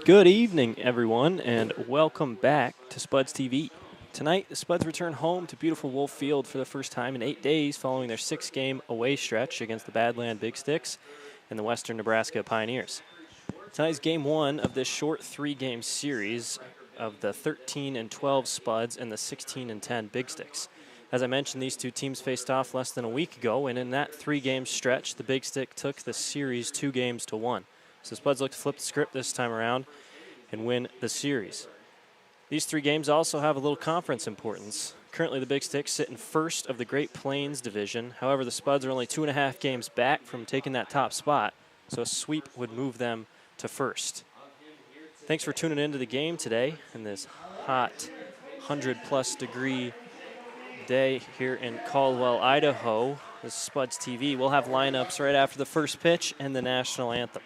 Good evening, everyone, and welcome back to Spuds TV. Tonight, the Spuds return home to beautiful Wolf Field for the first time in 8 days following their 6-game away stretch against the Badland BigSticks and the Western Nebraska Pioneers. Tonight's game one of this short 3-game series of the 13 and 12 Spuds and the 16 and 10 BigSticks. As I mentioned, these two teams faced off less than a week ago, and in that 3-game stretch, the Big Stick took the series 2-1. So Spuds look to flip the script this time around and win the series. These 3 games also have a little conference importance. Currently, the Big Sticks sit in first of the Great Plains Division. However, the Spuds are only 2.5 games back from taking that top spot, so a sweep would move them to first. Thanks for tuning into the game today in this hot 100-plus degree day here in Caldwell, Idaho. This is Spuds TV. We'll have lineups right after the first pitch and the national anthem.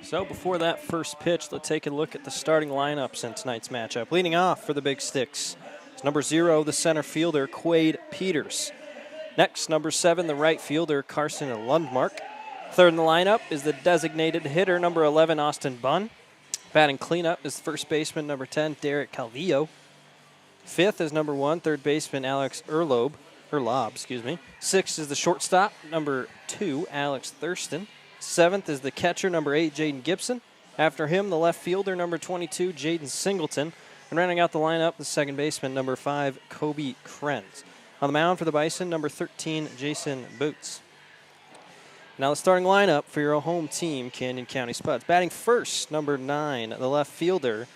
So before that first pitch, let's take a look at the starting lineups in tonight's matchup. Leading off for the Big Sticks is number 0, the center fielder, Quade Peters. Next, number 7, the right fielder, Carson Lundmark. Third in the lineup is the designated hitter, number 11, Austin Bunn. Batting cleanup is first baseman, number 10, Derek Calvillo. Fifth is number 1, third baseman, Alex Erlob. Sixth is the shortstop, number 2, Alex Thurston. Seventh is the catcher, number 8, Jaden Gibson. After him, the left fielder, number 22, Jaden Singleton. And rounding out the lineup, the second baseman, number 5, Kobe Krenz. On the mound for the Bison, number 13, Jason Boots. Now the starting lineup for your home team, Canyon County Spuds. Batting first, number 9, the left fielder,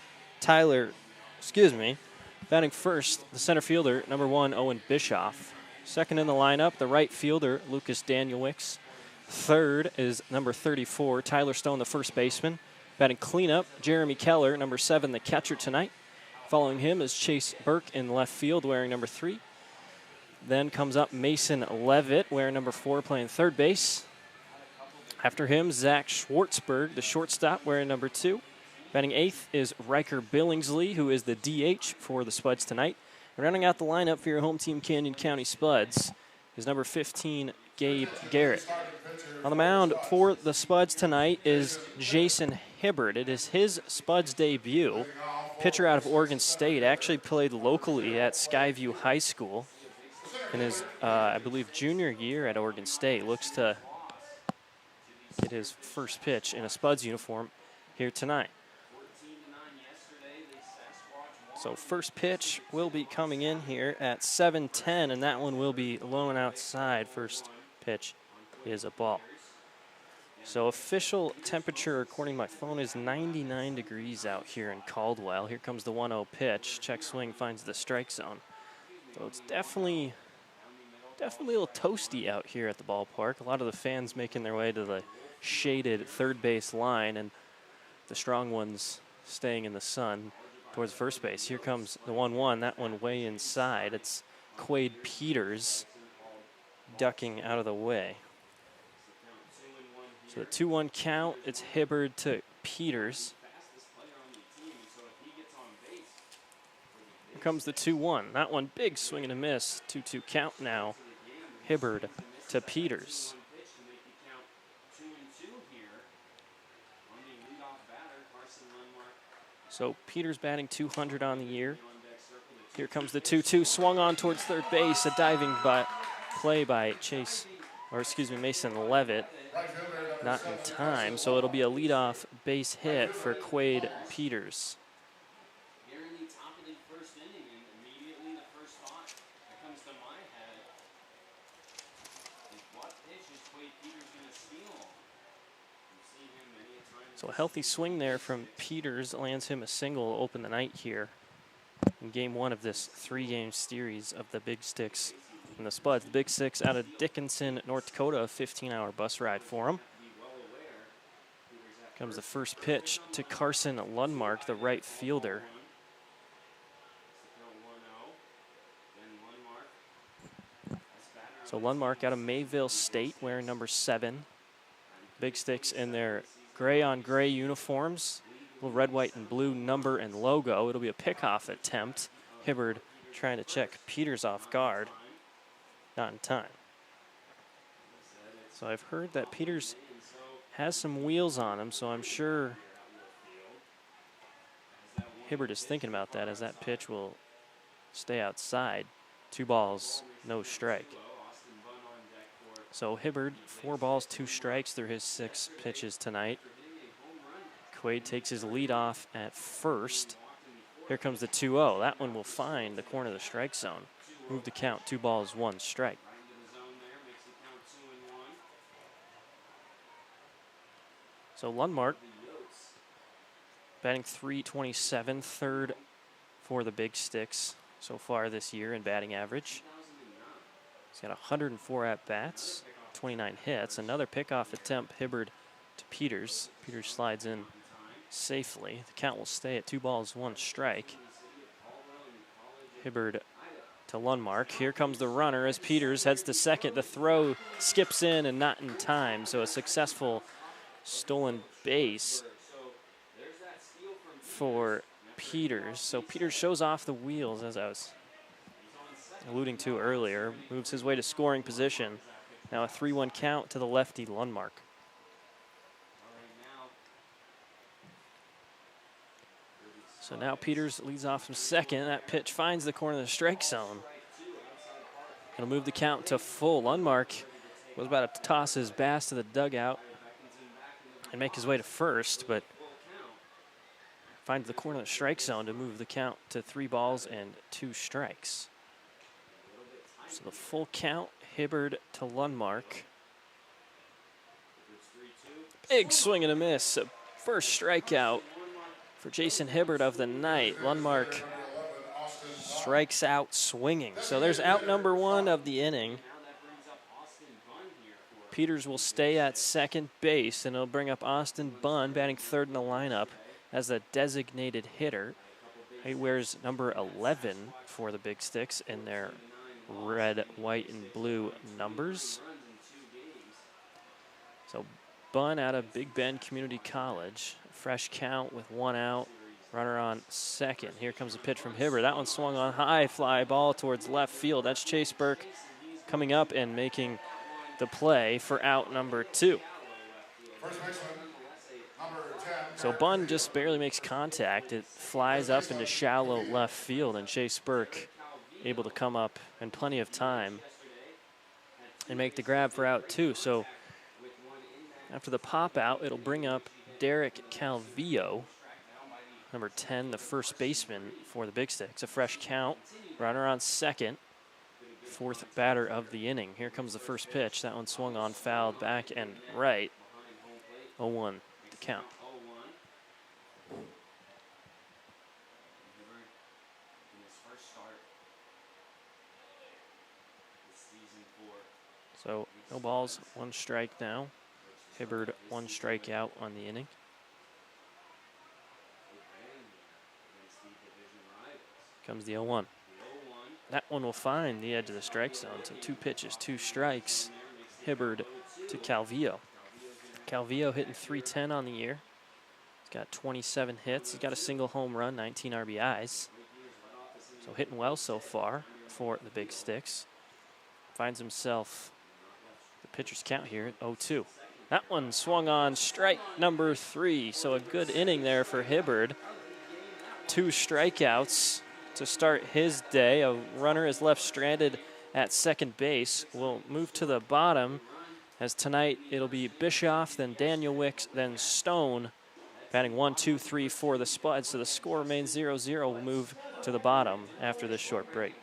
Batting first, the center fielder, number 1, Owen Bischoff. Second in the lineup, the right fielder, Lucas Danielwicks. Third is number 34, Tyler Stone, the first baseman. Batting cleanup, Jeremy Keller, number 7, the catcher tonight. Following him is Chase Burke in left field, wearing number 3. Then comes up Mason Levitt, wearing number 4, playing third base. After him, Zach Schwartzberg, the shortstop, wearing number 2. Batting eighth is Riker Billingsley, who is the DH for the Spuds tonight. And rounding out the lineup for your home team, Canyon County Spuds, is number 15, Gabe Garrett. On the mound for the Spuds tonight is Jason Hibbard. It is his Spuds debut. Pitcher out of Oregon State, actually played locally at Skyview High School in his, I believe, junior year at Oregon State. Looks to get his first pitch in a Spuds uniform here tonight. So first pitch will be coming in here at 7:10, and that one will be low and outside. First pitch is a ball. So official temperature, according to my phone, is 99 degrees out here in Caldwell. Here comes the 1-0 pitch. Check swing finds the strike zone. So it's definitely a little toasty out here at the ballpark. A lot of the fans making their way to the shaded third base line, and the strong ones staying in the sun towards first base. Here comes the 1-1. That one way inside. It's Quade Peters ducking out of the way. So the 2-1 count. It's Hibbard to Peters. Here comes the 2-1. That one big swing and a miss. 2-2 count now. Hibbard to Peters. So Peters batting 200 on the year. Here comes the 2-2, swung on towards third base. A diving play by Mason Levitt. Not in time, so it'll be a leadoff base hit for Quade Peters. So a healthy swing there from Peters lands him a single to open the night here in game 1 of this 3-game series of the Big Sticks and the Spuds. The Big Sticks out of Dickinson, North Dakota, a 15-hour bus ride for them. Comes the first pitch to Carson Lundmark, the right fielder. So Lundmark out of Mayville State, wearing number 7. Big Sticks in their gray-on-gray uniforms, little red, white, and blue number and logo. It'll be a pickoff attempt. Hibbard trying to check Peters off guard. Not in time. So I've heard that Peters has some wheels on him, so I'm sure Hibbard is thinking about that as that pitch will stay outside. 2 balls, no strike. So Hibbard, 4 balls, 2 strikes through his 6 pitches tonight. Quade takes his lead off at first. Here comes the 2-0. That one will find the corner of the strike zone. Move the count, 2 balls, 1 strike. So Lundmark batting .327, third for the Big Sticks so far this year in batting average. He's got 104 at-bats, 29 hits. Another pickoff attempt, Hibbard to Peters. Peters slides in safely. The count will stay at 2 balls, 1 strike. Hibbard to Lundmark. Here comes the runner as Peters heads to second. The throw skips in and not in time, so a successful stolen base for Peters. So Peters shows off the wheels, as I was alluding to earlier, moves his way to scoring position. Now a 3-1 count to the lefty Lundmark. So now Peters leads off from second. That pitch finds the corner of the strike zone. It'll move the count to full. Lundmark was about to toss his bass to the dugout and make his way to first, but finds the corner of the strike zone to move the count to 3 balls and 2 strikes. So the full count, Hibbard to Lundmark. Big swing and a miss. A first strikeout for Jason Hibbard of the night. Lundmark strikes out swinging. So there's out number 1 of the inning. Peters will stay at second base, and it'll bring up Austin Bunn, batting third in the lineup as the designated hitter. He wears number 11 for the Big Sticks in their red, white, and blue numbers. So Bunn out of Big Bend Community College. Fresh count with 1 out. Runner on second. Here comes a pitch from Hibbard. That one swung on high, fly ball towards left field. That's Chase Burke coming up and making the play for out number 2. So Bunn just barely makes contact. It flies up into shallow left field, and Chase Burke able to come up in plenty of time and make the grab for out 2. So after the pop out, it'll bring up Derek Calvillo, number 10, the first baseman for the Big Sticks. A fresh count, runner on second, 4th batter of the inning. Here comes the first pitch. That one swung on, fouled back and right. 0-1 the count. So no balls, 1 strike now. Hibbard 1 strikeout on the inning. Comes the 0-1. That one will find the edge of the strike zone. So 2 pitches, 2 strikes. Hibbard to Calvillo. Calvillo hitting .310 on the year. He's got 27 hits. He's got a single home run, 19 RBIs. So hitting well so far for the Big Sticks. Finds himself the pitcher's count here at 0-2. That one swung on, strike number 3. So a good inning there for Hibbard. 2 strikeouts to start his day. A runner is left stranded at second base. We'll move to the bottom, as tonight it'll be Bischoff, then Daniel Wicks, then Stone, batting 1, 2, 3 for the Spuds. So the score remains 0-0. We'll move to the bottom after this short break.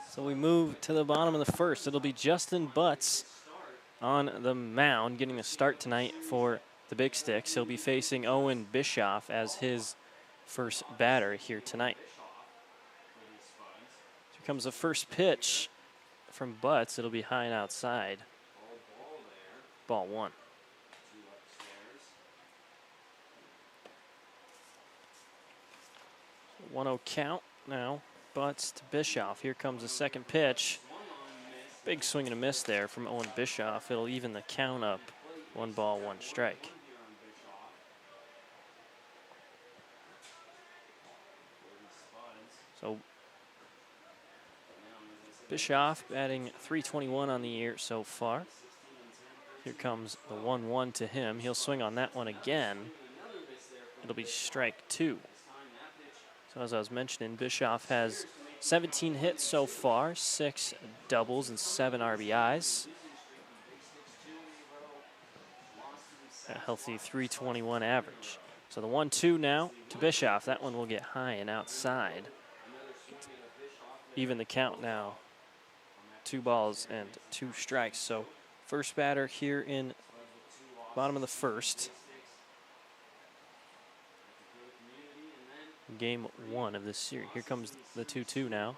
So we move to the bottom of the first. It'll be Justin Butts on the mound, getting a start tonight for the Big Sticks. He'll be facing Owen Bischoff as his first batter here tonight. Here comes the first pitch from Butts. It'll be high and outside. Ball one. 1-0 count now. Butts to Bischoff. Here comes the second pitch. Big swing and a miss there from Owen Bischoff. It'll even the count up. 1 ball, 1 strike. So Bischoff batting .321 on the year so far. Here comes the 1-1 to him. He'll swing on that one again. It'll be strike 2. So as I was mentioning, Bischoff has 17 hits so far, 6 doubles and 7 RBIs. A healthy .321 average. So the 1-2 now to Bischoff. That one will get high and outside. Even the count now. 2 balls and 2 strikes. So first batter here in bottom of the first. Game 1 of this series. Here comes the 2-2 now.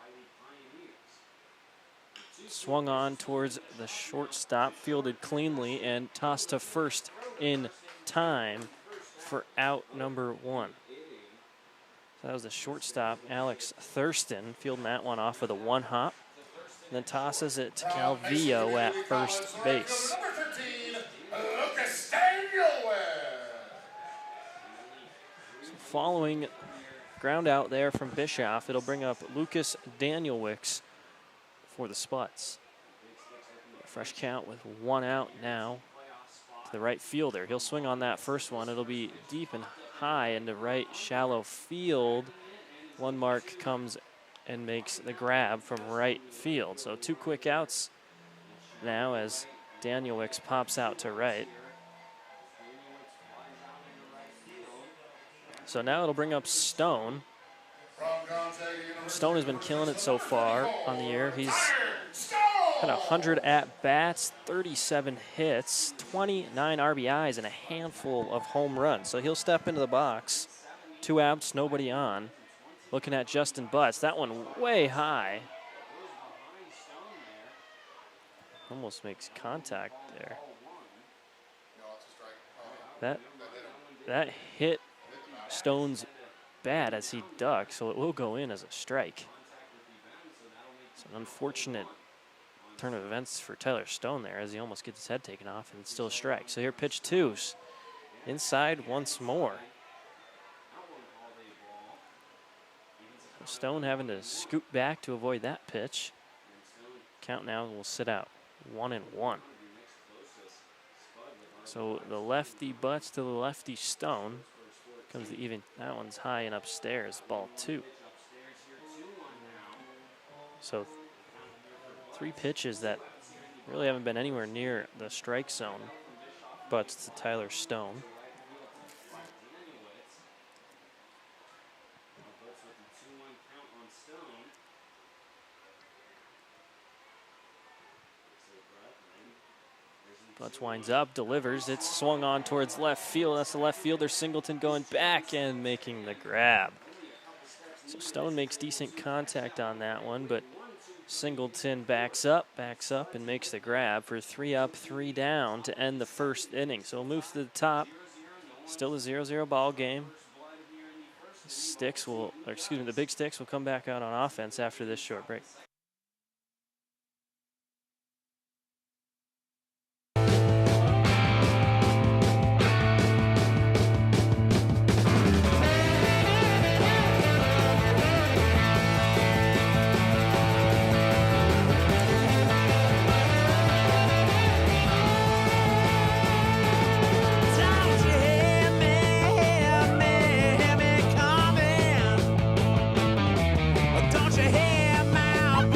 Swung on towards the shortstop, fielded cleanly, and tossed to first in time for out number 1. So that was the shortstop, Alex Thurston, fielding that one off with a 1-hop. And then tosses it to Calvillo at first base. So following ground out there from Bischoff, it'll bring up Lucas Danielwicks for the Spuds. Fresh count with 1 out now to the right fielder. He'll swing on that first one. It'll be deep and high into right shallow field. One mark comes and makes the grab from right field. So 2 quick outs now as Danielwicks pops out to right. So now it'll bring up Stone. Stone has been killing it so far on the year. He's had 100 at-bats, 37 hits, 29 RBIs, and a handful of home runs. So he'll step into the box. 2 outs, nobody on. Looking at Justin Butts. That one way high. Almost makes contact there. That hit Stone's bat as he ducked, so it will go in as a strike. It's an unfortunate turn of events for Tyler Stone there as he almost gets his head taken off and it's still a strike. So here pitch 2, inside once more. Stone having to scoot back to avoid that pitch. Count now will sit out 1-1. So the lefty Butts to the lefty Stone. Comes the even, that one's high and upstairs, ball 2. So 3 pitches that really haven't been anywhere near the strike zone. Butts to Tyler Stone. Butts winds up, delivers. It's swung on towards left field. That's the left fielder, Singleton, going back and making the grab. So Stone makes decent contact on that one, but Singleton backs up, and makes the grab for 3 up, 3 down to end the first inning. So we'll move to the top. Still a 0-0 ball game. The Big Sticks will come back out on offense after this short break. Don't you hear my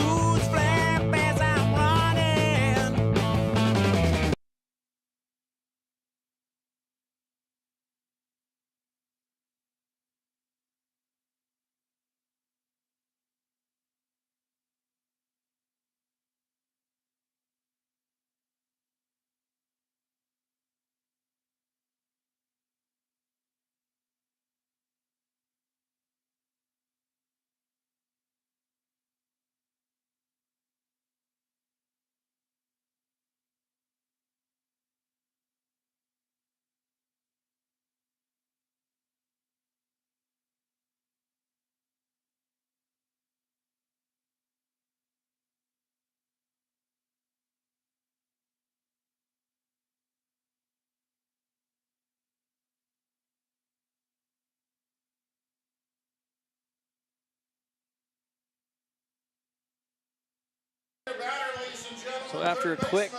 So after a quick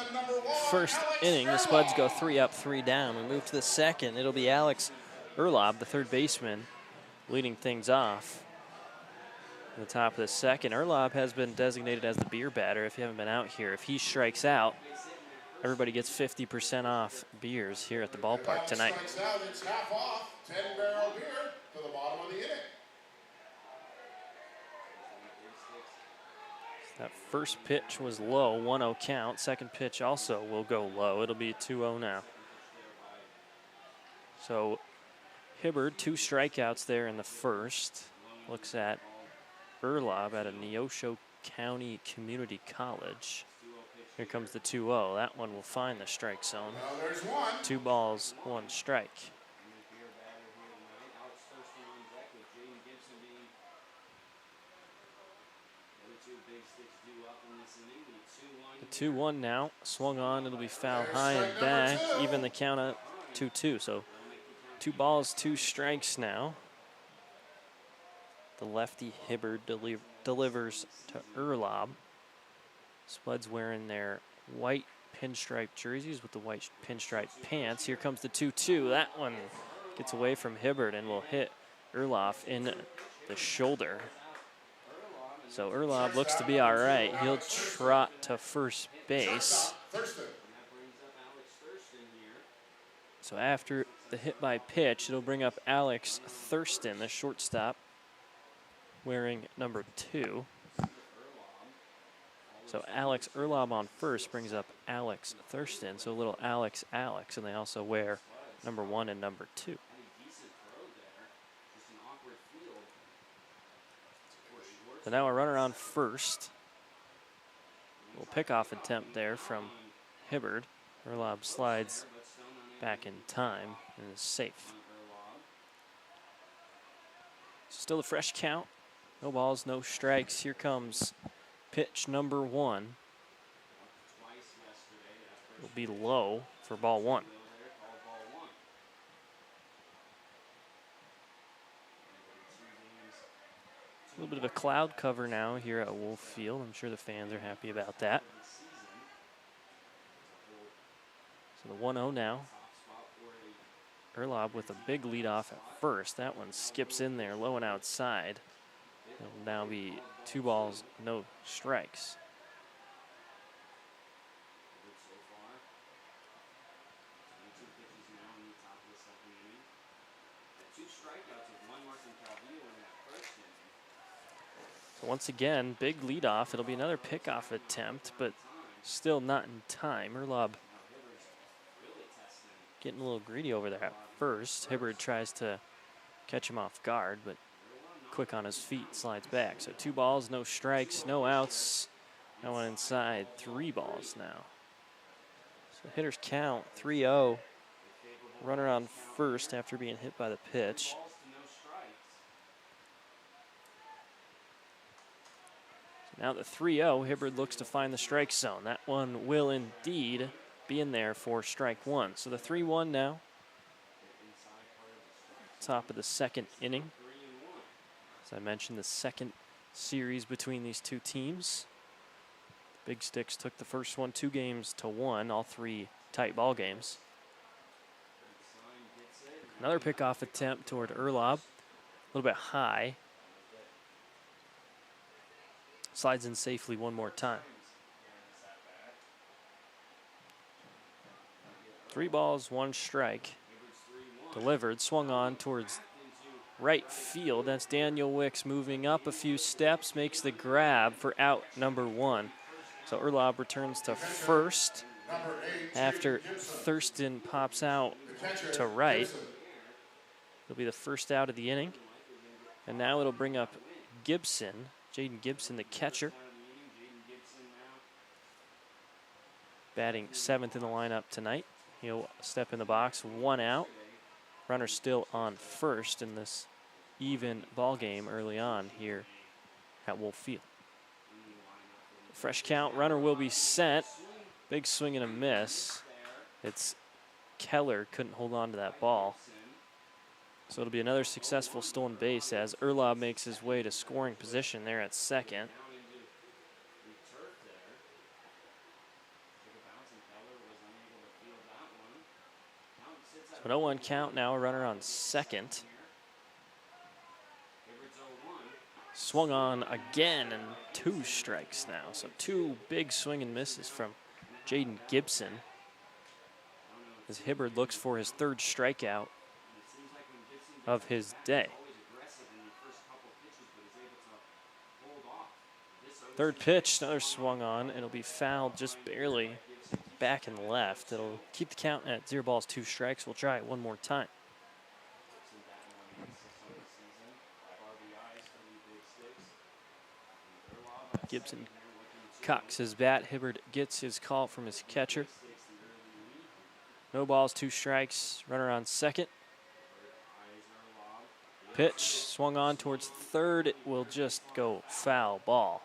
first inning, the Spuds go 3 up, 3 down. We move to the second. It'll be Alex Erlob, the third baseman, leading things off. In the top of the second, Erlob has been designated as the beer batter if you haven't been out here. If he strikes out, everybody gets 50% off beers here at the ballpark tonight. Strikes out, it's half off, 10-barrel beer to the bottom of the inning. That first pitch was low, 1-0 count. Second pitch also will go low. It'll be 2-0 now. So Hibbard, 2 strikeouts there in the first. Looks at Erlob out of Neosho County Community College. Here comes the 2-0. That one will find the strike zone. 2 balls, 1 strike. The 2-1 now. Swung on. It'll be foul high and back. Even the count at 2-2. So 2 balls, 2 strikes now. The lefty Hibbard delivers to Erlob. Spuds wearing their white pinstripe jerseys with the white pinstripe pants. Here comes the 2-2. That one gets away from Hibbard and will hit Erlob in the shoulder. So Erlob looks to be all right. He'll trot to first base. So after the hit by pitch, it'll bring up Alex Thurston, the shortstop, wearing number 2. So Alex Erlob on first brings up Alex Thurston. So a little Alex, and they also wear number 1 and number 2. So now a runner on first. A little pickoff attempt there from Hibbard. Erlob slides back in time and is safe. Still a fresh count. No balls, no strikes. Here comes pitch number 1. It'll be low for ball 1. A little bit of a cloud cover now here at Wolf Field. I'm sure the fans are happy about that. So the 1-0 now. Erlob with a big leadoff at first. That one skips in there, low and outside. It'll now be 2 balls, no strikes. So once again, big leadoff. It'll be another pickoff attempt, but still not in time. Erlob getting a little greedy over there at first. Hibbard tries to catch him off guard, but quick on his feet, slides back. So 2 balls, no strikes, no outs. No one inside. 3 balls now. So hitters count 3-0. Runner on first after being hit by the pitch. So now the 3-0, Hibbard looks to find the strike zone. That one will indeed be in there for strike 1. So the 3-1 now. Top of the second inning. As I mentioned, the second series between these 2 teams. BigSticks took the first one 2-1, all 3 tight ball games. Another pickoff attempt toward Erlob, a little bit high. Slides in safely one more time. 3 balls, 1 strike. Delivered, swung on towards right field. That's Daniel Wicks moving up a few steps, makes the grab for out number 1. So Erlob returns to first after Thurston pops out to right. It'll be the first out of the inning. And now it'll bring up Gibson, Jaden Gibson, the catcher. Batting 7th in the lineup tonight. He'll step in the box, 1 out. Runner still on first in this even ball game early on here at Wolf Field. Fresh count, runner will be sent. Big swing and a miss. It's Keller, couldn't hold on to that ball. So it'll be another successful stolen base as Erlob makes his way to scoring position there at second. An 0-1 count now, a runner on second. Swung on again and 2 strikes now. So 2 big swing and misses from Jaden Gibson as Hibbard looks for his 3rd strikeout of his day. 3rd pitch, another swung on. It'll be fouled just barely back and left. It'll keep the count at 0 balls, 2 strikes. We'll try it one more time. Gibson cocks his bat. Hibbard gets his call from his catcher. No balls, 2 strikes. Runner on second. Pitch swung on towards third. It will just go foul ball.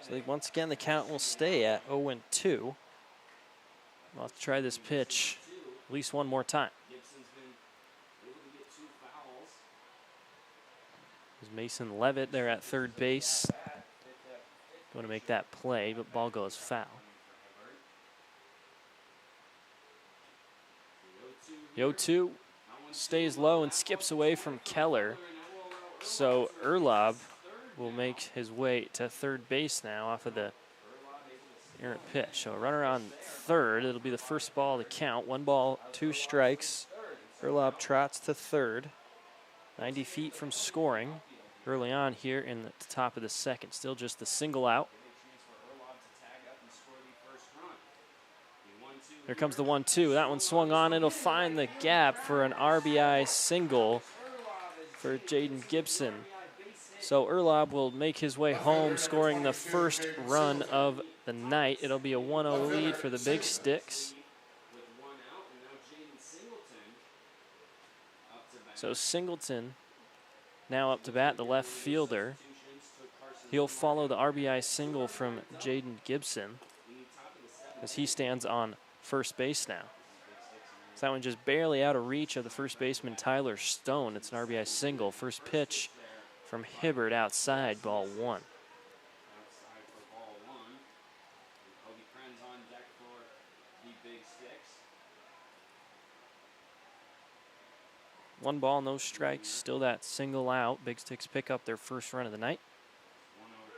So once again, the count will stay at 0-2. We'll have to try this pitch at least one more time. There's Mason Levitt there at third base. Going to make that play, but ball goes foul. The 0-2 stays low and skips away from Keller. So Erlob will make his way to third base now off of the errant pitch. So a runner on third. It'll be the first ball to count. 1 ball, 2 strikes. Erlob trots to third. 90 feet from scoring early on here in the top of the second. Still just the single out. Here comes the 1-2. That one swung on. It'll find the gap for an RBI single for Jaden Gibson. So Erlob will make his way home, scoring the first run of the night. It'll be a 1-0 lead for the Big Sticks. So Singleton now up to bat, the left fielder. He'll follow the RBI single from Jaden Gibson as he stands on first base now. So that one just barely out of reach of the first baseman Tyler Stone. It's an RBI single. First pitch from Hibbard outside, ball 1. One ball, no strikes, still that single out. Big Sticks pick up their first run of the night.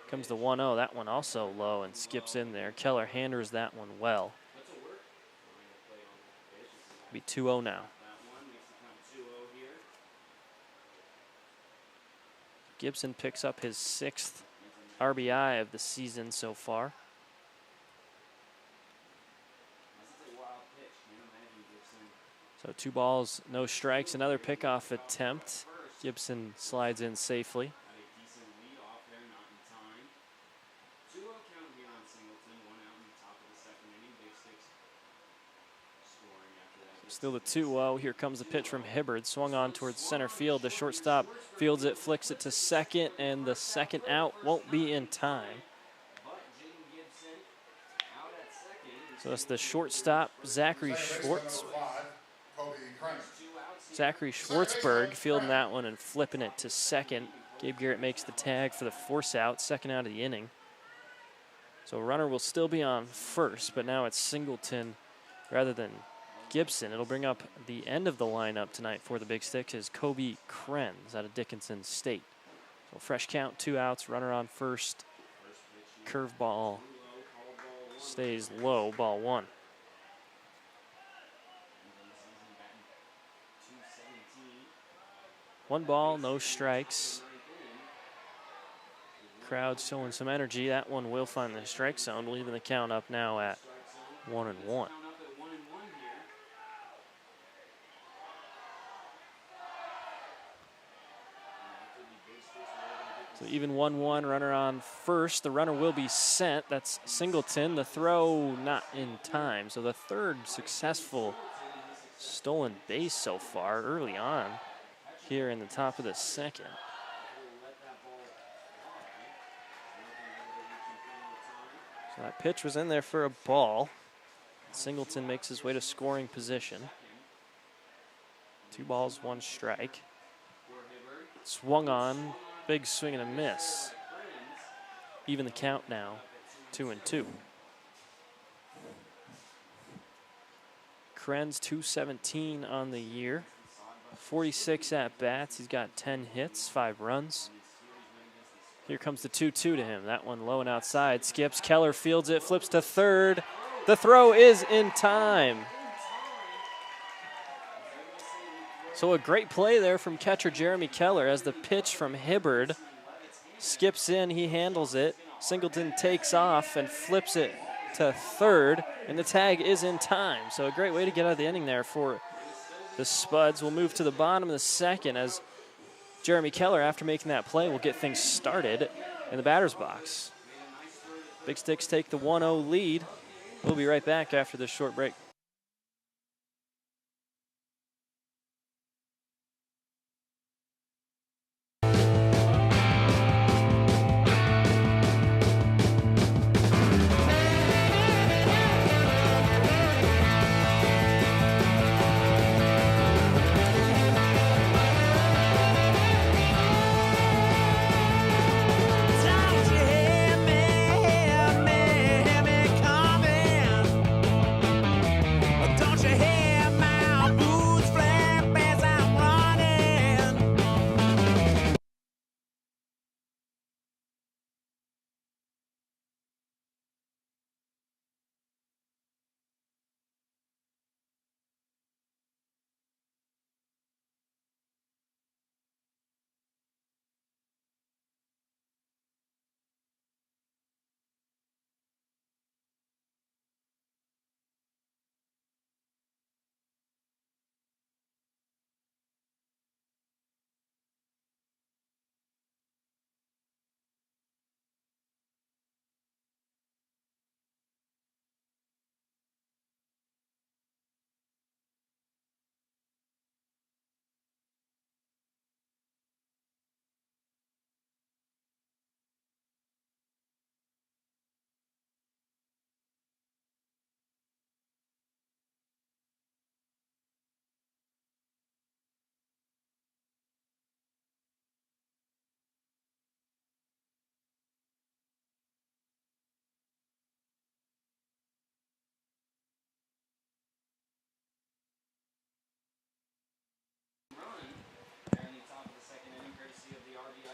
Comes the 1-0, that one also low and skips in there. Keller handles that one well. Be 2-0 now. Gibson picks up his 6th RBI of the season so far. So 2 balls, no strikes. Another pickoff attempt. Gibson slides in safely. Still the 2-0. Here comes the pitch from Hibbard. Swung on towards center field. The shortstop fields it, flicks it to second, and the second out won't be in time. So that's the shortstop, Zachary Schwartzberg fielding that one and flipping it to second. Gabe Garrett makes the tag for the force out, second out of the inning. So a runner will still be on first, but now it's Singleton rather than Gibson. It'll bring up the end of the lineup tonight for the Big Sticks is Kobe Krenz out of Dickinson State. So fresh count, 2 outs, runner on first. Curveball stays low, ball 1. One ball, no strikes. Crowd showing some energy. That one will find the strike zone, leaving the count up now at 1-1. So even 1-1, runner on first. The runner will be sent. That's Singleton. The throw not in time. So the 3rd successful stolen base so far early on here in the top of the second. So that pitch was in there for a ball. Singleton makes his way to scoring position. 2 balls, 1 strike. Swung on. Big swing and a miss. Even the count now, 2-2. Krenz, 217 on the year. 46 at-bats. He's got 10 hits, 5 runs. Here comes the 2-2 to him. That one low and outside. Skips. Keller fields it, flips to third. The throw is in time. So a great play there from catcher Jeremy Keller as the pitch from Hibbard skips in. He handles it. Singleton takes off and flips it to third, and the tag is in time. So a great way to get out of the inning there for the Spuds. We'll move to the bottom of the second as Jeremy Keller, after making that play, will get things started in the batter's box. Big Sticks take the 1-0 lead. We'll be right back after this short break.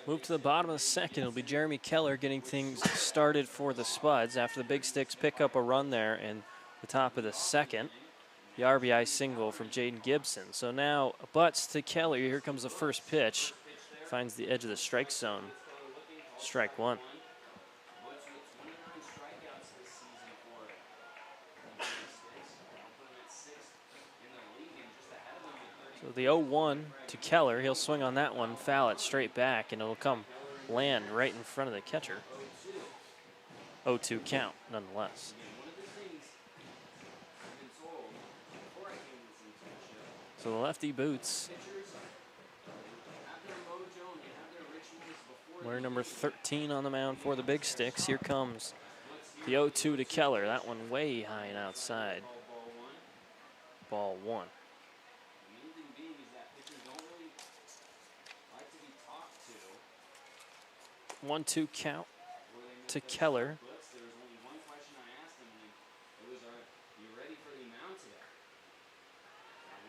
Move to the bottom of the second. It'll be Jeremy Keller getting things started for the Spuds after the Big Sticks pick up a run there in the top of the second. The RBI single from Jaden Gibson. So now butts to Keller. Here comes the first pitch. Finds the edge of the strike zone. Strike one. So the 0-1 to Keller. He'll swing on that one, foul it straight back, and it'll come land right in front of the catcher. 0-2 count, nonetheless. So the lefty boots. We're number 13 on the mound for the Big Sticks. Here comes the 0-2 to Keller. That one way high and outside. Ball one. 1-2 count to Keller.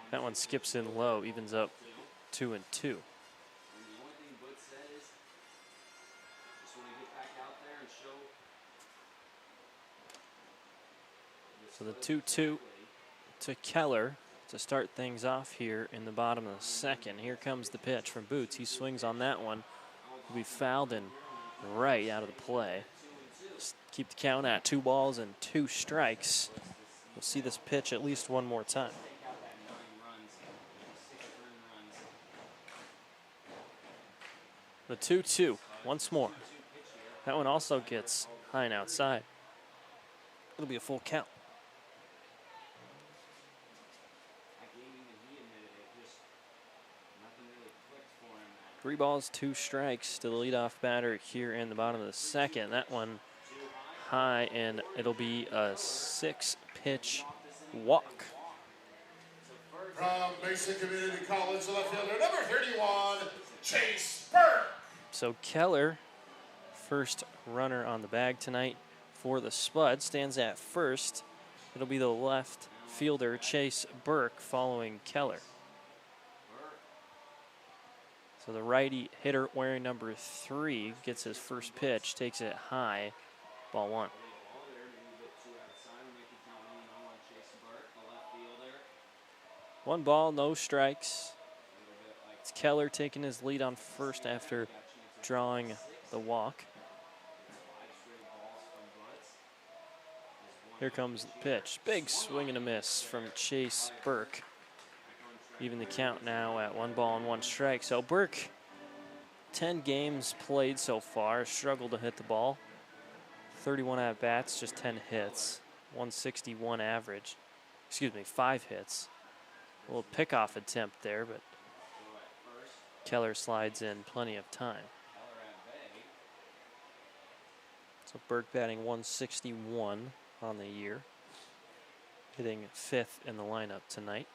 That one skips in low, evens up 2-2. So the 2-2 to Keller to start things off here in the bottom of the second. Here comes the pitch from Boots. He swings on that one. Will be fouled and right out of the play. Just keep the count at 2 balls and 2 strikes. We'll see this pitch at least one more time. The 2-2 once more. That one also gets high and outside. It'll be a full count. Three balls, 2 strikes to the leadoff batter here in the bottom of the second. That one high, and it'll be a 6-pitch walk. From Mason Community College, the left fielder, number 31, Chase Burke. So Keller, first runner on the bag tonight for the Spuds, stands at first. It'll be the left fielder Chase Burke following Keller. So the righty hitter wearing number 3 gets his first pitch, takes it high, ball 1. One ball, no strikes. It's Keller taking his lead on first after drawing the walk. Here comes the pitch. Big swing and a miss from Chase Burke. Even the count now at 1 ball and 1 strike. So Burke, 10 games played so far, struggled to hit the ball. 31 at-bats, just 10 hits. 161 average. Excuse me, 5 hits. A little pickoff attempt there, but Keller slides in plenty of time. So Burke batting 161 on the year, hitting 5th in the lineup tonight.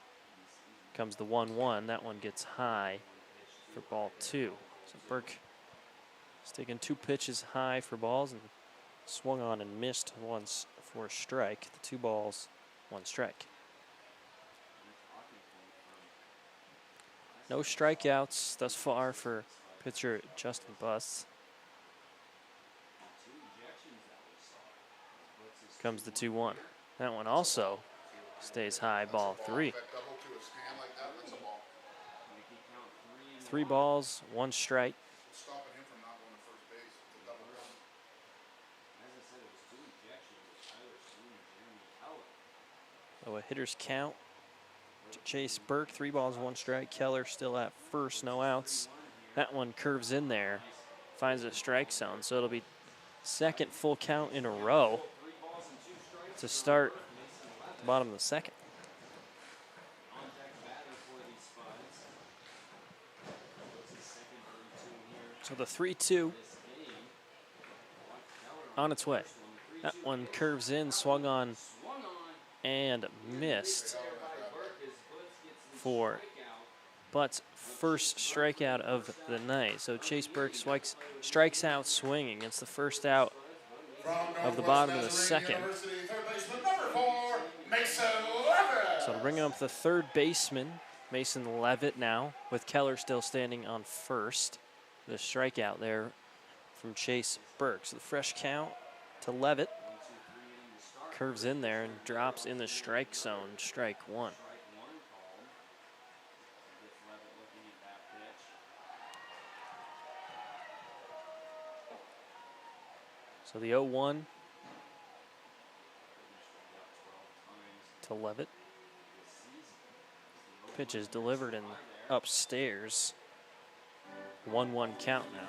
Comes the 1-1. That one gets high for ball 2. So Burke is taking 2 pitches high for balls and swung on and missed once for a strike. The 2 balls, 1 strike. No strikeouts thus far for pitcher Justin Spuds. Comes the 2-1. That one also stays high, ball 3. 3 balls, 1 strike. So a hitter's count to Chase Burke, 3 balls, 1 strike. Keller still at first, no outs. That one curves in there, finds a strike zone. So it'll be 2nd full count in a row to start at the bottom of the 2nd. So the 3-2 on its way. That one curves in, swung on, and missed for Butt's first strikeout of the night. So Chase Burke strikes out swinging. It's the first out of the bottom of the 2nd. So to bring up the 3rd baseman, Mason Levitt now, with Keller still standing on first. The strikeout there from Chase Burke. So the fresh count to Levitt. Curves in there and drops in the strike zone, strike 1. So the 0-1 to Levitt. Pitch is delivered and upstairs. 1-1 count now.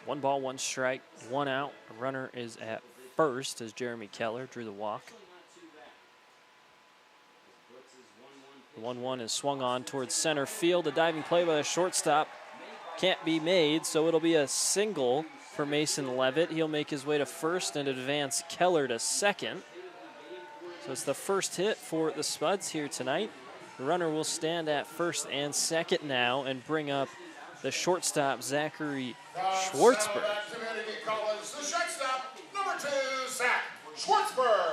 One ball, 1 strike, 1 out. A runner is at first as Jeremy Keller drew the walk. The 1-1 is swung on towards center field. A diving play by the shortstop can't be made, so it'll be a single for Mason Levitt. He'll make his way to first and advance Keller to 2nd. So it's the first hit for the Spuds here tonight. The runner will stand at first and 2nd now and bring up the shortstop, Zachary Schwartzberg.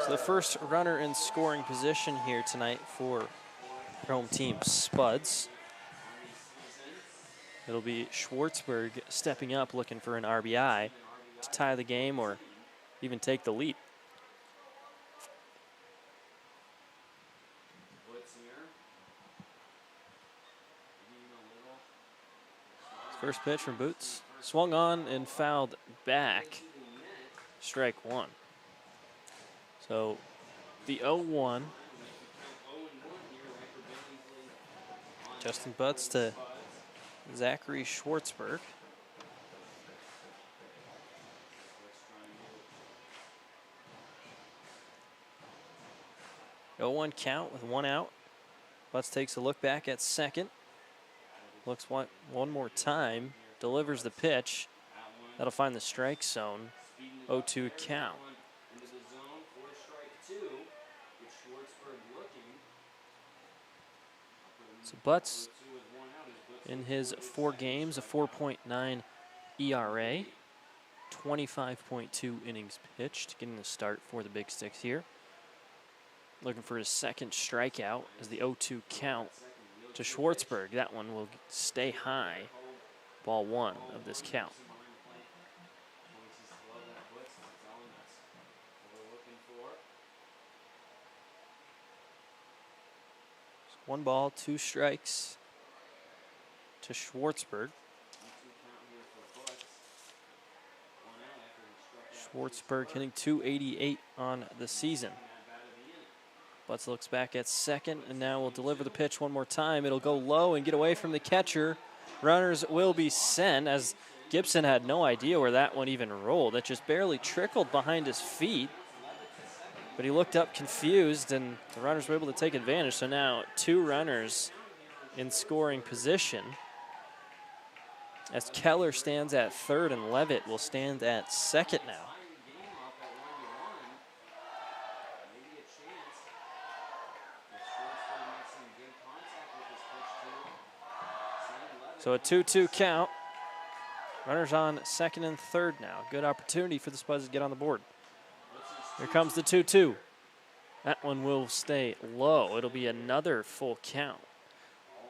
So the first runner in scoring position here tonight for home team Spuds. It'll be Schwartzberg stepping up, looking for an RBI to tie the game or even take the lead. First pitch from Boots. Swung on and fouled back. Strike 1. So the 0-1. Justin Butts to Zachary Schwartzberg. The 0-1 count with 1 out. Butts takes a look back at 2nd. Looks one more time, delivers the pitch. That'll find the strike zone. 0-2 count. So Butts, in his 4 games, a 4.9 ERA. 25.2 innings pitched, getting the start for the Big Sticks here. Looking for his second strikeout as the 0-2 count to Schwartzberg. That one will stay high. Ball one of this count. One ball, two strikes to Schwartzberg. Schwartzberg hitting .288 on the season. Butts looks back at second, and now will deliver the pitch one more time. It'll go low and get away from the catcher. Runners will be sent as Gibson had no idea where that one even rolled. It just barely trickled behind his feet. But he looked up confused, and the runners were able to take advantage. So now 2 runners in scoring position as Keller stands at third and Levitt will stand at second now. So a 2-2 count. Runners on second and third now. Good opportunity for the Spuds to get on the board. Here comes the 2-2. That one will stay low. It'll be another full count.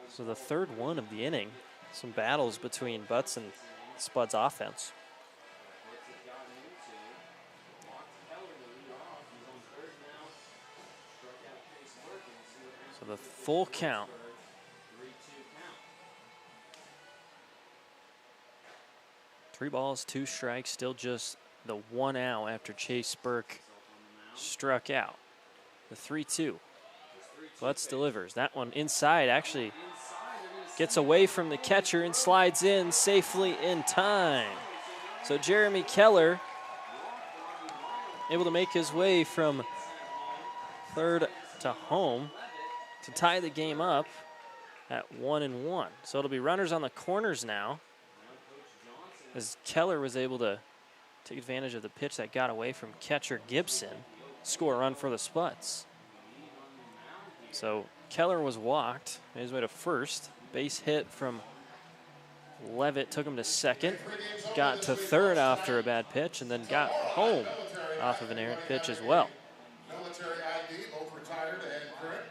So the third one of the inning. Some battles between Butts and Spuds offense. So the full count. Three balls, two strikes, still just the 1 out after Chase Burke struck out. The 3-2. Butts delivers. That one inside actually gets away from the catcher and slides in safely in time. So Jeremy Keller able to make his way from third to home to tie the game up at 1-1. So it'll be runners on the corners now, as Keller was able to take advantage of the pitch that got away from catcher Gibson, score a run for the Spuds. So Keller was walked, made his way to first. Base hit from Levitt took him to second, got to third after a bad pitch, and then got home off of an errant pitch as well. Military ID, both retired and current.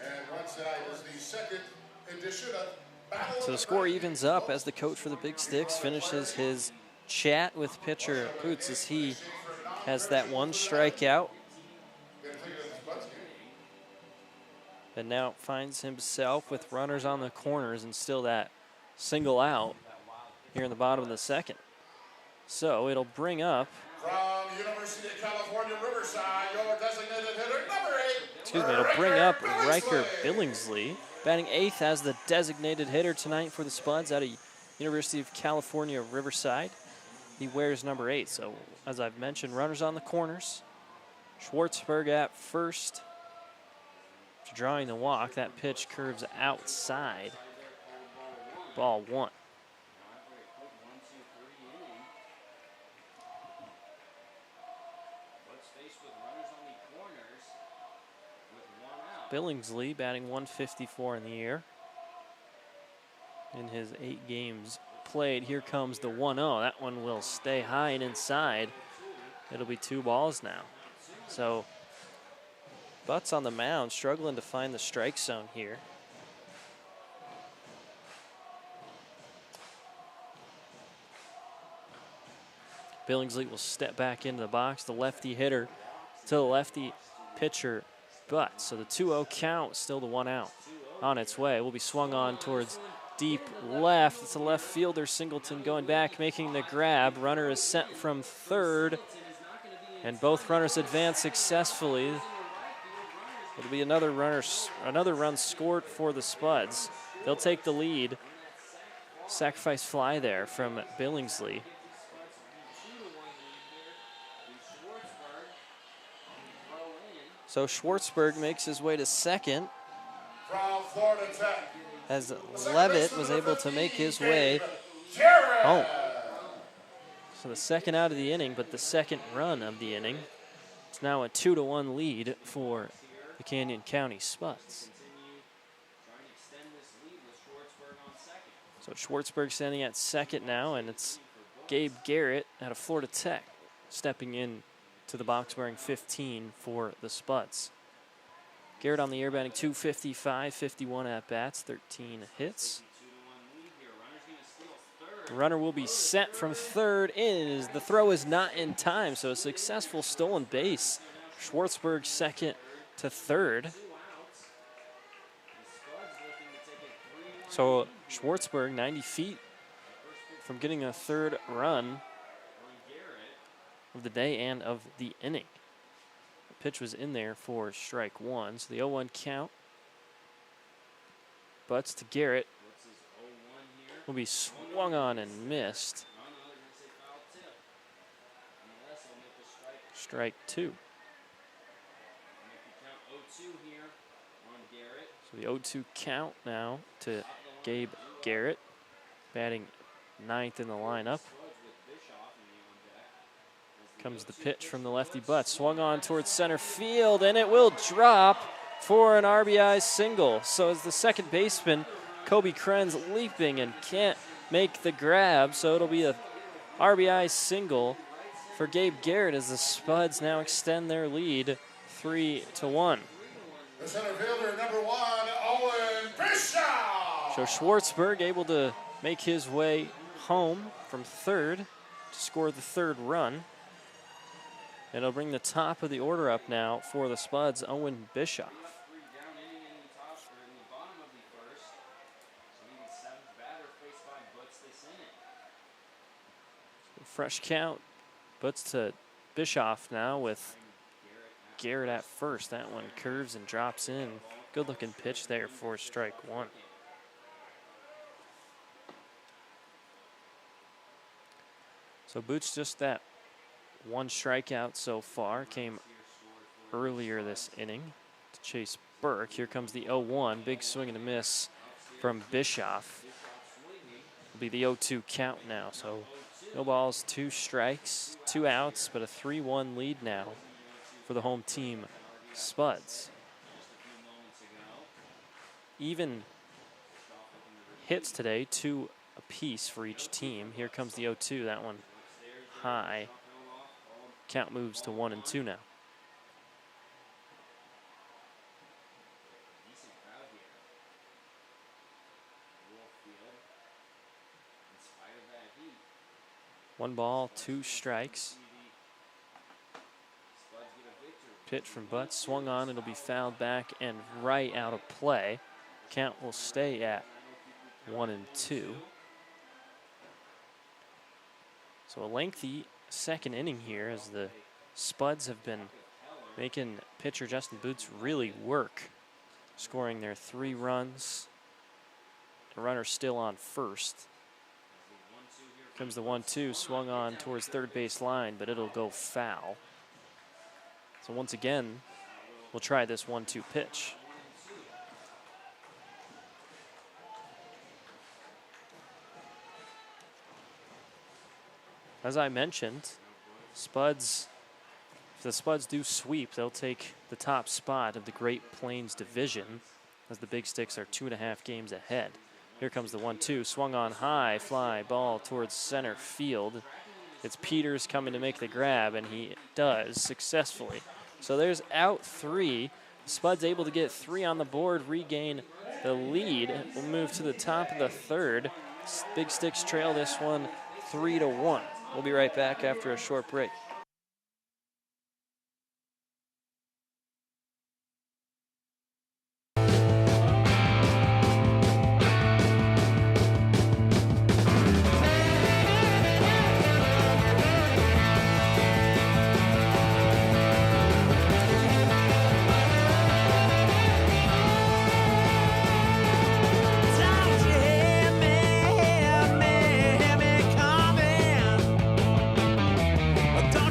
And one side is the second edition of Battle. So the score evens up as the coach for the Big Sticks finishes his chat with pitcher Boots as he has that one strikeout. And now finds himself with runners on the corners and still that single out here in the bottom of the second. So it'll bring up, From University of California, Riverside, your designated hitter, number 8. it'll bring up Riker Billingsley, batting 8th as the designated hitter tonight for the Spuds out of University of California, Riverside. He wears number 8. So as I've mentioned, runners on the corners. Schwartzberg at first. Drawing the walk, that pitch curves outside. Ball 1. Billingsley batting 154 in the year. In his 8 games played, here comes the 1-0. That one will stay high and inside. It'll be 2 balls now. So Butts on the mound, struggling to find the strike zone here. Billingsley will step back into the box. The lefty hitter to the lefty pitcher, Butts. So the 2-0 count, still the 1 out. On its way, will be swung on towards deep left. It's a left fielder, Singleton going back, making the grab. Runner is sent from third, and both runners advance successfully. It'll be another run scored for the Spuds. They'll take the lead. Sacrifice fly there from Billingsley. So Schwartzberg makes his way to second, From Florida Tech, as Levitt was able to make his way home. So the second out of the inning, but the second run of the inning. It's now a 2-1 lead for the Canyon County Spuds. So Schwartzberg standing at second now, and it's Gabe Garrett out of Florida Tech, stepping in to the box wearing 15 for the Spuds. Garrett on the year batting .255, 51 at-bats, 13 hits. The runner will be set from third. The throw is not in time, so a successful stolen base. Schwartzberg second to third. So Schwartzberg 90 feet from getting a third run of the day and of the inning. The pitch was in there for strike one, so the 0-1 count. Butts to Garrett. Will be swung on and missed. Strike two. So the 0-2 count now to Gabe Garrett, batting ninth in the lineup. Comes the pitch from the lefty Butts, swung on towards center field, and it will drop for an RBI single. So as the second baseman, Kobe Krenz leaping and can't make the grab, so it'll be a RBI single for Gabe Garrett as the Spuds now extend their lead 3-1. The center fielder, number 1, Owen Bishop. So Schwartzberg able to make his way home from third to score the third run. And it'll bring the top of the order up now for the Spuds, Owen Bishop. Fresh count, Butts to Bischoff now with Garrett at first. That one curves and drops in. Good looking pitch there for strike one. So Boots just that one strikeout so far. Came earlier this inning to Chase Burke. Here comes the 0-1. Big swing and a miss from Bischoff. It'll be the 0-2 count now. So no balls, 2 strikes, 2 outs, but a 3-1 lead now for the home team, Spuds. Even hits today, 2 apiece for each team. Here comes the 0-2, that one high. Count moves to 1-2 now. One ball, 2 strikes. Pitch from Butts, swung on, it'll be fouled back and right out of play. Count will stay at 1-2. So a lengthy second inning here as the Spuds have been making pitcher Justin Boots really work, scoring their 3 runs. The runner still on first. Comes the 1-2, swung on towards third base line, but it'll go foul. So once again, we'll try this 1-2 pitch. As I mentioned, Spuds, if the Spuds do sweep, they'll take the top spot of the Great Plains Division as the Big Sticks are 2.5 games ahead. Here comes the 1-2, swung on high, fly ball towards center field. It's Peters coming to make the grab, and he does successfully. So there's out 3. The Spuds able to get 3 on the board, regain the lead. We'll move to the top of the third. Big Sticks trail this one 3-1. We'll be right back after a short break. Don't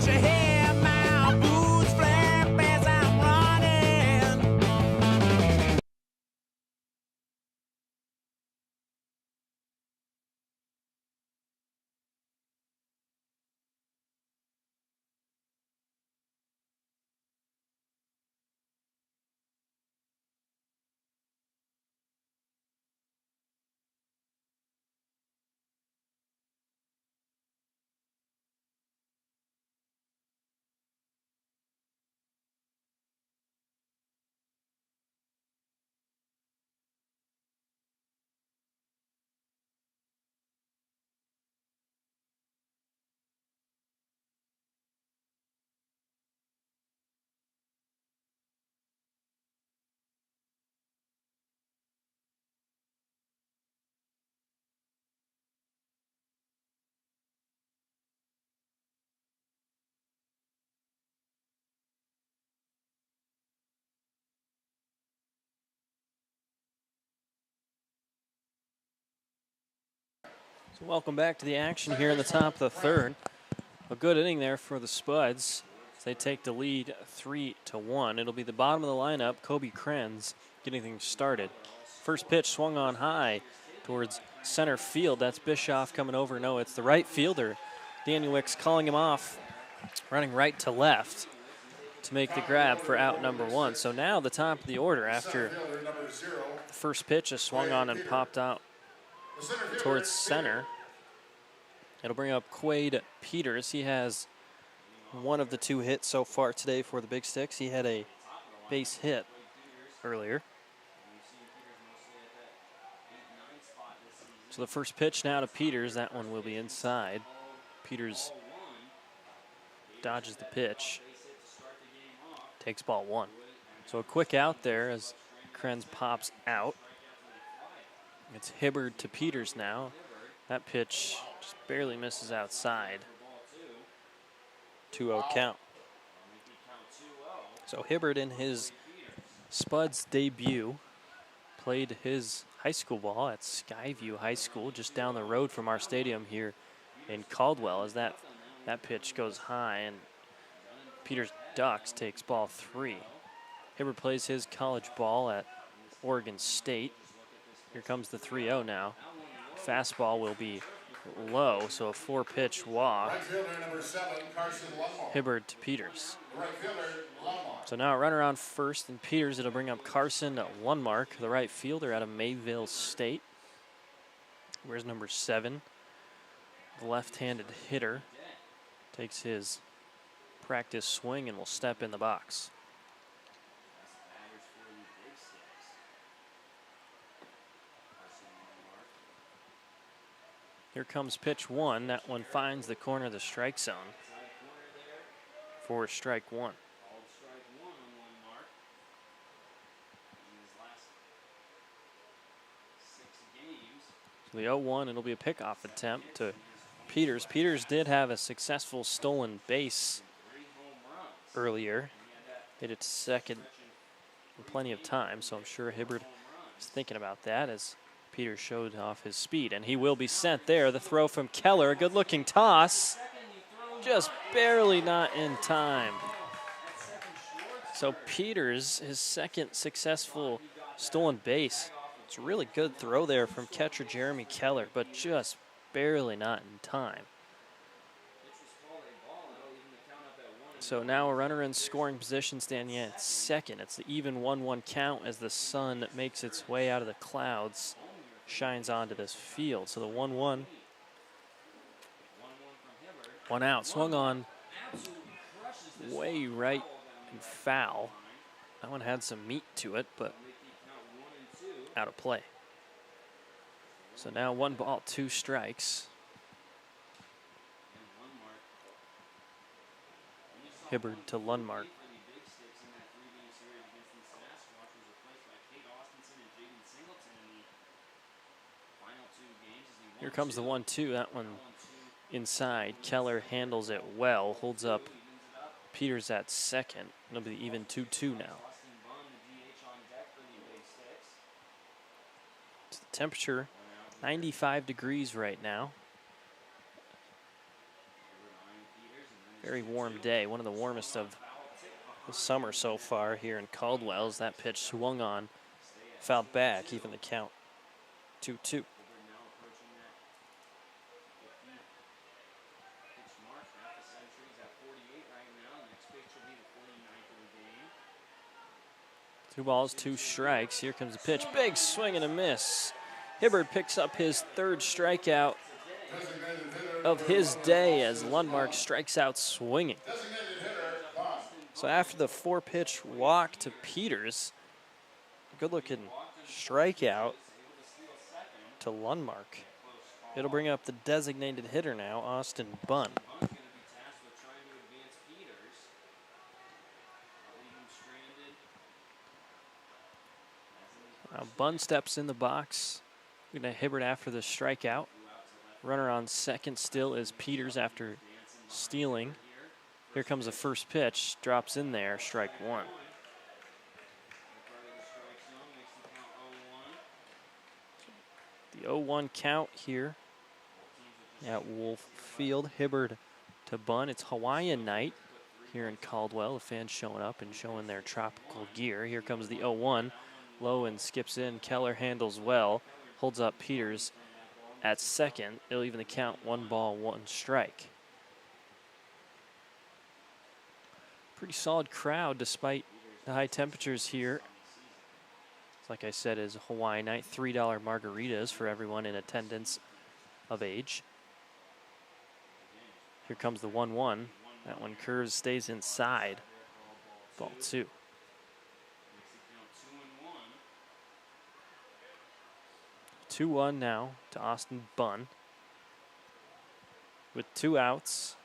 So welcome back to the action here in the top of the third. A good inning there for the Spuds as they take the lead 3-1. It'll be the bottom of the lineup, Kobe Krenz, getting things started. First pitch swung on high towards center field. That's Bischoff coming over. No, it's the right fielder. Daniel Wicks calling him off, running right to left to make the grab for out number one. So now the top of the order after the first pitch is swung on and popped out towards center. It'll bring up Quade Peters. He has one of the two hits so far today for the BigSticks. He had a base hit earlier. So the first pitch now to Peters. That one will be inside. Peters dodges the pitch. Takes ball one. So a quick out there as Krenz pops out. It's Hibbard to Peters now. That pitch just barely misses outside. 2-0 count. So Hibbard in his Spuds debut played his high school ball at Skyview High School just down the road from our stadium here in Caldwell as that pitch goes high and Peters ducks, takes ball three. Hibbard plays his college ball at Oregon State. Here comes the 3-0 now. Fastball will be low, so a four-pitch walk. Hibbard to Peters. So now a runner on first, and Peters, it'll bring up Carson Lundmark, the right fielder out of Mayville State. Where's number 7? The left-handed hitter takes his practice swing and will step in the box. Here comes pitch one. That one finds the corner of the strike zone for strike one. So the 0-1, it'll be a pickoff attempt to Peters. Peters did have a successful stolen base earlier. Hit it to second in plenty of time, so I'm sure Hibbard is thinking about that as Peters showed off his speed, and he will be sent there. The throw from Keller, a good-looking toss, just barely not in time. So Peters, his second successful stolen base. It's a really good throw there from catcher Jeremy Keller, but just barely not in time. So now a runner in scoring position standing at second. It's the even 1-1 count as the sun makes its way out of the clouds, shines onto this field. So the 1-1, one out, swung on way right and foul. That one had some meat to it, but out of play. So now 1 ball, 2 strikes. Hibbard to Lundmark. Here comes the 1-2. That one inside. Keller handles it well, holds up Peters at second. It'll be even 2-2 now. So the temperature 95 degrees right now. Very warm day, one of the warmest of the summer so far here in Caldwell as that pitch swung on, fouled back, even the count 2-2. Two balls, 2 strikes. Here comes the pitch. Big swing and a miss. Hibbard picks up his 3rd strikeout of his day as Lundmark strikes out swinging. So after the 4-pitch walk to Peters, good looking strikeout to Lundmark. It'll bring up the designated hitter now, Austin Bunn. Now Bunn steps in the box. We're going to Hibbard after the strikeout. Runner on second still is Peters after stealing. Here comes the first pitch, drops in there, strike one. The 0-1 count here at Wolf Field. Hibbard to bunt. It's Hawaiian night here in Caldwell. The fans showing up and showing their tropical gear. Here comes the 0-1. Low and skips in. Keller handles well. Holds up Peters at second. It'll even the count. 1 ball, 1 strike. Pretty solid crowd despite the high temperatures here. Like I said, is Hawaii night. $3 margaritas for everyone in attendance of age. Here comes the 1-1. That one curves, stays inside. Ball 2. 2-1 now to Austin Bunn. With 2 outs,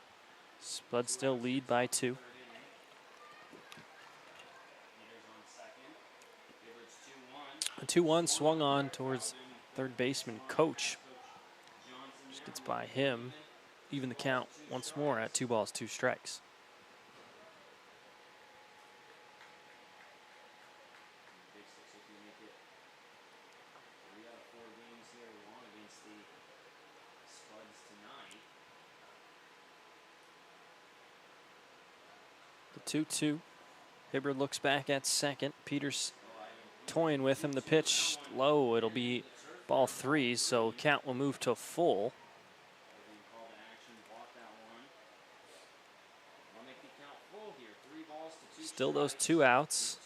Spuds still lead by 2. A 2-1 swung on towards third baseman Coach. Just gets by him. Even the count once more at 2 balls, 2 strikes. The 2-2. Hibbard looks back at second. Peters toying with him. The pitch low. It'll be ball 3, so count will move to full. Still those 2 outs.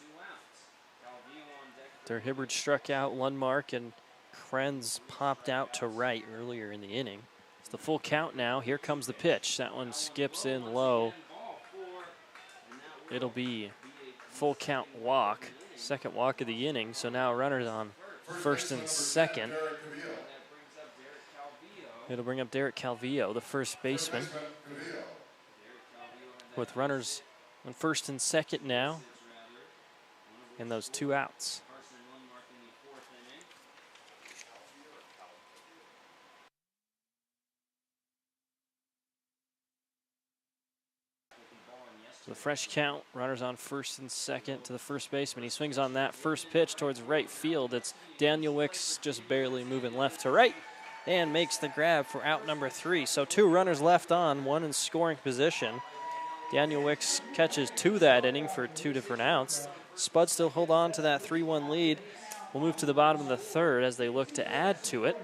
After Hibbard struck out Lundmark and Krenz popped out to right earlier in the inning. It's the full count now. Here comes the pitch. That one skips in low. It'll be full count walk. Second walk of the inning. So now runners on first and second. It'll bring up Derek Calvillo, the first baseman. With runners on first and second now. And those 2 outs. So the fresh count, runners on first and second to the first baseman. He swings on that first pitch towards right field. It's Daniel Wicks just barely moving left to right and makes the grab for out number 3. So 2 runners left on, 1 in scoring position. Daniel Wicks catches 2 that inning for 2 different outs. Spuds still hold on to that 3-1 lead. We'll move to the bottom of the 3rd as they look to add to it.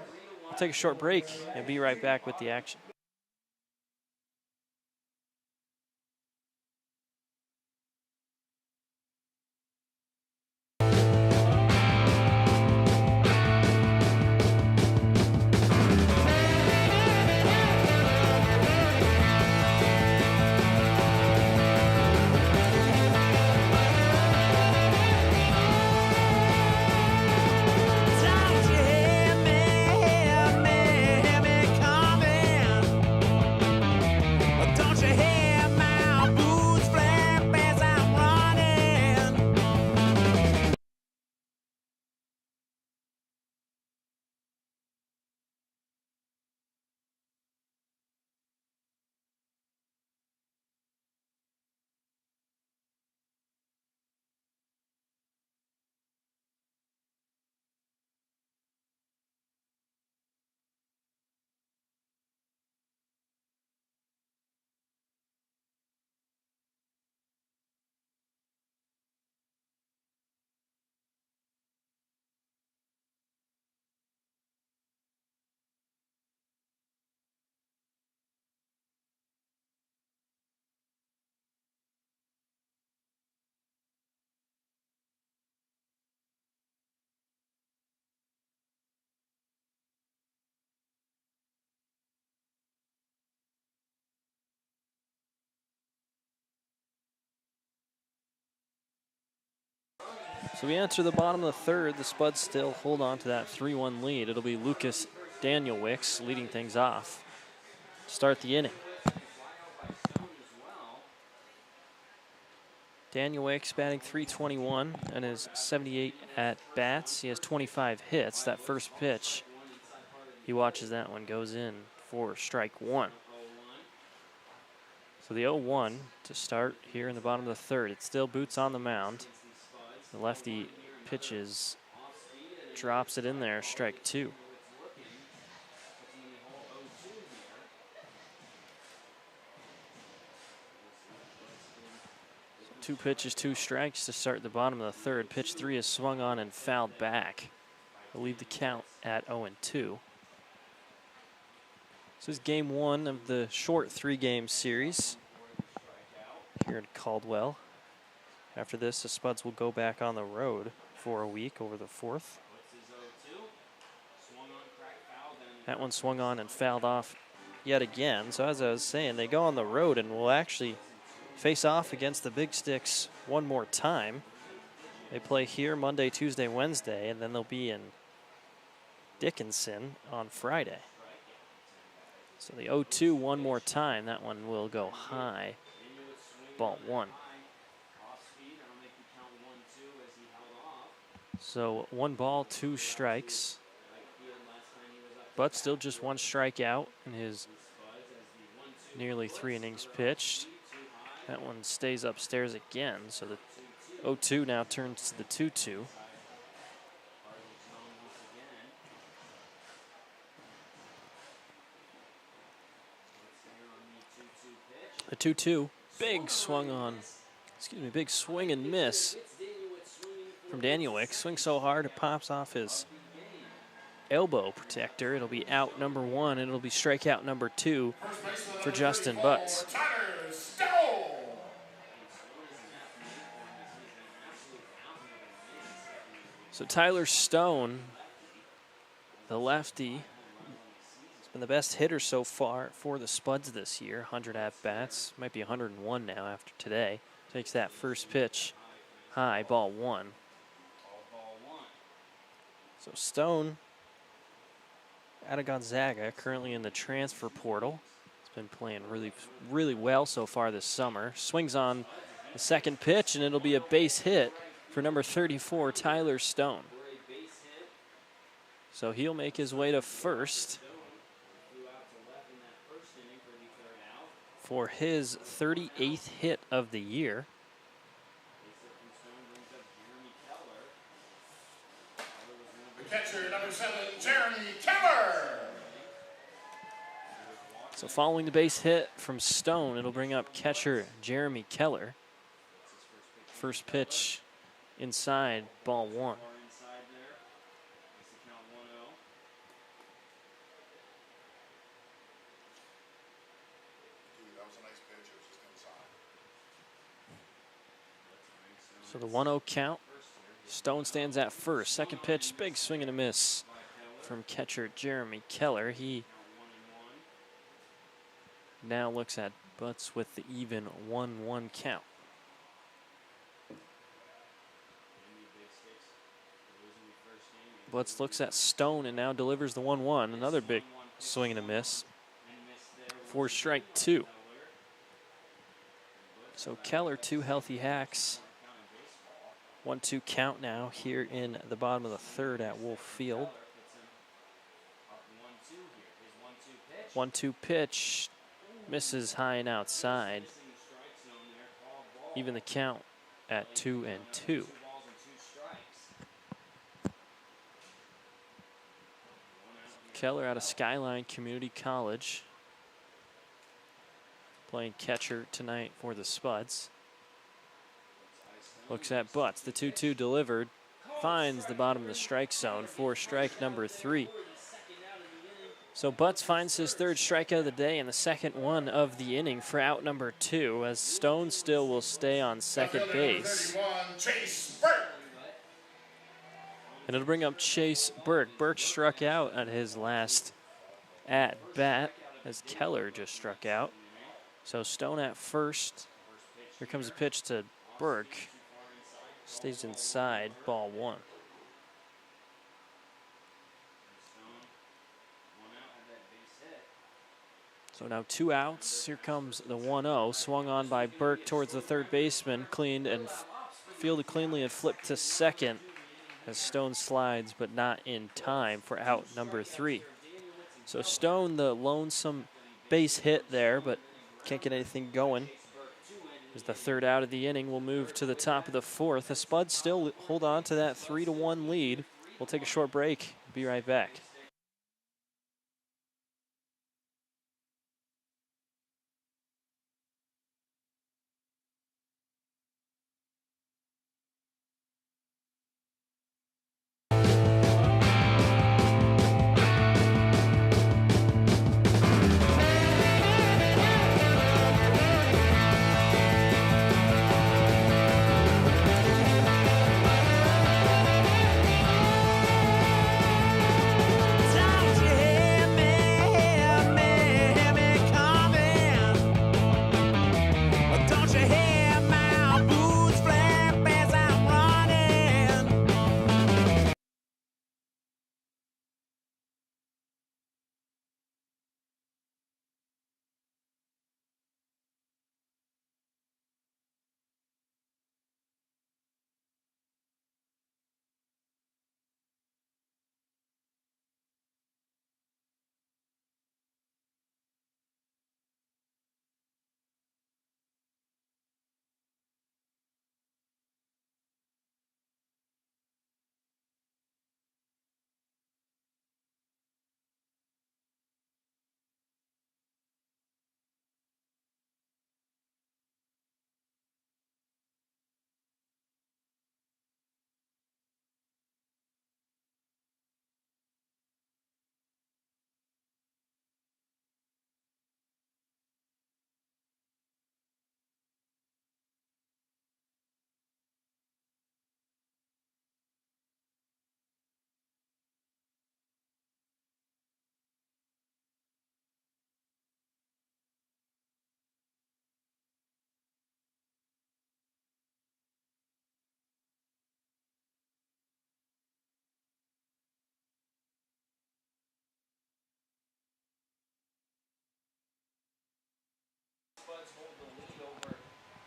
We'll take a short break and be right back with the action. So we enter the bottom of the 3rd. The Spuds still hold on to that 3-1 lead. It'll be Lucas Daniel Wicks leading things off to start the inning. Daniel Wicks batting .321 and his 78 at bats. He has 25 hits. That first pitch, he watches that one, goes in for strike 1. So the 0-1 to start here in the bottom of the 3rd. It's still Boots on the mound. The lefty pitches, drops it in there, strike 2. 2 pitches, 2 strikes to start the bottom of the third. Pitch 3 is swung on and fouled back. They'll leave the count at 0-2. This is game 1 of the short 3-game series here in Caldwell. After this, the Spuds will go back on the road for a week over the 4th. That one swung on and fouled off yet again. So as I was saying, they go on the road and will actually face off against the BigSticks one more time. They play here Monday, Tuesday, Wednesday, and then they'll be in Dickinson on Friday. So the 0-2 one more time. That one will go high. Ball 1. So 1 ball, 2 strikes. But still just 1 strikeout in his nearly 3 innings pitched. That one stays upstairs again. So the 0-2 now turns to the 2-2. The 2-2, big swung on, big swing and miss from Danielwick. Swings so hard it pops off his elbow protector. It'll be out number 1, and it'll be strikeout number 2 for Justin Butts. So Tyler Stone, the lefty, been the best hitter so far for the Spuds this year. 100 at-bats, might be 101 now after today. Takes that first pitch high, ball 1. So Stone out of Gonzaga, currently in the transfer portal. He's been playing really well so far this summer. Swings on the second pitch, and it'll be a base hit for number 34, Tyler Stone. So he'll make his way to first for his 38th hit of the year. The catcher, number 7, Jeremy Keller. So following the base hit from Stone, it'll bring up catcher Jeremy Keller. First pitch inside, ball 1. So the 1-0 count. Stone stands at first. Second pitch, big swing and a miss from catcher Jeremy Keller. He now looks at Butts with the even 1-1 count. Butts looks at Stone and now delivers the 1-1. Another big swing and a miss for strike 2. So Keller, 2 healthy hacks. 1-2 count now here in the bottom of the third at Wolf Field. 1-2 pitch, misses high and outside. Even the count at 2-2. Keller out of Skyline Community College, playing catcher tonight for the Spuds. Looks at Butts, the 2-2 delivered, finds the bottom of the strike zone for strike number 3. So Butts finds his 3rd strikeout of the day and the 2nd one of the inning for out number 2, as Stone still will stay on second base. And it'll bring up Chase Burke. Burke struck out at his last at-bat as Keller just struck out. So Stone at first. Here comes a pitch to Burke. Stays inside, ball 1. So now 2 outs. Here comes the 1-0. Swung on by Burke towards the third baseman. Cleaned and fielded cleanly and flipped to second as Stone slides, but not in time for out number 3. So Stone, the lonesome base hit there, but can't get anything going. As the 3rd out of the inning, will move to the top of the 4th. The Spuds still hold on to that 3-1 lead. We'll take a short break. Be right back.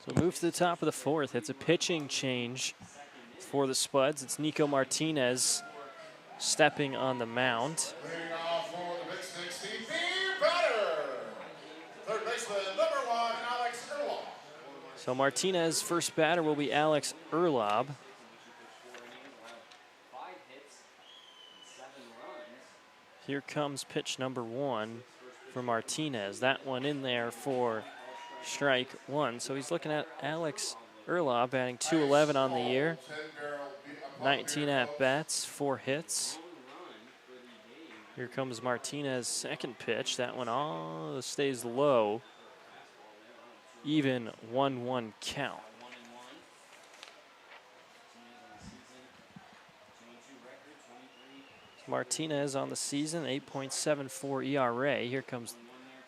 So move to the top of the fourth. It's a pitching change for the Spuds. It's Nico Martinez stepping on the mound. Leading off for the BigSticks team, the batter. Third baseman, number 1, Alex Erlob. So Martinez, first batter, will be Alex Erlob. Here comes pitch number 1 for Martinez. That one in there for strike 1. So he's looking at Alex Erlob batting .211 on the year. 19 at-bats, 4 hits. Here comes Martinez' second pitch. That one all stays low. Even 1-1 count. Martinez on the season, 8.74 ERA. Here comes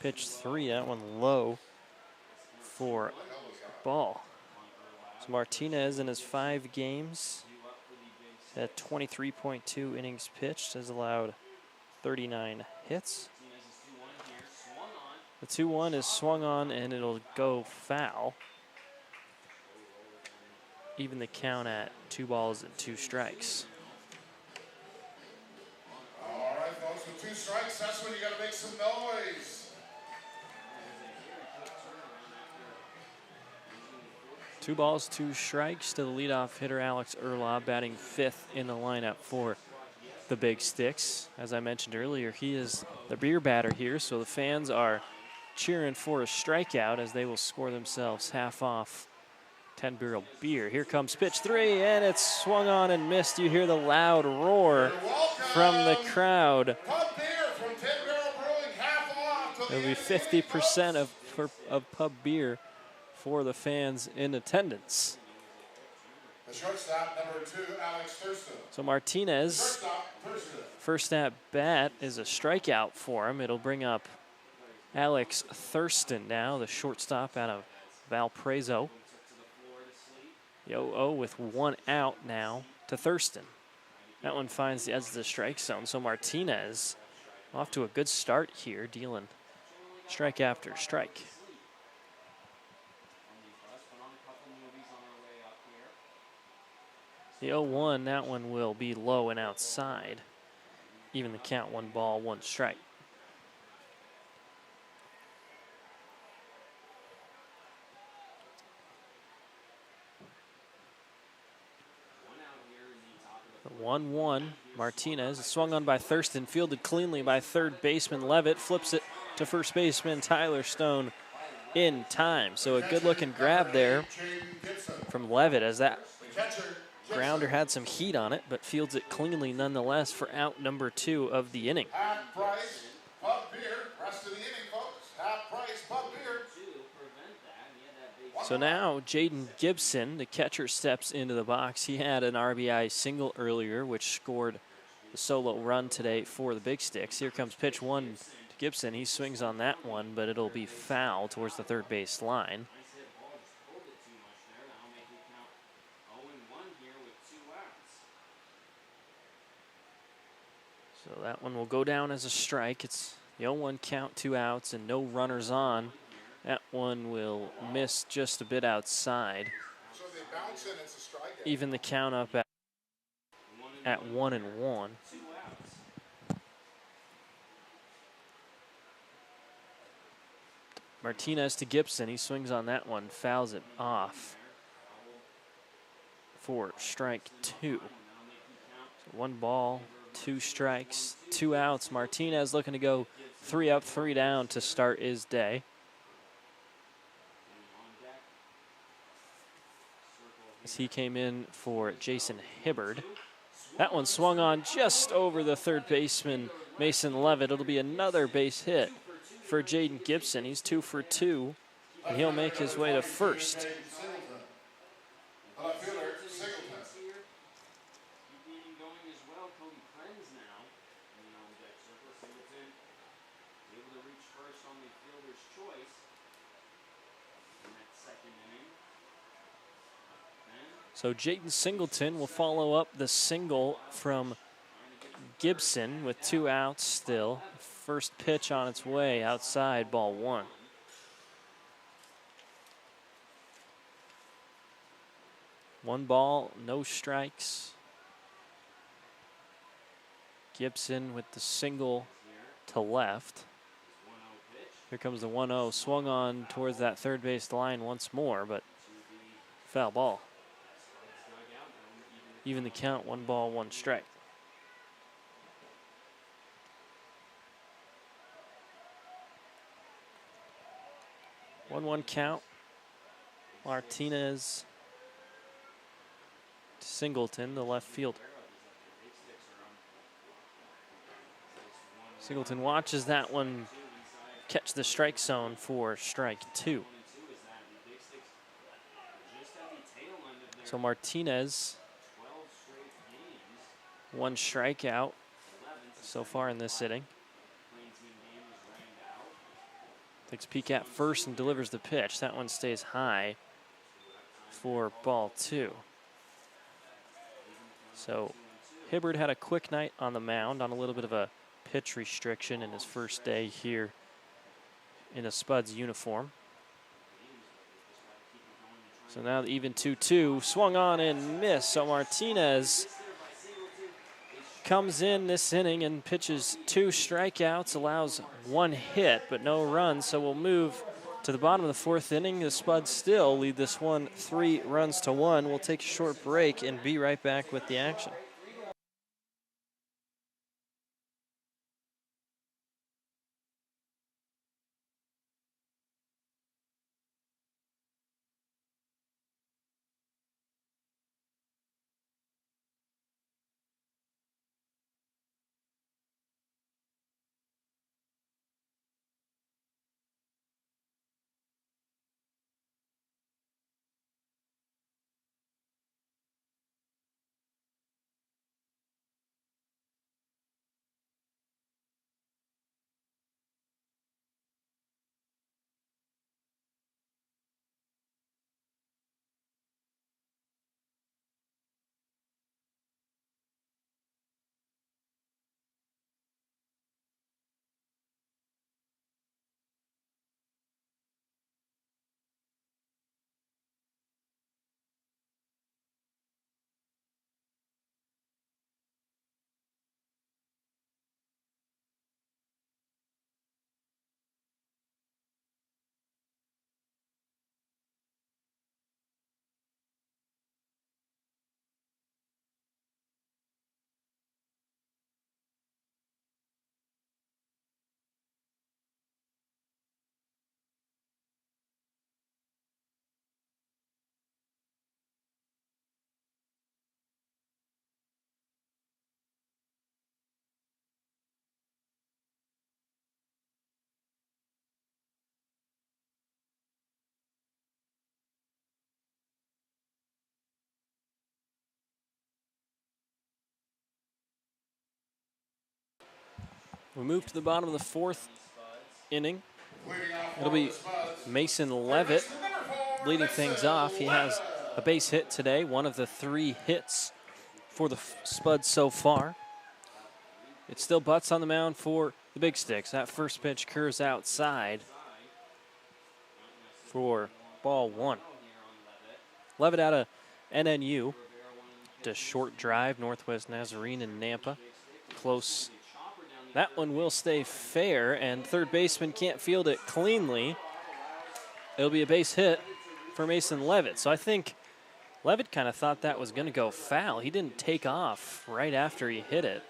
pitch 3. That one low for ball. So Martinez in his 5 games at 23.2 innings pitched has allowed 39 hits. The 2-1 is swung on and it'll go foul. Even the count at 2 balls and 2 strikes. All right, folks, with 2 strikes, that's when you got to make some noise. 2 balls, 2 strikes to the leadoff hitter Alex Erlob, batting 5th in the lineup for the BigSticks. As I mentioned earlier, he is the beer batter here, so the fans are cheering for a strikeout as they will score themselves half off 10-barrel beer. Here comes pitch 3, and it's swung on and missed. You hear the loud roar from the crowd. Pub beer from 10-barrel brewing, half off. It'll be 50% of pub beer for the fans in attendance. The shortstop, number 2, Alex Thurston. So Martinez, first at bat is a strikeout for him. It'll bring up Alex Thurston now, the shortstop out of Valparaiso. 0-0 with 1 out now to Thurston. That one finds the edge of the strike zone. So Martinez off to a good start here, dealing strike after strike. The 0-1, that one will be low and outside. Even the count, 1 ball, 1 strike. The 1-1, Martinez is swung on by Thurston, fielded cleanly by third baseman Levitt, flips it to first baseman Tyler Stone in time. So a good looking grab there from Levitt as that grounder had some heat on it, but fields it cleanly nonetheless for out number 2 of the inning. Half price, pub beer. Rest of the inning, folks. Half price, pub beer. So now Jaden Gibson, the catcher, steps into the box. He had an RBI single earlier, which scored the solo run today for the BigSticks. Here comes pitch 1 to Gibson. He swings on that one, but it'll be foul towards the third base line. So that one will go down as a strike. It's the 0-1 count, 2 outs, and no runners on. That one will miss just a bit outside. So they bounce in, it's a strike. Even the count up at 1-1. Martinez to Gibson. He swings on that one, fouls it off for strike 2. So 1 ball, 2 strikes, 2 outs. Martinez looking to go 3 up, 3 down to start his day. As he came in for Jason Hibbard. That one swung on just over the third baseman, Mason Levitt. It'll be another base hit for Jaden Gibson. He's 2 for 2, and he'll make his way to first. So Jaden Singleton will follow up the single from Gibson with 2 outs still. First pitch on its way outside, ball 1. 1 ball, no strikes. Gibson with the single to left. Here comes the 1-0, swung on towards that third base line once more, but foul ball. Even the count, 1 ball, 1 strike. 1-1 count. Martinez to Singleton, the left fielder. Singleton watches that one catch the strike zone for strike 2. So Martinez, 1 strikeout so far in this inning. Takes a peek at first and delivers the pitch. That one stays high for ball 2. So Hibbard had a quick night on the mound on a little bit of a pitch restriction in his first day here in a Spuds uniform. So now even 2-2, swung on and missed. So Martinez comes in this inning and pitches 2 strikeouts, allows 1 hit, but no runs. So we'll move to the bottom of the 4th inning. The Spuds still lead this one 3 runs to 1. We'll take a short break and be right back with the action. We move to the bottom of the 4th inning. It'll be Mason Levitt leading things off. He has a base hit today, one of the 3 hits for the Spuds so far. It's still Butts on the mound for the Big Sticks. That first pitch curves outside for ball 1. Levitt out of NNU to short drive, Northwest Nazarene and Nampa. Close. That one will stay fair, and third baseman can't field it cleanly. It'll be a base hit for Mason Levitt. So I think Levitt kind of thought that was going to go foul. He didn't take off right after he hit it.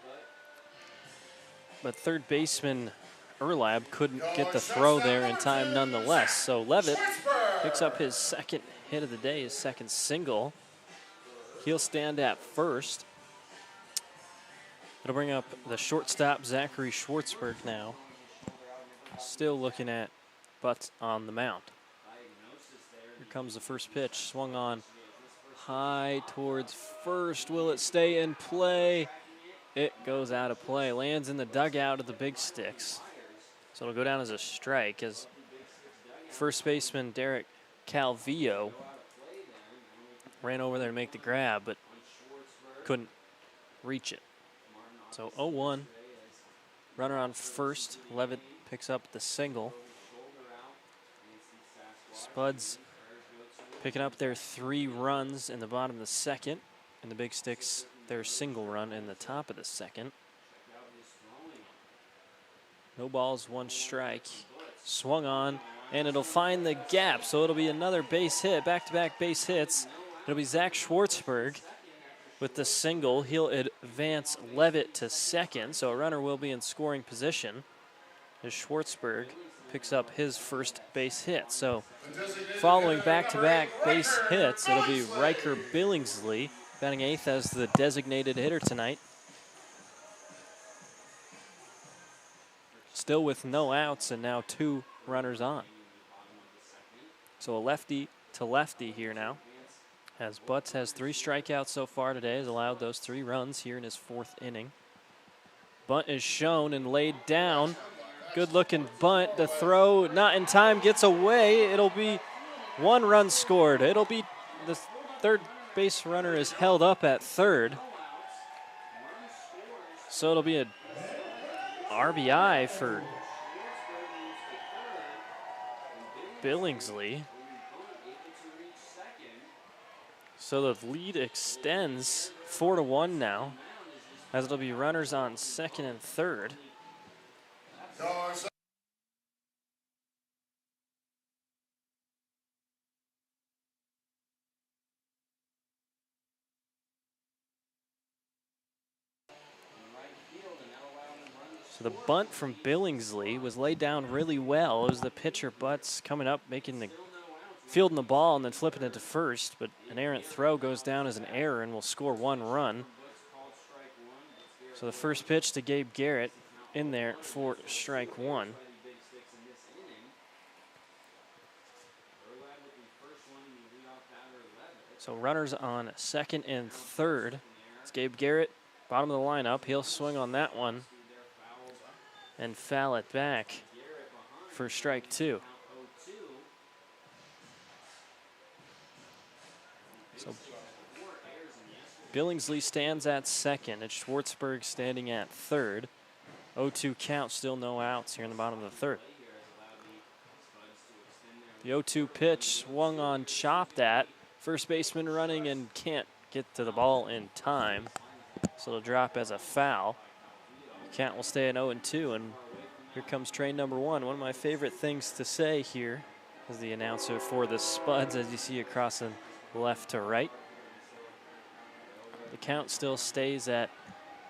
But third baseman Erlab couldn't get the throw there in time nonetheless. So Levitt picks up his 2nd hit of the day, his 2nd single. He'll stand at first. It'll bring up the shortstop, Zachary Schwartzberg now. Still looking at Butts on the mound. Here comes the first pitch, swung on high towards first. Will it stay in play? It goes out of play, lands in the dugout of the Big Sticks. So it'll go down as a strike as first baseman Derek Calvillo ran over there to make the grab, but couldn't reach it. So 0-1, runner on first. Levitt picks up the single. Spuds picking up their 3 runs in the bottom of the second, and the Big Sticks their single run in the top of the second. No balls, 1 strike. Swung on, and it'll find the gap, so it'll be another base hit, back-to-back base hits. It'll be Zach Schwartzberg with the single. He'll advance Levitt to second, so a runner will be in scoring position as Schwartzberg picks up his first base hit. So following back-to-back base hits, it'll be Riker Billingsley batting 8th as the designated hitter tonight. Still with no outs and now 2 runners on. So a lefty to lefty here now, as Butts has 3 strikeouts so far today, has allowed those 3 runs here in his 4th inning. Bunt is shown and laid down. Good looking bunt. The throw not in time, gets away. It'll be 1 run scored. It'll be the third base runner is held up at third. So it'll be a RBI for Billingsley. So the lead extends 4-1 now, as it'll be runners on second and third. So the bunt from Billingsley was laid down really well. It was the pitcher Butts coming up, fielding the ball and then flipping it to first, but an errant throw goes down as an error and will score 1 run. So the first pitch to Gabe Garrett in there for strike 1. So runners on second and third. It's Gabe Garrett, bottom of the lineup. He'll swing on that one and foul it back for strike 2. So Billingsley stands at second, and Schwartzberg standing at third. 0-2 count, still no outs here in the bottom of the third. The 0-2 pitch swung on, chopped at. First baseman running and can't get to the ball in time, so it'll drop as a foul. Count will stay at 0-2, and here comes train number 1. One of my favorite things to say here as the announcer for the Spuds, as you see across the left to right. The count still stays at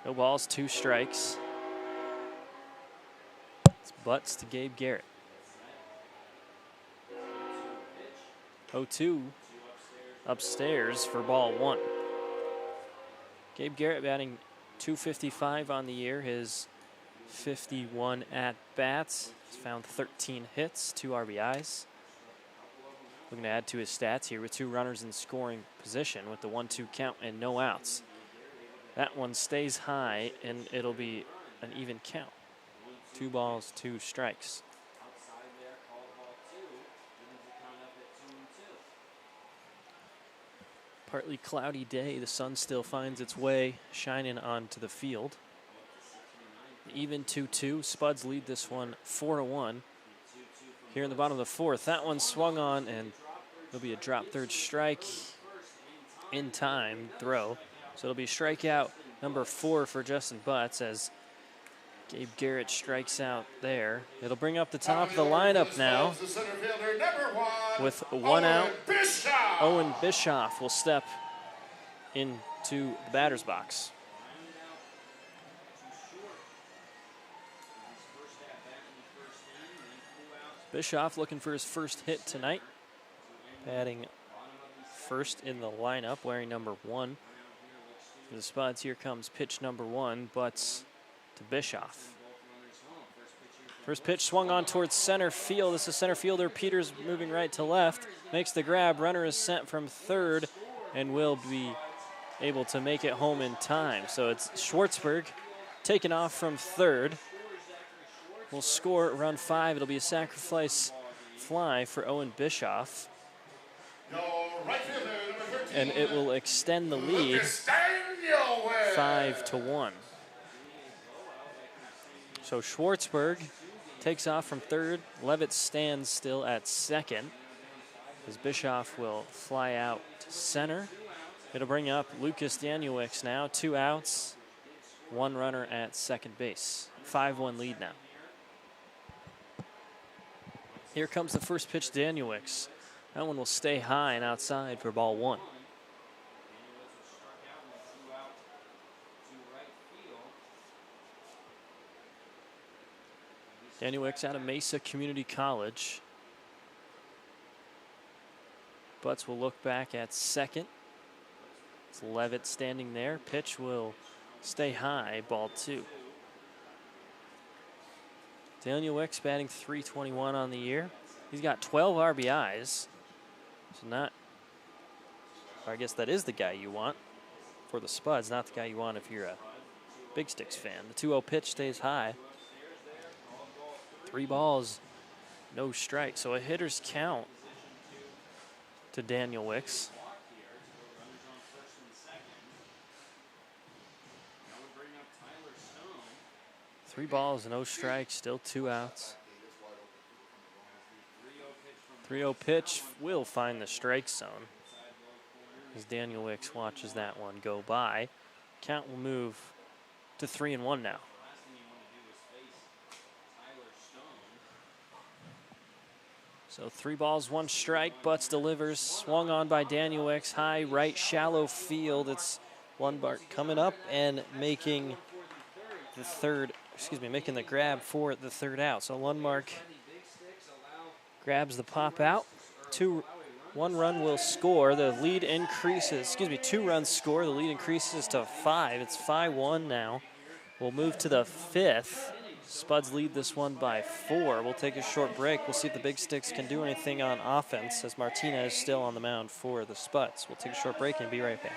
no balls, 2 strikes. It's Butts to Gabe Garrett. 0-2 upstairs for ball 1. Gabe Garrett batting .255 on the year, his 51 at-bats. He's found 13 hits, 2 RBIs. Looking to add to his stats here with 2 runners in scoring position with the 1-2 count and no outs. That one stays high, and it'll be an even count. 2 balls, 2 strikes. Partly cloudy day. The sun still finds its way shining onto the field. Even 2-2. Spuds lead this one 4-1. Here in the bottom of the 4th. That one swung on, and it'll be a drop third strike in time throw. So it'll be strikeout number 4 for Justin Butts as Gabe Garrett strikes out there. It'll bring up the top of the lineup now. With 1 out, Owen Bischoff will step into the batter's box. Bischoff looking for his first hit tonight. Batting first in the lineup, wearing number 1. For the Spuds, here comes pitch number 1, Butts to Bischoff. First pitch swung on towards center field. This is center fielder Peters moving right to left. Makes the grab. Runner is sent from third and will be able to make it home in time. So it's Schwartzberg taken off from third. Will score run 5. It'll be a sacrifice fly for Owen Bischoff. And it will extend the lead 5-1. So Schwartzberg takes off from third. Levitt stands still at second. as Bischoff will fly out to center. It'll bring up Lucas Danielewicz now, 2 outs, 1 runner at second base. 5-1 lead now. Here comes the first pitch, Danielewicz. That one will stay high and outside for ball 1. Danielewicz out of Mesa Community College. Butts will look back at second. It's Levitt standing there. Pitch will stay high, ball 2. Danielewicz batting .321 on the year. He's got 12 RBIs. So not, or I guess that is the guy you want for the Spuds, not the guy you want if you're a BigSticks fan. The 2-0 pitch stays high. 3 balls, no strikes. So a hitter's count to Danielewicz. 3 balls, no strikes, still 2 outs. 3-0 pitch will find the strike zone as Danielewicz watches that one go by. Count will move to 3-1 now. So 3 balls, 1 strike. Butts delivers. Swung on by Danielewicz. High right, shallow field. It's Lundmark coming up and making the grab for the 3rd out. So Lundmark grabs the pop out. 1 run will score. The lead increases. 2 runs score. The lead increases to 5. It's 5-1 now. We'll move to the 5th. Spuds lead this one by 4. We'll take a short break. We'll see if the BigSticks can do anything on offense as Martinez is still on the mound for the Spuds. We'll take a short break and be right back.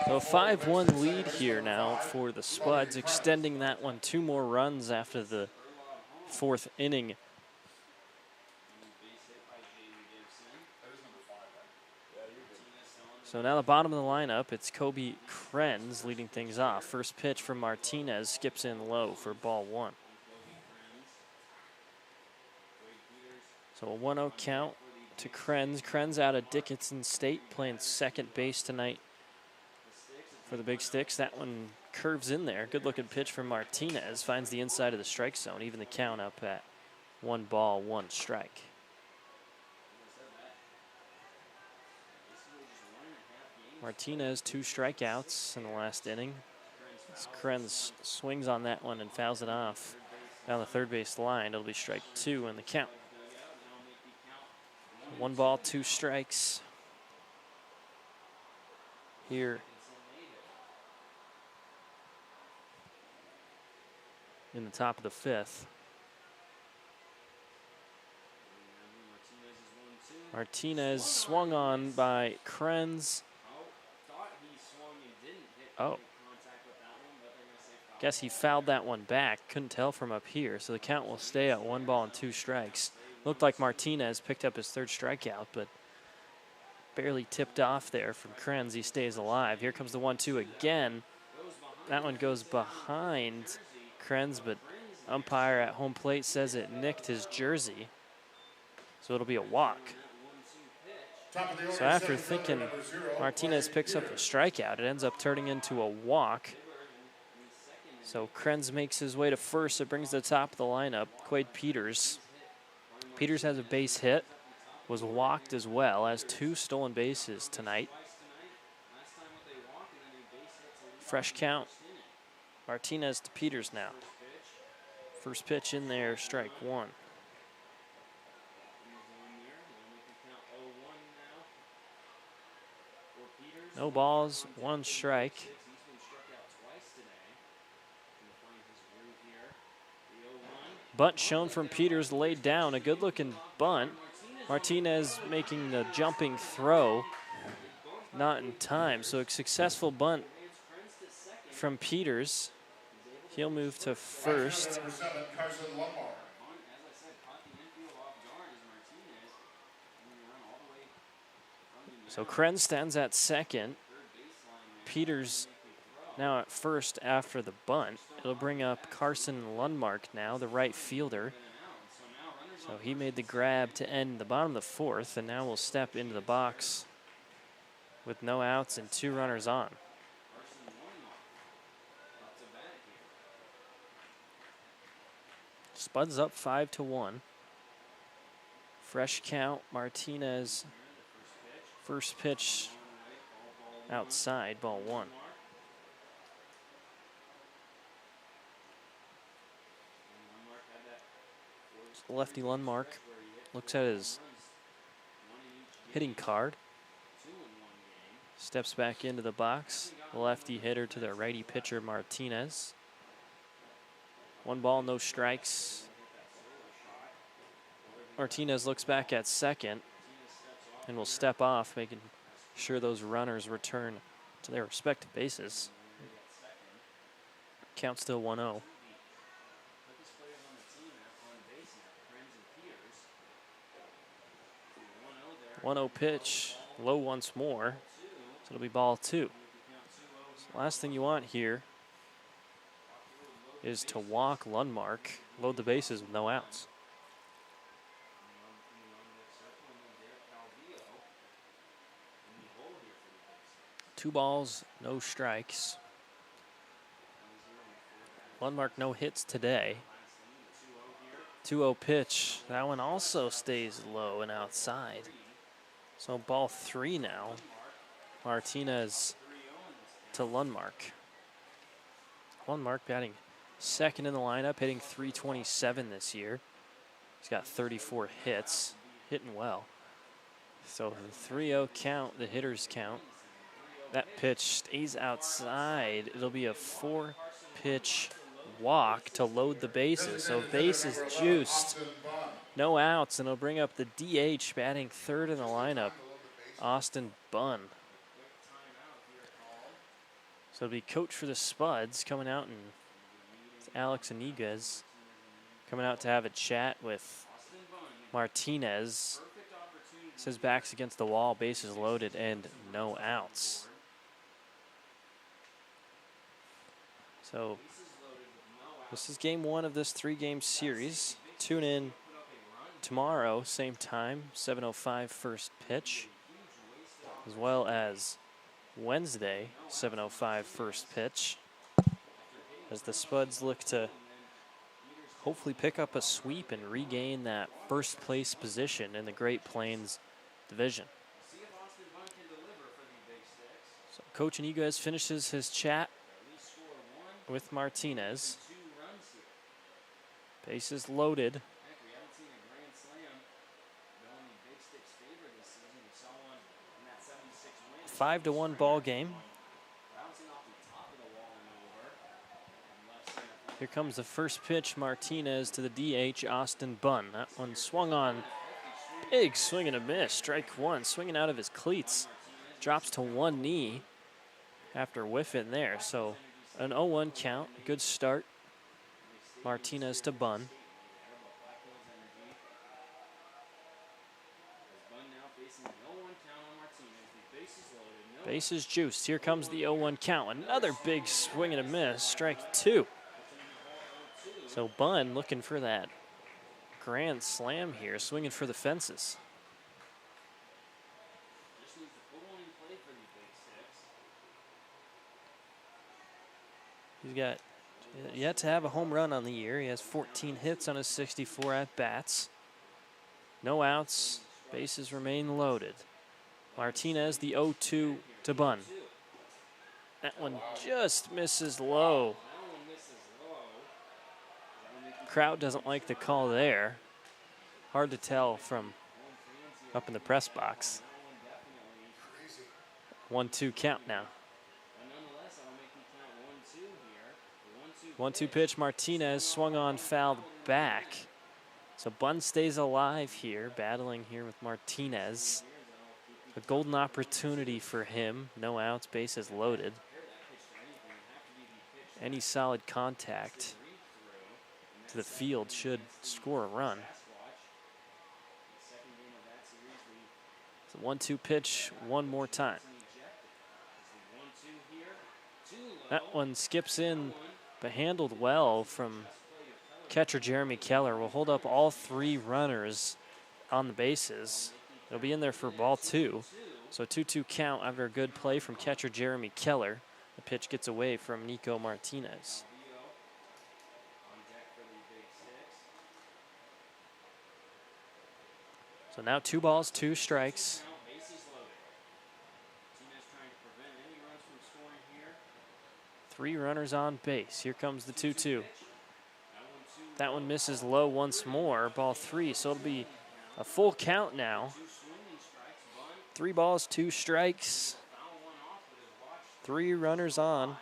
So a 5-1 lead here now for the Spuds, extending that one 2 more runs after the 4th inning. So now the bottom of the lineup, it's Kobe Krenz leading things off. First pitch from Martinez skips in low for ball 1. So a 1-0 count to Krenz. Krenz out of Dickinson State, playing second base tonight for the BigSticks. That one curves in there. Good looking pitch from Martinez. Finds the inside of the strike zone. Even the count up at 1 ball, 1 strike. Martinez 2 strikeouts in the last inning. Krenz swings on that one and fouls it off down the third base line. It'll be strike 2 in the count. 1 ball, 2 strikes here in the top of the 5th. Martinez swung on by Krenz. Oh. Guess he fouled that one back. Couldn't tell from up here, so the count will stay at 1 ball and 2 strikes. Looked like Martinez picked up his 3rd strikeout, but barely tipped off there from Krenz. He stays alive. Here comes the 1-2 again. That one goes behind Krenz, but umpire at home plate says it nicked his jersey, so it'll be a walk. So after thinking Martinez picks up a strikeout, it ends up turning into a walk. So Krenz makes his way to first. It brings the top of the lineup, Quade Peters. Peters has a base hit, was walked as well, has 2 stolen bases tonight. Fresh count. Martinez to Peters now. First pitch in there, strike 1. No balls, 1 strike. Bunt shown from Peters, laid down, a good-looking bunt. Martinez making the jumping throw, not in time. So a successful bunt from Peters. He'll move to first. So Krenz stands at second. Peters now at first after the bunt. It'll bring up Carson Lundmark now, the right fielder. So he made the grab to end the bottom of the 4th, and now we'll step into the box with no outs and 2 runners on. Spuds up 5-1. Fresh count, Martinez. First pitch outside, ball 1. Lefty Lundmark looks at his hitting card. Steps back into the box. The lefty hitter to the righty pitcher, Martinez. 1 ball, no strikes. Martinez looks back at second and will step off, making sure those runners return to their respective bases. Count still 1-0. 1-0 pitch, low once more, so it'll be ball 2. So last thing you want here is to walk Lundmark, load the bases with no outs. Two balls, no strikes. Lundmark no hits today. 2-0 pitch, that one also stays low and outside. So ball 3 now. Martinez to Lundmark. Lundmark batting second in the lineup, hitting .327 this year. He's got 34 hits, hitting well. So the 3-0 count, the hitter's count. That pitch stays outside. It'll be a 4-pitch walk to load the bases. So bases juiced. No outs, and it'll bring up the DH batting third in the lineup, Austin Bunn. So it'll be coach for the Spuds coming out, and it's Alex Iniguez coming out to have a chat with Martinez. Says back's against the wall, bases loaded, and no outs. So this is game 1 of this 3-game series. Tune in tomorrow, same time, 7:05 first pitch, as well as Wednesday, 7:05 first pitch, as the Spuds look to hopefully pick up a sweep and regain that first place position in the Great Plains division. So Coach Iniguez finishes his chat with Martinez. Bases loaded. 5-1 ball game. Here comes the first pitch, Martinez to the DH, Austin Bunn. That one swung on, big swing and a miss, strike 1, swinging out of his cleats. Drops to one knee after whiffing there, so An 0-1 count. Good start. Martinez to Bunn. Bases juiced. Here comes the 0-1 count. Another big swing and a miss. Strike 2. So Bunn looking for that grand slam here, swinging for the fences. He's got yet to have a home run on the year. He has 14 hits on his 64 at-bats. No outs. Bases remain loaded. Martinez, the 0-2 to Bunn. That one just misses low. Crowd doesn't like the call there. Hard to tell from up in the press box. 1-2 count now. 1-2 pitch. Martinez swung on, fouled back. So Bunn stays alive here, battling here with Martinez. A golden opportunity for him. No outs, bases loaded. Any solid contact to the field should score a run. So 1-2 pitch one more time. That one skips in, but handled well from catcher Jeremy Keller. Will hold up all 3 runners on the bases. It'll be in there for ball 2. So 2-2 count after a good play from catcher Jeremy Keller. The pitch gets away from Nico Martinez. So now 2 balls, 2 strikes. 3 runners on base. Here comes the 2-2. That one misses low once more. Ball 3, so it'll be a full count now. 3 balls, 2 strikes. 3 runners on.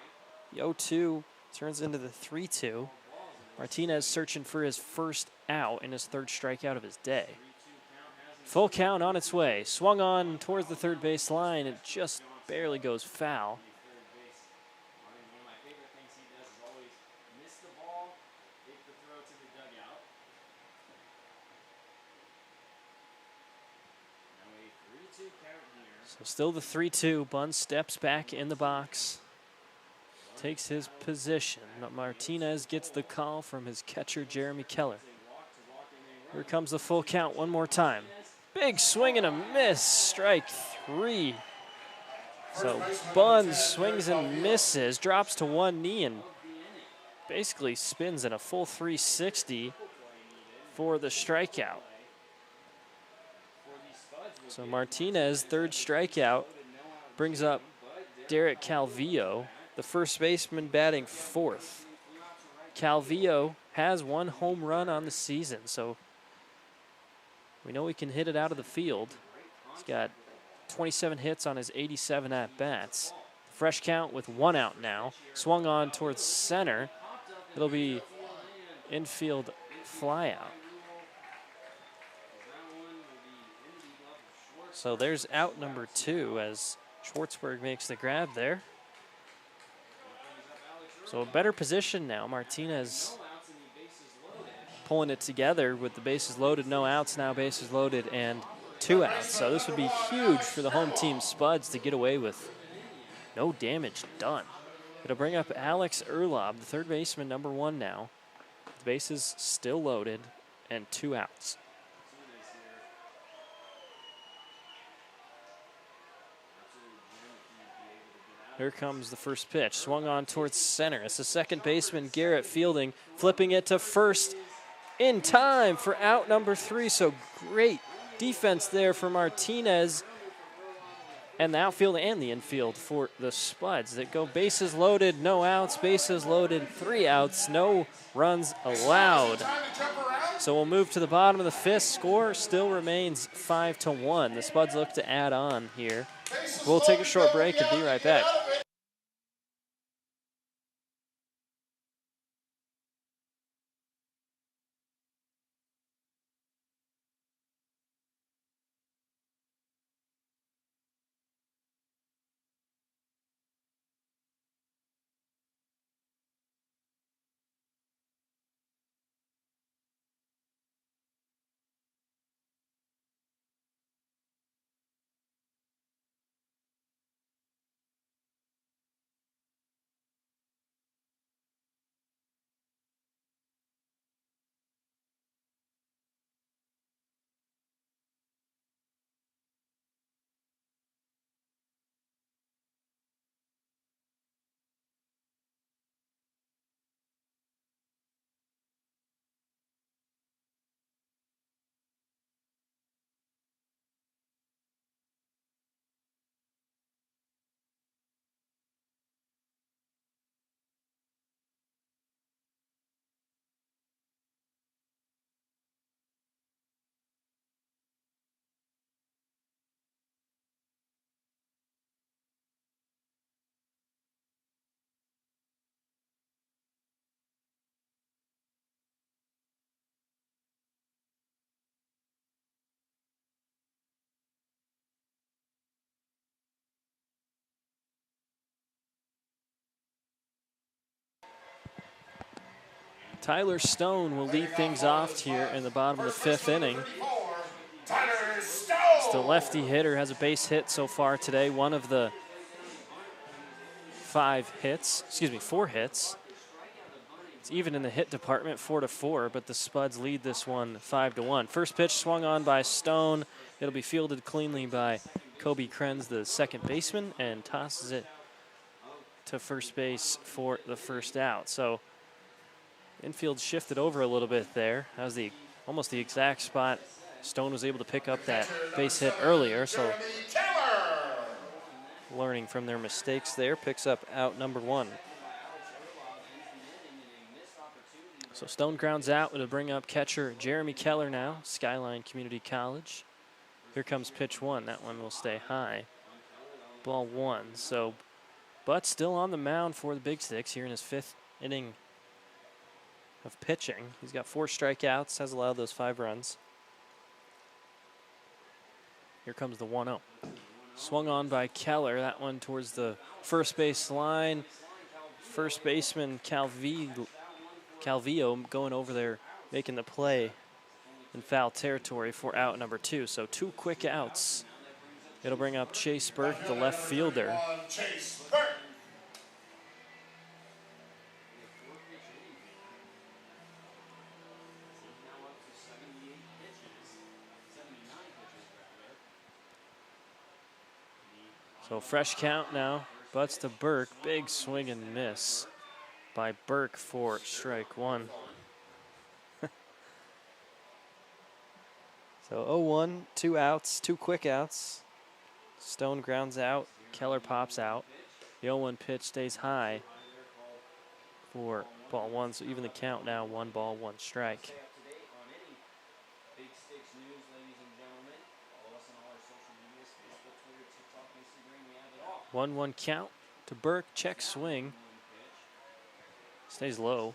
The 0-2 turns into the 3-2. Martinez searching for his first out and his 3rd strikeout of his day. Full count on its way. Swung on towards the third base line. It just barely goes foul. So still the 3-2. Bunn steps back in the box. Takes his position. Martinez gets the call from his catcher, Jeremy Keller. Here comes the full count one more time. Big swing and a miss. Strike 3. So Bunn swings and misses. Drops to one knee and basically spins in a full 360 for the strikeout. So Martinez, 3rd strikeout, brings up Derek Calvillo, the first baseman batting 4th. Calvillo has 1 home run on the season, so we know he can hit it out of the field. He's got 27 hits on his 87 at-bats. Fresh count with 1 out now. Swung on towards center. It'll be infield flyout. So there's out number 2 as Schwartzberg makes the grab there. So a better position now. Martinez pulling it together with the bases loaded, no outs, now bases loaded, and 2 outs. So this would be huge for the home team Spuds to get away with no damage done. It'll bring up Alex Erlob, the 3rd baseman, number 1 now. The bases still loaded and 2 outs. Here comes the first pitch. Swung on towards center. It's the 2nd baseman, Garrett Fielding, flipping it to first in time for out number 3. So great defense there for Martinez. And the outfield and the infield for the Spuds that go bases loaded, no outs, bases loaded, 3 outs, no runs allowed. So we'll move to the bottom of the 5th. Score still remains 5-1. The Spuds look to add on here. We'll take a short break and be right back. Tyler Stone will lead things off here in the bottom of the 5th inning. It's the lefty hitter, has a base hit so far today, one of the 4 hits. It's even in the hit department, 4-4, but the Spuds lead this one 5-1. First pitch swung on by Stone. It'll be fielded cleanly by Kobe Krenz, the second baseman, and tosses it to first base for the first out. So infield shifted over a little bit there. That was almost the exact spot Stone was able to pick up that base hit earlier. So learning from their mistakes there, picks up out number 1. So Stone grounds out. It'll bring up catcher Jeremy Keller now, Skyline Community College. Here comes pitch 1. That one will stay high. Ball 1. So Butts still on the mound for the Big Sticks here in his 5th inning of pitching. He's got 4 strikeouts, has allowed those 5 runs. Here comes the 1-0. Swung on by Keller. That one towards the first base line. First baseman Calvillo going over there, making the play in foul territory for out number 2. So 2 quick outs. It'll bring up Chase Burke, the left fielder. So fresh count now. Butts to Burke. Big swing and miss by Burke for strike 1. So 0-1, 2 outs, 2 quick outs. Stone grounds out. Keller pops out. The 0-1 pitch stays high for ball 1. So even the count now, 1 ball, 1 strike. 1-1 count to Burke. Check swing. Stays low.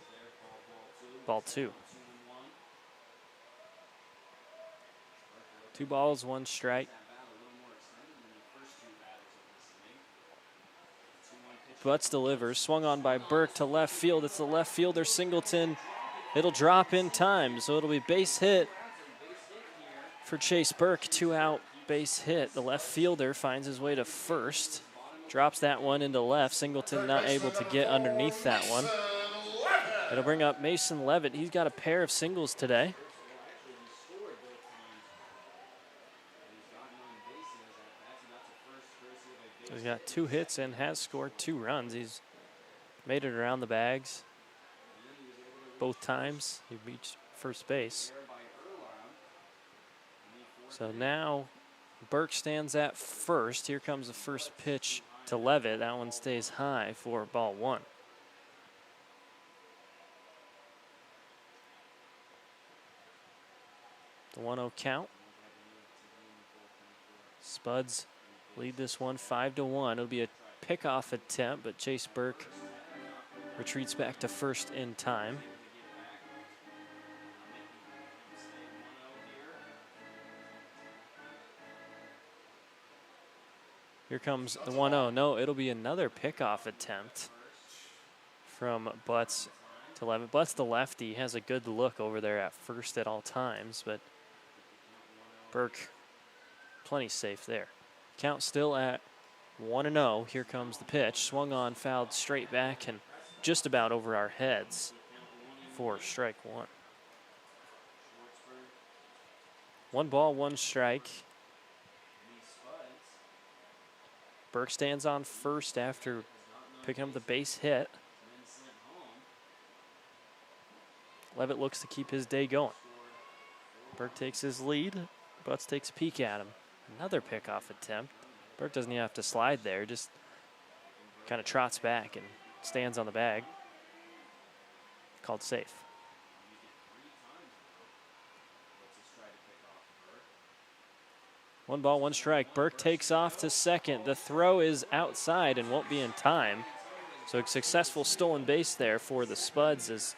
Ball 2. 2 balls, 1 strike. Butts delivers. Swung on by Burke to left field. It's the left fielder, Singleton. It'll drop in time, so it'll be base hit for Chase Burke. 2 out base hit. The left fielder finds his way to first. Drops that one into left. Singleton not able to get underneath that one. It'll bring up Mason Levitt. He's got a pair of singles today. He's got 2 hits and has scored 2 runs. He's made it around the bags both times. He reached first base. So now Burke stands at first. Here comes the first pitch to Levitt. That one stays high for ball 1. The 1-0 count. Spuds lead this one 5-1. It'll be a pickoff attempt, but Chase Burke retreats back to first in time. Here comes the 1-0. No, it'll be another pickoff attempt from Butts to Levitt. Butts, the lefty, has a good look over there at first at all times, but Burke plenty safe there. Count still at 1-0. Here comes the pitch. Swung on, fouled straight back and just about over our heads for strike 1. 1 ball, 1 strike. Burke stands on first after picking up the base hit. Levitt looks to keep his day going. Burke takes his lead. Butts takes a peek at him. Another pickoff attempt. Burke doesn't even have to slide there, just kind of trots back and stands on the bag. Called safe. One ball, 1 strike. Burke takes off to second. The throw is outside and won't be in time. So a successful stolen base there for the Spuds as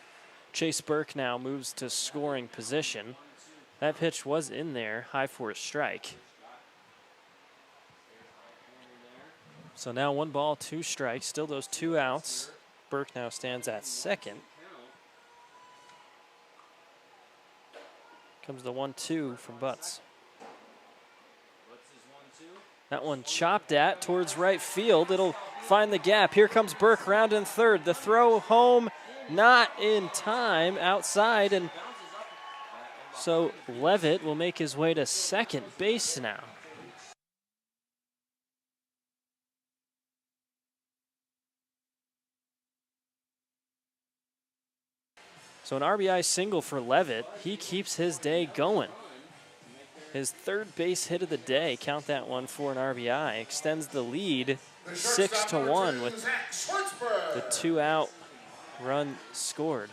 Chase Burke now moves to scoring position. That pitch was in there, high for a strike. So now 1 ball, 2 strikes, still those 2 outs. Burke now stands at second. Comes the 1-2 from Butts. That one chopped at towards right field. It'll find the gap. Here comes Burke round in third. The throw home, not in time, outside, and so Levitt will make his way to second base now. So an RBI single for Levitt. He keeps his day going. His third base hit of the day, count that one for an RBI, extends the lead 6-1 with the 2-out run scored.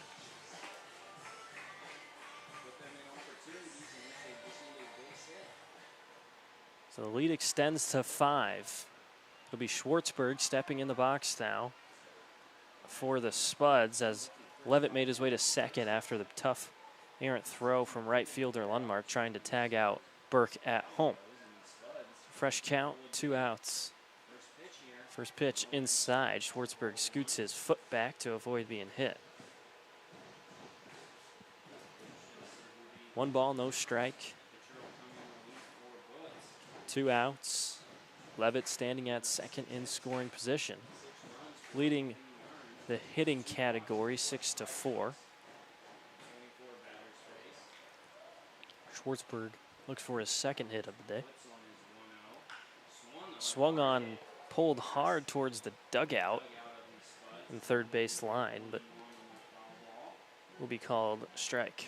So the lead extends to 5. It'll be Schwartzberg stepping in the box now for the Spuds as Levitt made his way to second after the tough errant throw from right fielder Lundmark trying to tag out Burke at home. Fresh count, 2 outs. First pitch inside. Schwartzberg scoots his foot back to avoid being hit. 1 ball, no strike. 2 outs. Levitt standing at second in scoring position, leading the hitting category 6-4. Schwartzberg looks for his second hit of the day. Swung on, pulled hard towards the dugout and third base line, but will be called strike.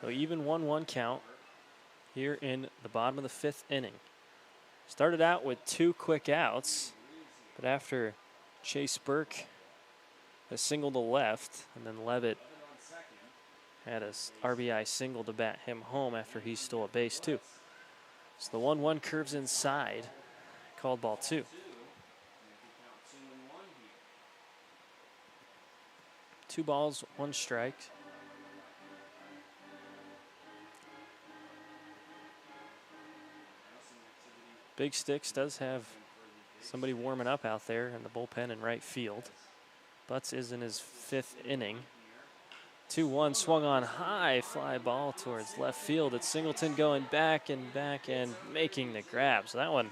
So even 1-1 count here in the bottom of the 5th inning. Started out with 2 quick outs, but after Chase Burke a single to left, and then Levitt had a RBI single to bat him home after he stole a base too. So the 1-1 curves inside, called ball 2. 2 balls, 1 strike. BigSticks does have somebody warming up out there in the bullpen in right field. Butts is in his 5th inning. 2-1 swung on high, fly ball towards left field. It's Singleton going back and making the grab. So that one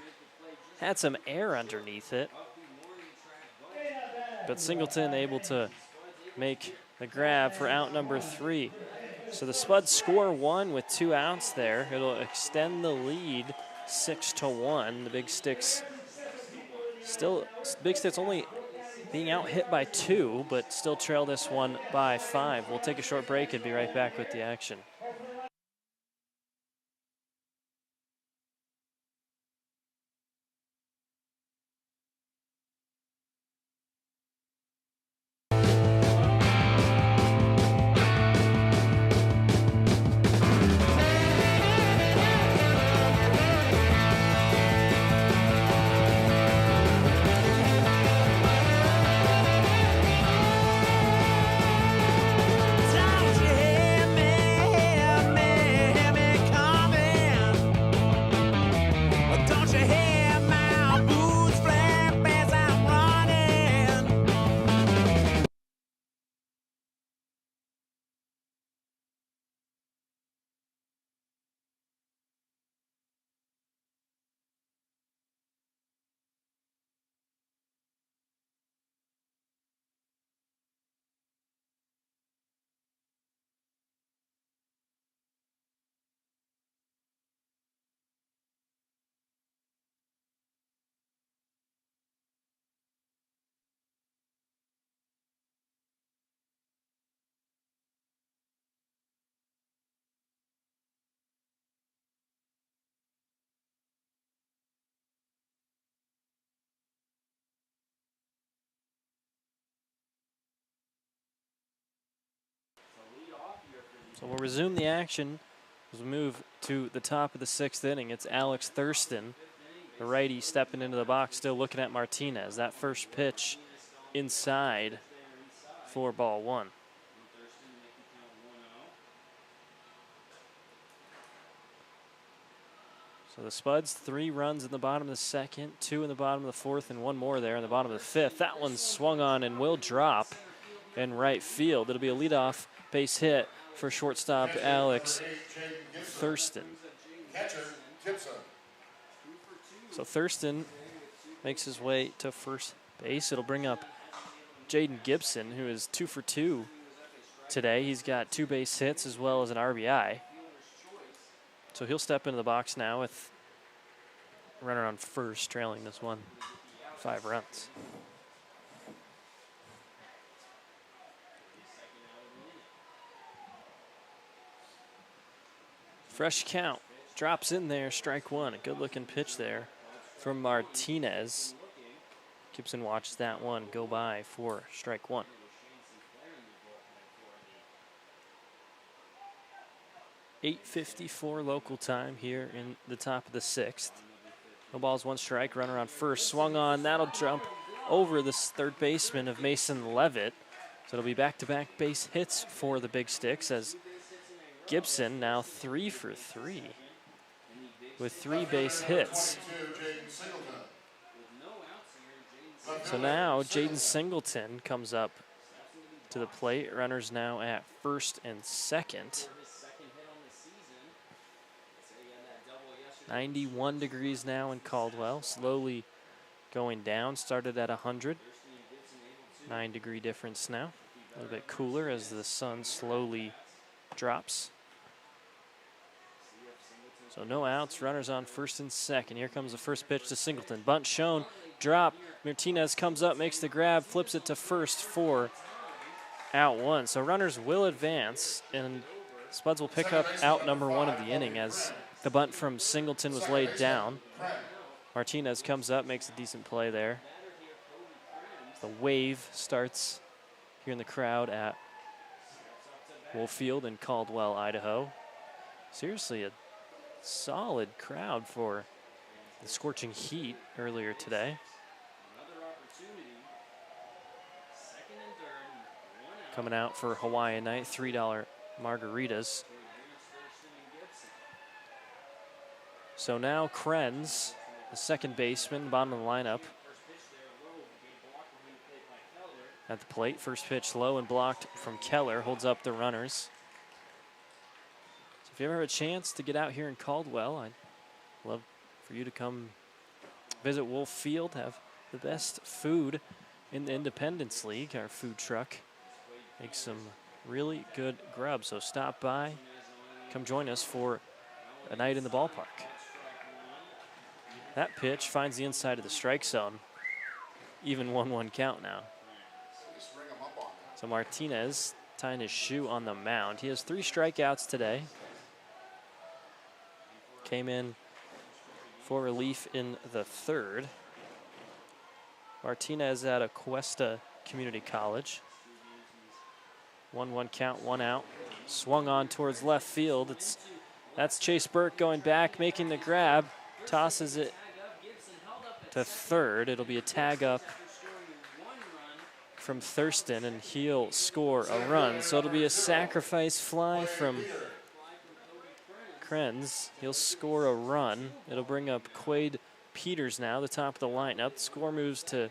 had some air underneath it. But Singleton able to make the grab for out number 3. So the Spuds score 1 with 2 outs there. It'll extend the lead 6-1. The BigSticks only being out hit by 2, but still trail this one by 5. We'll take a short break and be right back with the action. So we'll resume the action as we move to the top of the 6th inning. It's Alex Thurston, the righty, stepping into the box, still looking at Martinez. That first pitch inside for ball 1. So the Spuds, 3 runs in the bottom of the second, 2 in the bottom of the fourth, and 1 more there in the bottom of the fifth. That one's swung on and will drop in right field. It'll be a leadoff base hit for shortstop Alex Thurston. So Thurston makes his way to first base. It'll bring up Jaden Gibson, who is 2 for 2 today. He's got 2 base hits as well as an RBI. So he'll step into the box now with runner on first, trailing this one 5 runs. Fresh count, drops in there, strike one. A good looking pitch there from Martinez. Gibson watches that one go by for strike one. .854 local time here in the top of the sixth. No balls, 1 strike, runner on first. Swung on, that'll jump over the third baseman of Mason Levitt. So it'll be back-to-back base hits for the Big Sticks as Gibson now 3 for 3 with 3 base hits. So now Jaden Singleton comes up to the plate. Runners now at first and second. 91 degrees now in Caldwell, slowly going down. Started at 100. 9-degree difference now. A little bit cooler as the sun slowly drops. So no outs, runners on first and second. Here comes the first pitch to Singleton. Bunt shown, drop. Martinez comes up, makes the grab, flips it to first for out one. So runners will advance, and Spuds will pick up out number 1 of the inning as the bunt from Singleton was laid down. Martinez comes up, makes a decent play there. The wave starts here in the crowd at Wolf Field in Caldwell, Idaho. Seriously, a solid crowd for the scorching heat earlier today. Coming out for Hawaiian night, $3 margaritas. So now Krenz, the second baseman, bottom of the lineup, at the plate. First pitch low and blocked from Keller, holds up the runners. So if you ever have a chance to get out here in Caldwell, I'd love for you to come visit Wolf Field, have the best food in the Independence League. Our food truck makes some really good grub, so stop by, come join us for a night in the ballpark. That pitch finds the inside of the strike zone. Even 1-1 count now. So Martinez tying his shoe on the mound. He has 3 strikeouts today. Came in for relief in the third. Martinez at Aquesta Community College. 1-1 count, 1 out. Swung on towards left field. That's Chase Burke going back, making the grab. Tosses it to third. It'll be a tag up from Thurston, and he'll score a run. So it'll be a sacrifice fly from Krenz. He'll score a run. It'll bring up Quade Peters now, the top of the lineup. The score moves to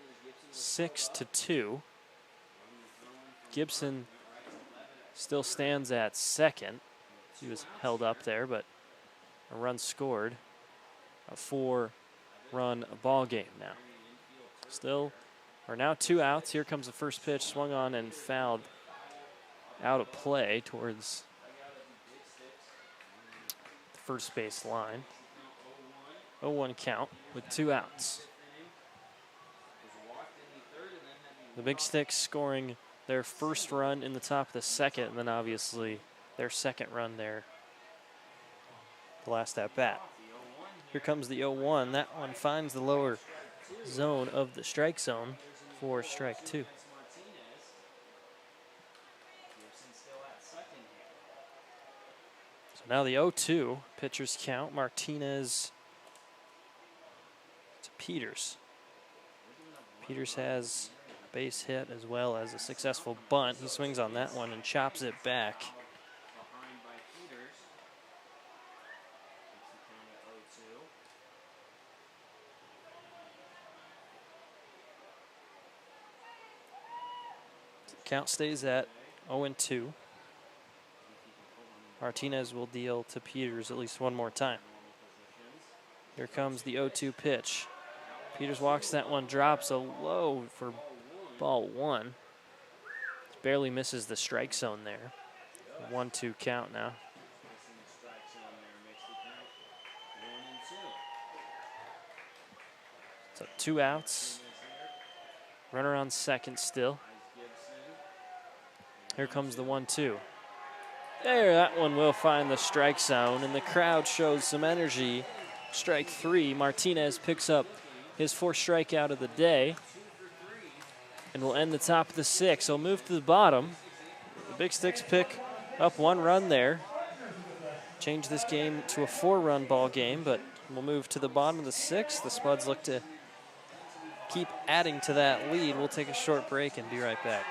6-2. Gibson still stands at second. He was held up there, but a run scored. A 4-run ball game now. Still, or now 2 outs. Here comes the first pitch, swung on and fouled out of play towards the first base line. 0-1 count with 2 outs. The Big Sticks scoring their first run in the top of the second, and then obviously their second run there, the last at bat. Here comes the 0-1. That one finds the lower zone of the strike zone for strike 2. So now the 0-2 pitchers count. Martinez to Peters. Peters has a base hit as well as a successful bunt. He swings on that one and chops it back. Count stays at 0-2. Martinez will deal to Peters at least one more time. Here comes the 0-2 pitch. Peters walks that one, drops a low for ball one. Barely misses the strike zone there. 1-2 count now. So 2 outs. Runner on second still. Here comes the 1-2. There, that one will find the strike zone, and the crowd shows some energy. Strike 3. Martinez picks up his 4th strikeout of the day and will end the top of the 6th. He'll move to the bottom. The Big Sticks pick up 1 run there. Change this game to a 4-run ball game, but we'll move to the bottom of the 6th. The Spuds look to keep adding to that lead. We'll take a short break and be right back.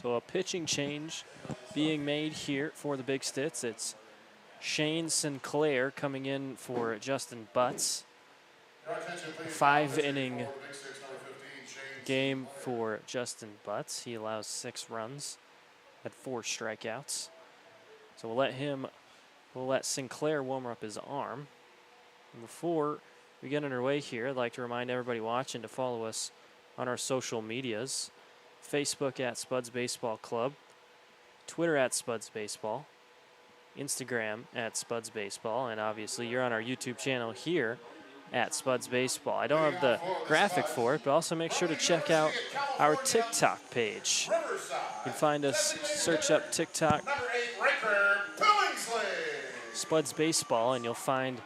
So a pitching change being made here for the Big Sticks. It's Shane Sinclair coming in for Justin Butts. 5-inning game for Justin Butts. He allows 6 runs, had 4 strikeouts. So we'll let Sinclair warm up his arm. And before we get underway here, I'd like to remind everybody watching to follow us on our social medias. Facebook at Spuds Baseball Club, Twitter at Spuds Baseball, Instagram at Spuds Baseball, and obviously you're on our YouTube channel here at Spuds Baseball. I don't have the graphic for it, but also make sure to check out our TikTok page. You can find us, search up TikTok, Spuds Baseball, and you'll find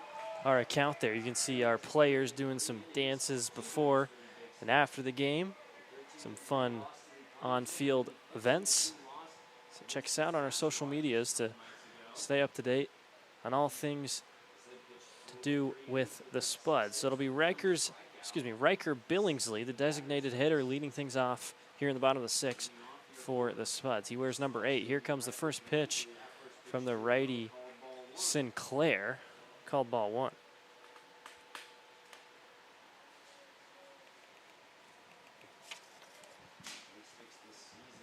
our account there. You can see our players doing some dances before and after the game, some fun on-field events. So check us out on our social medias to stay up to date on all things to do with the Spuds. So it'll be Riker Billingsley, the designated hitter, leading things off here in the bottom of the 6th for the Spuds. He wears number 8. Here comes the first pitch from the righty Sinclair, called ball 1.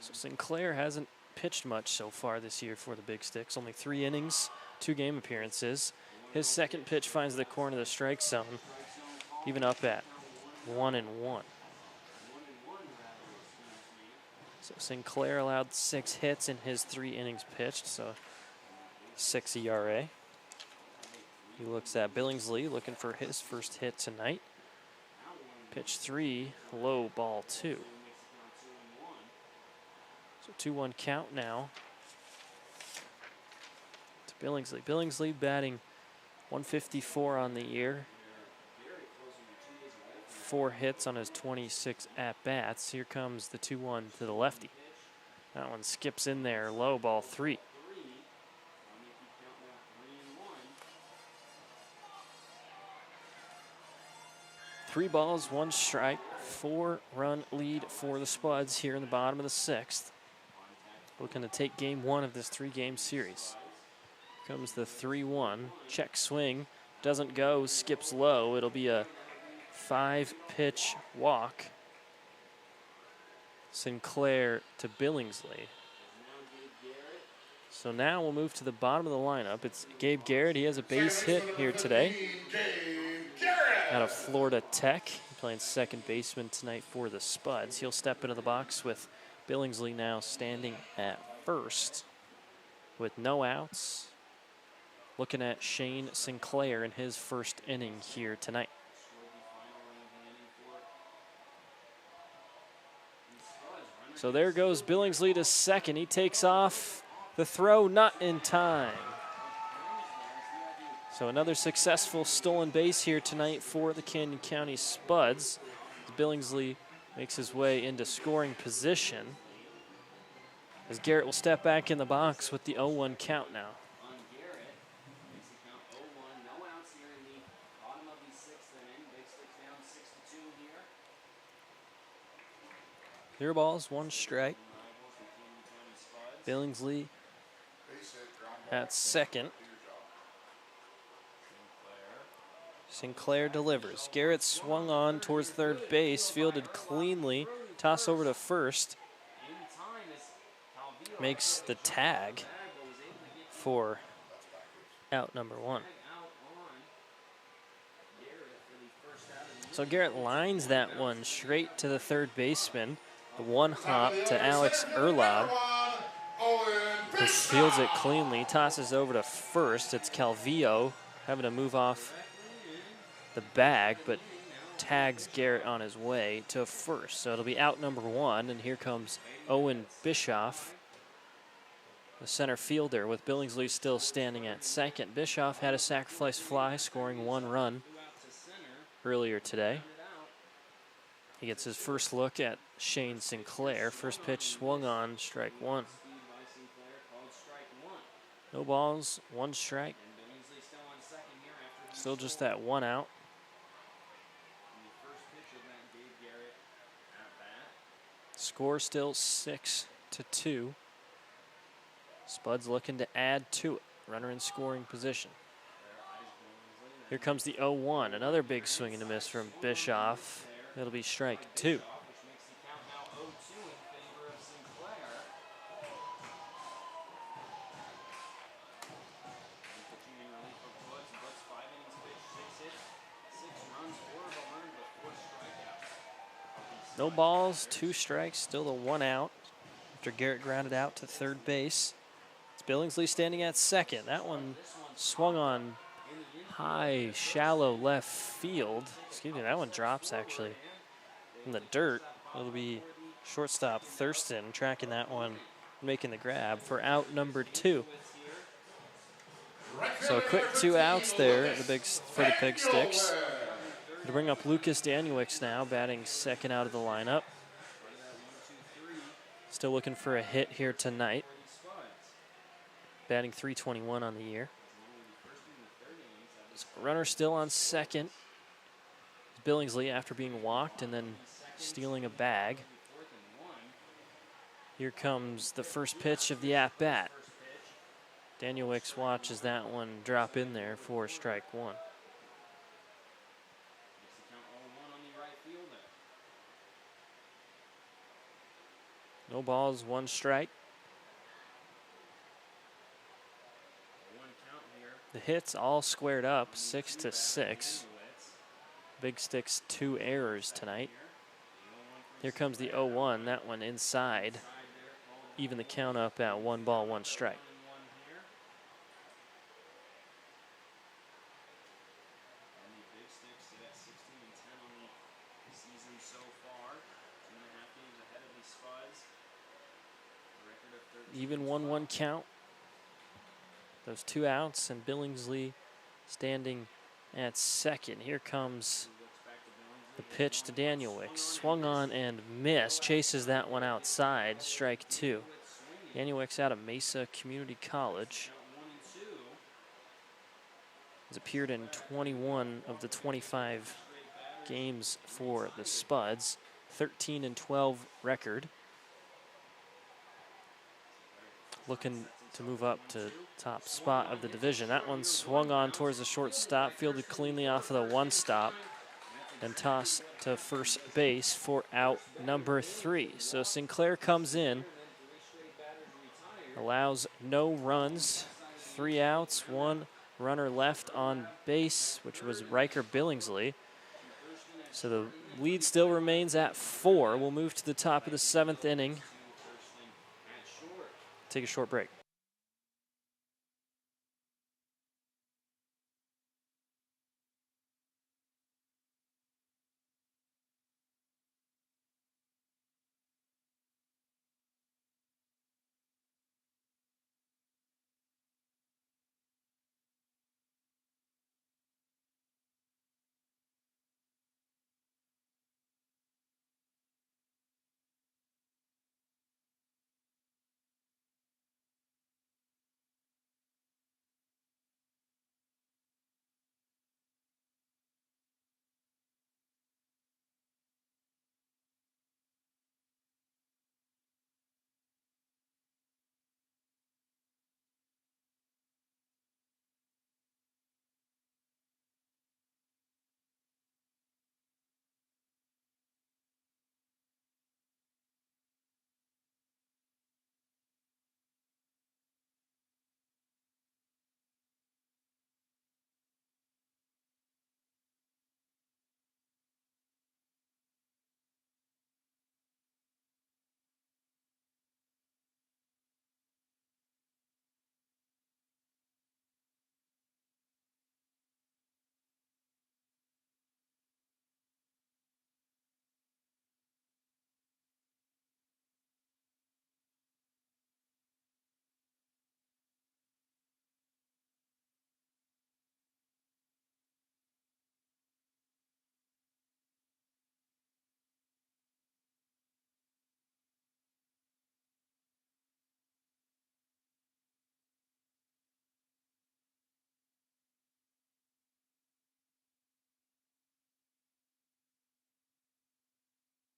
So Sinclair hasn't pitched much so far this year for the Big Sticks. Only 3 innings, 2 game appearances. His second pitch finds the corner of the strike zone, even up at 1-1. So Sinclair allowed 6 hits in his 3 innings pitched, so 6 ERA. He looks at Billingsley, looking for his first hit tonight. Pitch 3, low, ball 2. So 2-1 count now to Billingsley. Billingsley batting .154 on the year. 4 hits on his 26 at-bats. Here comes the 2-1 to the lefty. That one skips in there, low, ball 3. Three balls, 1 strike, 4-run lead for the Spuds here in the bottom of the 6th. Looking to take game 1 of this 3-game series. Here comes the 3-1. Check swing. Doesn't go. Skips low. It'll be a 5-pitch walk. Sinclair to Billingsley. So now we'll move to the bottom of the lineup. It's Gabe Garrett. He has a base hit here today out of Florida Tech. Playing second baseman tonight for the Spuds. He'll step into the box with Billingsley now standing at first with no outs. Looking at Shane Sinclair in his first inning here tonight. So there goes Billingsley to second. He takes off. The throw not in time. So another successful stolen base here tonight for the Canyon County Spuds. Billingsley makes his way into scoring position as Garrett will step back in the box with the 0-1 count now. Zero balls, one strike. Billingsley at second. Sinclair delivers. Garrett swung on towards third base, fielded cleanly, toss over to first. Makes the tag for out number one. So Garrett lines that one straight to the third baseman. The one hop to Alex Erlob. Who fields it cleanly, tosses over to first. It's Calvillo having to move off the bag, but tags Garrett on his way to first. So it'll be out number one, and here comes Owen Bischoff, the center fielder, with Billingsley still standing at second. Bischoff had a sacrifice fly, scoring one run earlier today. He gets his first look at Shane Sinclair. First pitch swung on, strike one. No balls, one strike. Still just that one out. Score still 6-2. Spuds looking to add to it. Runner in scoring position. Here comes the 0-1. Another big swing and a miss from Bischoff. It'll be strike two. No balls, two strikes, still the one out after Garrett grounded out to third base. It's Billingsley standing at second. That one swung on high, shallow left field. Excuse me, that one drops actually in the dirt. It'll be shortstop Thurston tracking that one, making the grab for out number two. So a quick 2 outs there for the BigSticks. To bring up Lucas Daniewicz now, batting second out of the lineup. Still looking for a hit here tonight. Batting .321 on the year. So runner still on second. Billingsley after being walked and then stealing a bag. Here comes the first pitch of the at-bat. Daniewicz watches that one drop in there for strike one. No balls, one strike. The hits all squared up, 6-6. BigSticks 2 errors tonight. Here comes the 0-1, that one inside. Even the count up at 1 ball, 1 strike. Even 1-1 count. Those 2 outs and Billingsley standing at second. Here comes the pitch to Daniewicz. Swung on and missed. Chases that one outside. Strike two. Daniewicz out of Mesa Community College. Has appeared in 21 of the 25 games for the Spuds. 13-12 record. Looking to move up to top spot of the division. That one swung on towards the shortstop, fielded cleanly off of the one stop. and toss to first base for out number 3. So Sinclair comes in, allows no runs, 3 outs, 1 runner left on base, which was Riker Billingsley. So the lead still remains at 4. We'll move to the top of the 7th inning. Take a short break.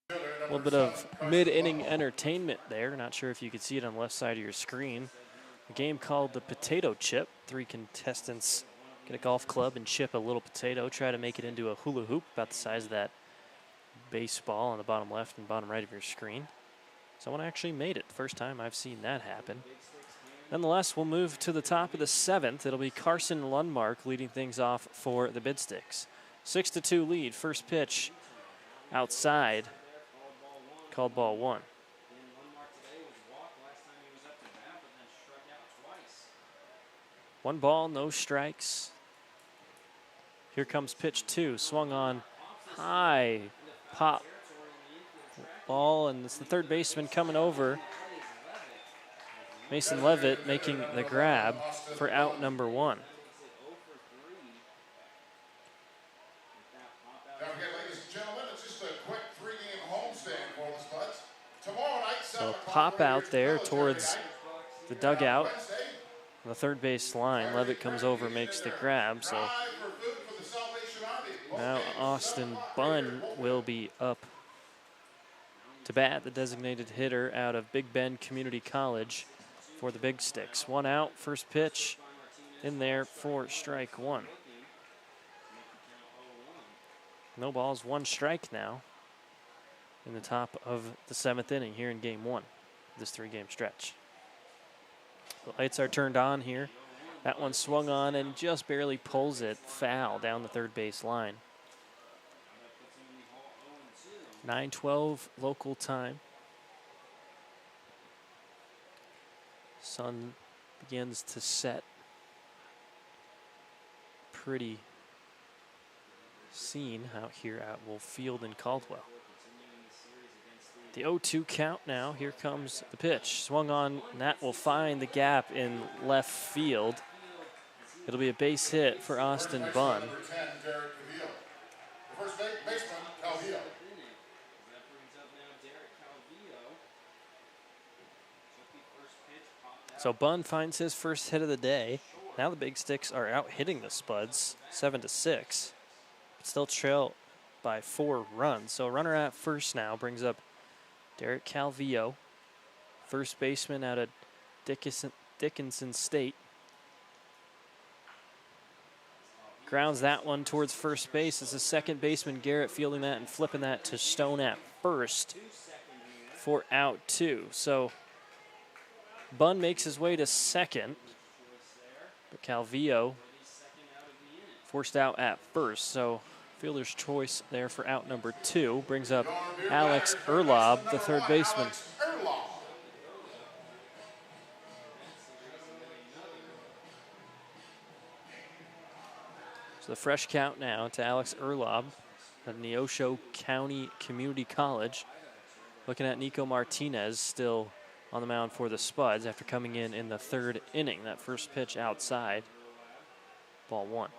A little bit of mid-inning entertainment there. Not sure if you could see it on the left side of your screen. A game called the Potato Chip. 3 contestants get a golf club and chip a little potato, try to make it into a hula hoop about the size of that baseball on the bottom left and bottom right of your screen. Someone actually made it. First time I've seen that happen. Nonetheless, we'll move to the top of the 7th. It'll be Carson Lundmark leading things off for the BigSticks. 6-2 lead. First pitch outside. Called ball 1. One ball, no strikes. Here comes pitch 2. Swung on high. Pop ball, and it's the third baseman coming over. Mason Levitt making the grab for out number 1. So pop out there towards the dugout. On the third base line, Levitt comes over, makes the grab. So now Austin Bunn will be up to bat, the designated hitter out of Big Bend Community College for the BigSticks. 1 out, first pitch in there for strike 1. No balls, 1 strike now in the top of the 7th inning here in game 1, this 3-game stretch. The lights are turned on here. That one swung on and just barely pulls it foul down the third base line. 9:12 local time. Sun begins to set. Pretty scene out here at Wolf Field in Caldwell. The 0-2 count now. Here comes the pitch. Swung on, and that will find the gap in left field. It'll be a base hit for Austin Bunn. So Bunn finds his first hit of the day. Now the BigSticks are out hitting the Spuds 7-6, but still trail by 4 runs. So runner at first now brings up Derek Calvillo, first baseman out of Dickinson State. Grounds that one towards first base. It's the second baseman, Garrett, fielding that and flipping that to Stone at first for out 2. So Bunn makes his way to second, but Calvillo forced out at first. So fielder's choice there for out number 2 brings up Alex Erlob, the third baseman. So the fresh count now to Alex Erlob at Neosho County Community College. Looking at Nico Martinez still on the mound for the Spuds after coming in the 3rd inning. That first pitch outside, ball 1.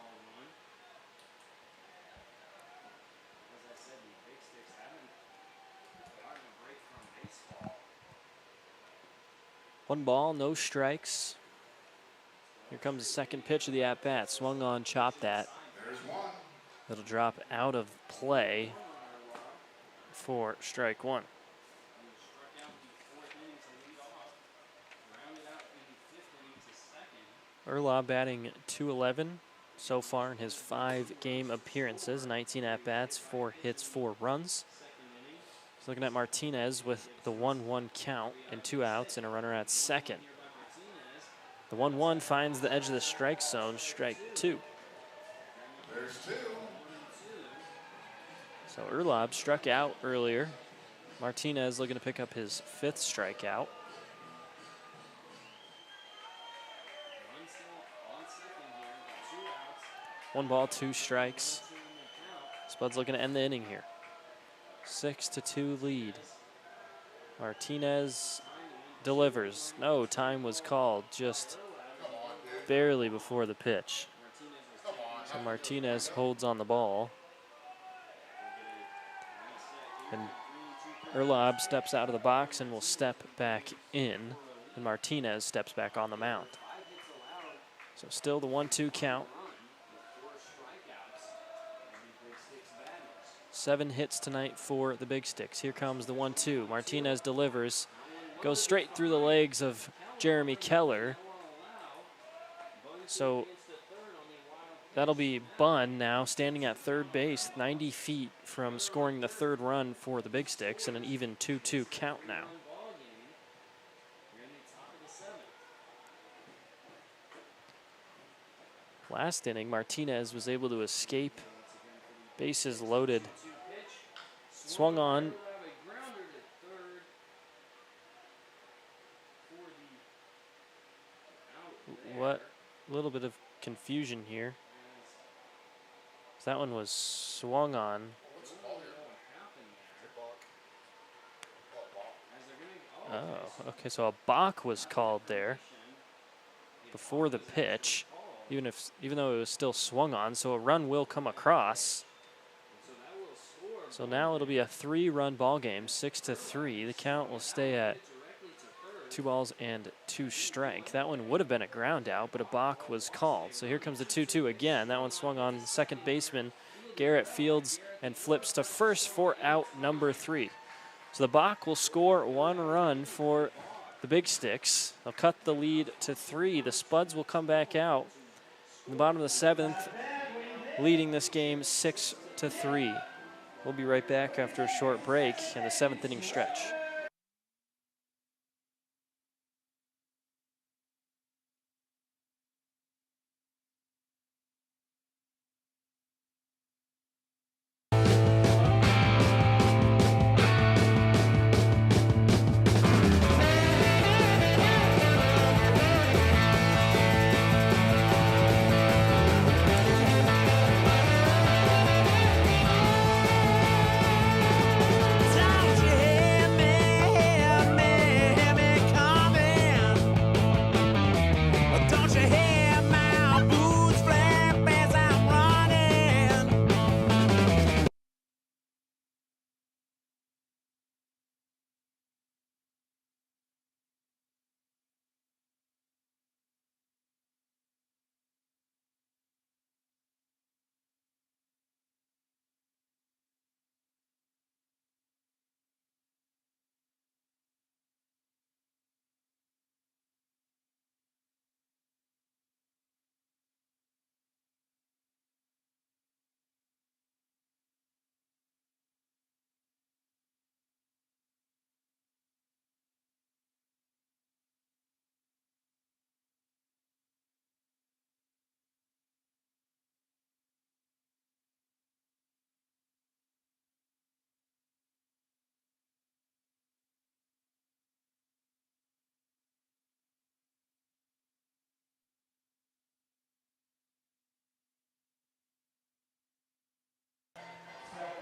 One ball, no strikes. Here comes the second pitch of the at-bat. Swung on, chopped that. It'll drop out of play for strike 1. Erlob batting .211 so far in his 5-game appearances. 19 at-bats, 4 hits, 4 runs. He's looking at Martinez with the 1-1 count and 2 outs and a runner at second. The 1-1 finds the edge of the strike zone, strike 2. There's 2. So Erlob struck out earlier. Martinez looking to pick up his 5th strikeout. One ball, 2 strikes. Spuds looking to end the inning here. 6-2 lead. Martinez delivers. No, time was called just barely before the pitch. So Martinez holds on the ball. And Erlob steps out of the box and will step back in. And Martinez steps back on the mound. So still the 1-2 count. 7 hits tonight for the Big Sticks. Here comes the 1-2. Martinez delivers. Goes straight through the legs of Jeremy Keller. So that'll be Bunn now standing at third base, 90 feet from scoring the 3rd run for the Big Sticks, and an even 2-2 count now. Last inning, Martinez was able to escape. Bases loaded. Swung on. What? A little bit of confusion here. That one was swung on. Oh, okay, so a balk was called there before the pitch, even though it was still swung on, so a run will come across. So now it'll be a 3-run ball game, 6-3. The count will stay at 2 balls and 2 strike. That one would have been a ground out, but a balk was called. So here comes the 2-2 again. That one swung on second baseman Garrett fields and flips to first for out number 3. So the balk will score 1 run for the Big Sticks. They'll cut the lead to 3. The Spuds will come back out in the bottom of the 7th, leading this game 6-3. We'll be right back after a short break in the 7th inning stretch.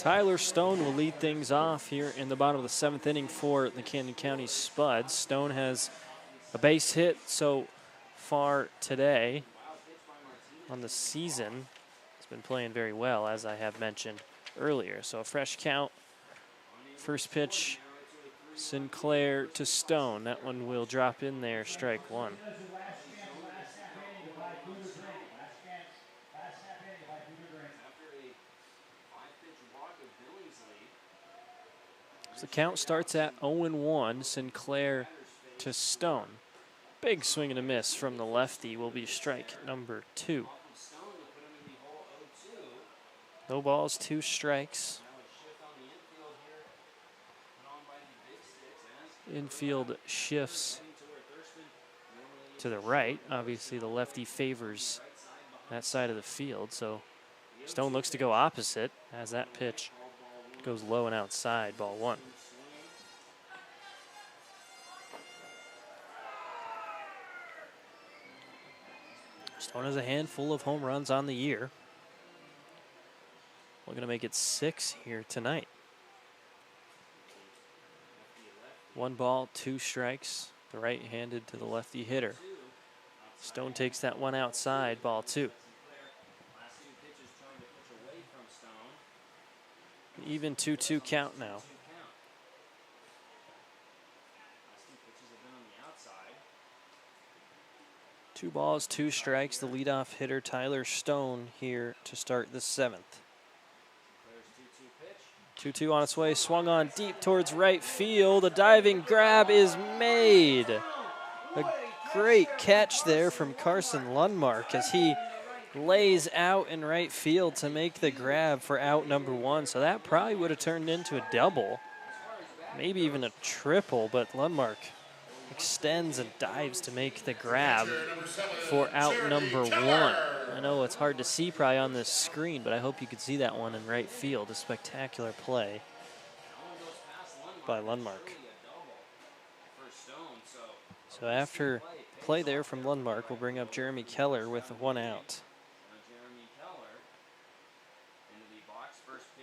Tyler Stone will lead things off here in the bottom of the 7th inning for the Camden County Spuds. Stone has a base hit so far today on the season. He's been playing very well, as I have mentioned earlier. So a fresh count. First pitch, Sinclair to Stone. That one will drop in there, strike one. So the count starts at 0-1, Sinclair to Stone. Big swing and a miss from the lefty will be strike number 2. No balls, 2 strikes. Infield shifts to the right. Obviously, the lefty favors that side of the field, so Stone looks to go opposite as that pitch goes low and outside, ball 1. Stone has a handful of home runs on the year. We're going to make it 6 here tonight. 1 ball, 2 strikes. The right-handed to the lefty hitter. Stone takes that one outside, ball 2. Even 2-2 count now. Two balls, 2 strikes. The leadoff hitter, Tyler Stone, here to start the 7th. 2-2 on its way, swung on deep towards right field. A diving grab is made. A great catch there from Carson Lundmark as he lays out in right field to make the grab for out number 1. So that probably would have turned into a double, maybe even a triple, but Lundmark extends and dives to make the grab for out number 1. I know it's hard to see probably on this screen, but I hope you could see that one in right field. A spectacular play by Lundmark. So after play there from Lundmark, we'll bring up Jeremy Keller with 1 out.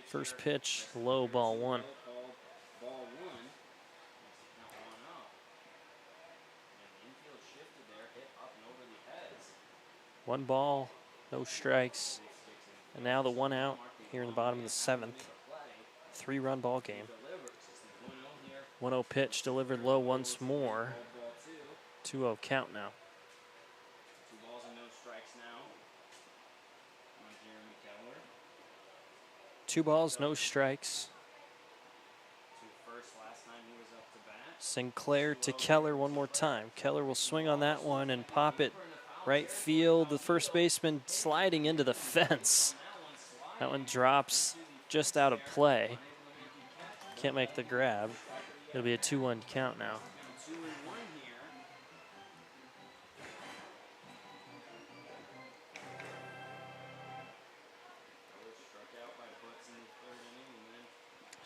First pitch, low, ball 1. 1 ball, no strikes. And now the 1 out here in the bottom of the 7th. 3-run ball game. 1-0 pitch delivered low once more. 2-0 count now. 2 balls, no strikes. Sinclair to Keller one more time. Keller will swing on that one and pop it right field. The first baseman sliding into the fence. That one drops just out of play. Can't make the grab. It'll be a 2-1 count now.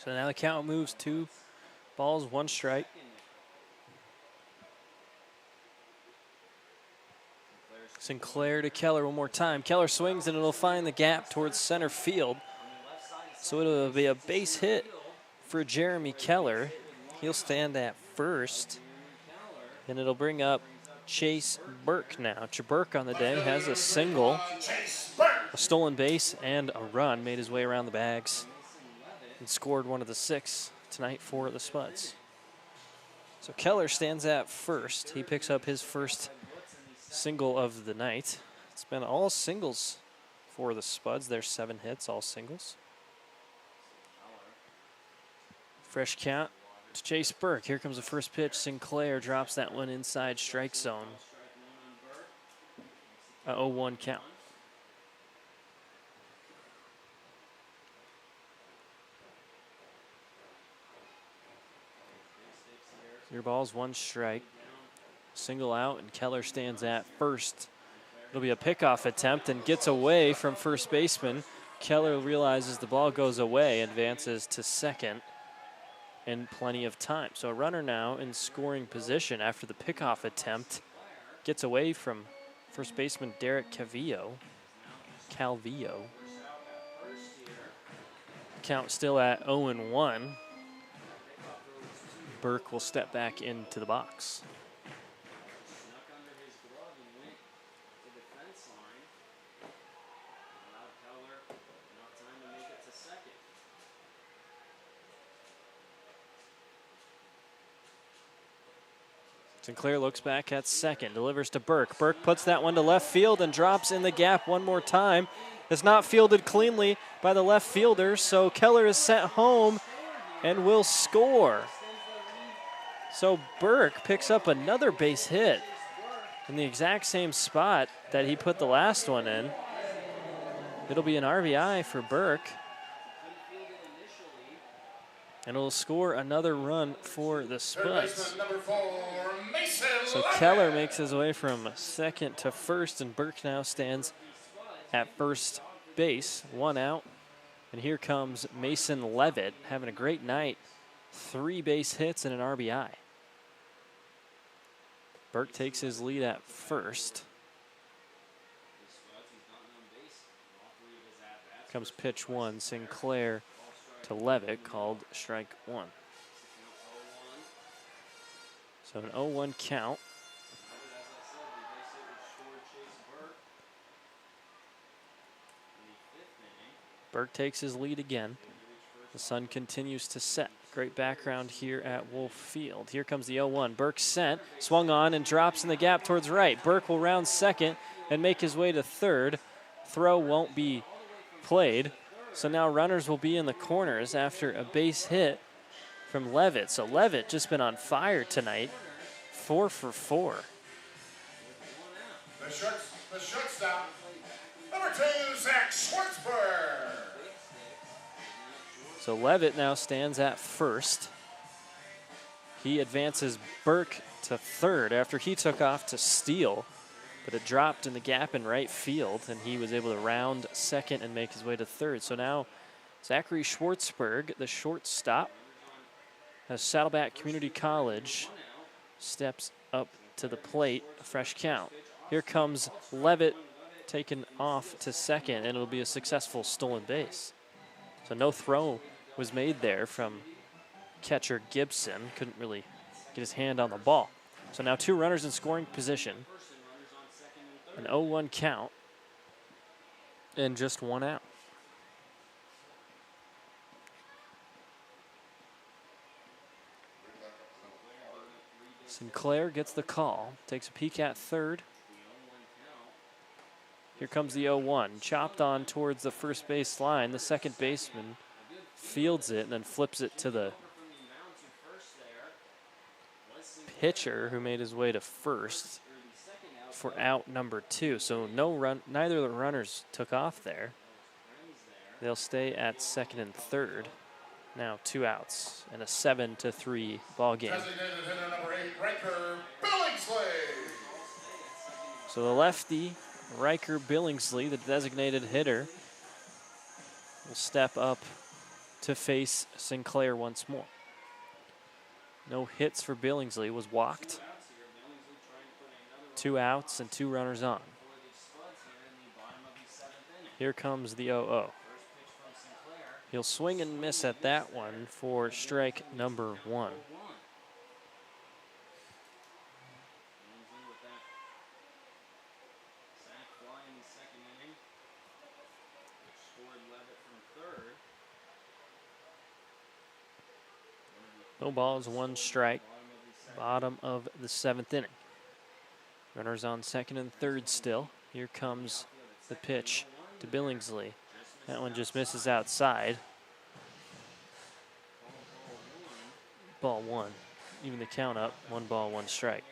So now the count moves 2 balls, 1 strike. Sinclair to Keller one more time. Keller swings and it'll find the gap towards center field. So it'll be a base hit for Jeremy Keller. He'll stand at first. And it'll bring up Chase Burke now. Burke on the day has a single, a stolen base, and a run. Made his way around the bags and scored one of the 6 tonight for the Spuds. So Keller stands at first. He picks up his first single of the night. It's been all singles for the Spuds. There's 7 hits, all singles. Fresh count to Chase Burke. Here comes the first pitch. Sinclair drops that one inside strike zone. 0-1 count. Your ball's 1 strike. Single out, and Keller stands at first. It'll be a pickoff attempt and gets away from first baseman. Keller realizes the ball goes away, advances to second in plenty of time. So a runner now in scoring position after the pickoff attempt. Gets away from first baseman Derek Calvillo. count still at 0-1. Burke will step back into the box. Sinclair looks back at second, delivers to Burke. Burke puts that one to left field and drops in the gap one more time. It's not fielded cleanly by the left fielder, so Keller is sent home and will score. So Burke picks up another base hit in the exact same spot that he put the last one in. It'll be an RBI for Burke. And it'll score another run for the Spuds. So Keller makes his way from second to first, and Burke now stands at first base, 1 out. And here comes Mason Levitt, having a great night. 3 base hits and an RBI. Burke takes his lead at first. Comes pitch 1, Sinclair to Levitt, called strike 1. So an 0-1 count. Burke takes his lead again. The sun continues to set. Great background here at Wolf Field. Here comes the 0-1. Burke sent, swung on, and drops in the gap towards right. Burke will round second and make his way to third. Throw won't be played. So now runners will be in the corners after a base hit from Levitt. So Levitt just been on fire tonight. 4 for 4. The shortstop, number 2, Zach Schwartzberg. So Levitt now stands at first. He advances Burke to third after he took off to steal, but it dropped in the gap in right field, and he was able to round second and make his way to third. So now Zachary Schwartzberg, the shortstop, has Saddleback Community College, steps up to the plate, a fresh count. Here comes Levitt taken off to second, and it'll be a successful stolen base. So no throw was made there from catcher Gibson. Couldn't really get his hand on the ball. So now 2 runners in scoring position. An 0-1 count. And just 1 out. Sinclair gets the call. Takes a peek at third. Here comes the 0-1. Chopped on towards the first base line. The second baseman fields it and then flips it to the pitcher, who made his way to first for out number 2. So no run, neither of the runners took off there. They'll stay at second and third. Now 2 outs and a 7-3 ball game. Designated hitter number 8, Riker Billingsley. So the lefty, Riker Billingsley, the designated hitter, will step up to face Sinclair once more. No hits for Billingsley, was walked. 2 outs and 2 runners on. Here comes the 0-0. He'll swing and miss at that one for strike number 1. No balls, 1 strike. Bottom of the 7th inning. Runners on second and third still. Here comes the pitch to Billingsley. That one just misses outside. Ball 1. Even the count up. 1 ball, 1 strike.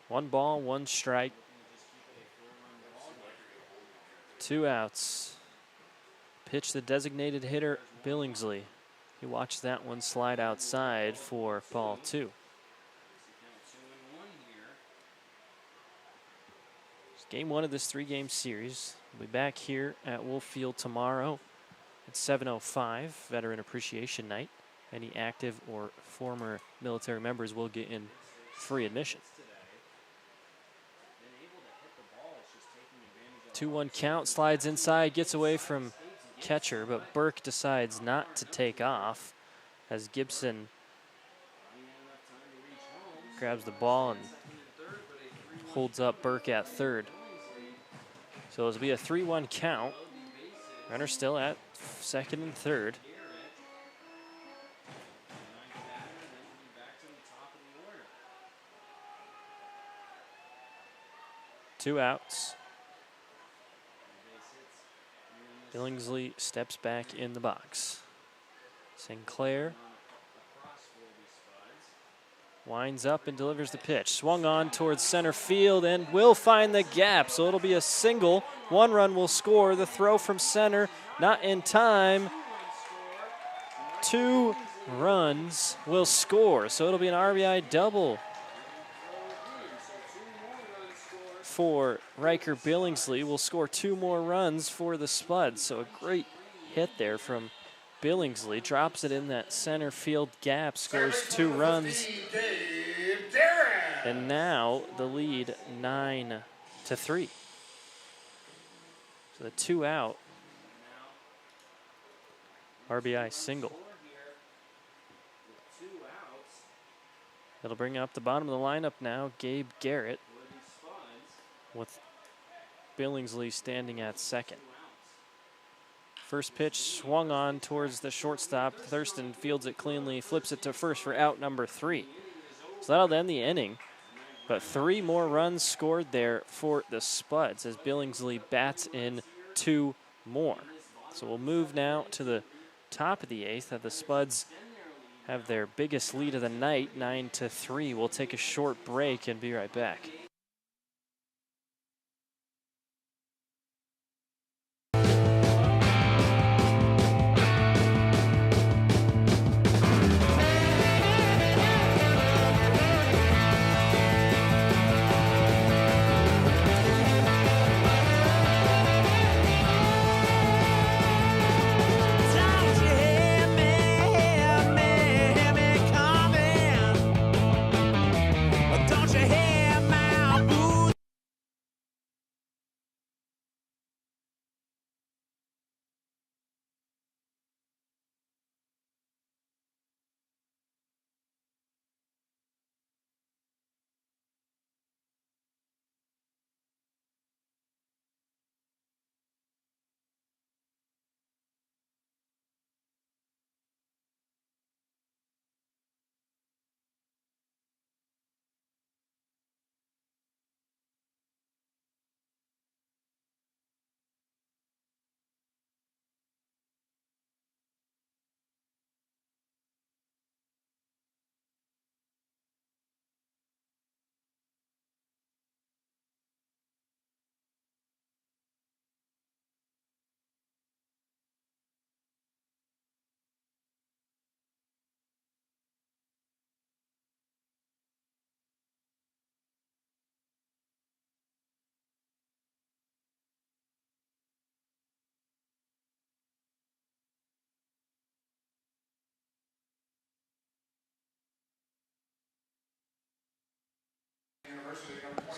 One ball, 1 strike. 2 outs. Pitch the designated hitter, Billingsley. He watched that one slide outside for ball 2. It's game 1 of this 3-game series. We'll be back here at Wolf Field tomorrow at 7:05, Veteran Appreciation Night. Any active or former military members will get in free admission. 2-1 count, slides inside, gets away from catcher, but Burke decides not to take off as Gibson grabs the ball and holds up Burke at third. So it'll be a 3-1 count. Runner still at second and third. Two outs. Billingsley steps back in the box. Sinclair winds up and delivers the pitch. Swung on towards center field and will find the gap. So it'll be a single. One run will score. The throw from center, not in time. 2 runs will score. So it'll be an RBI double for Riker Billingsley. Will score 2 more runs for the Spuds. So a great hit there from Billingsley. Drops it in that center field gap, scores 2 runs. And now the lead 9-3. So the 2 out RBI single. That'll bring up the bottom of the lineup now, Gabe Garrett, with Billingsley standing at second. First pitch swung on towards the shortstop. Thurston fields it cleanly, flips it to first for out number 3. So that'll end the inning. But 3 more runs scored there for the Spuds as Billingsley bats in 2 more. So we'll move now to the top of the 8th. The Spuds have their biggest lead of the night, 9-3. We'll take a short break and be right back.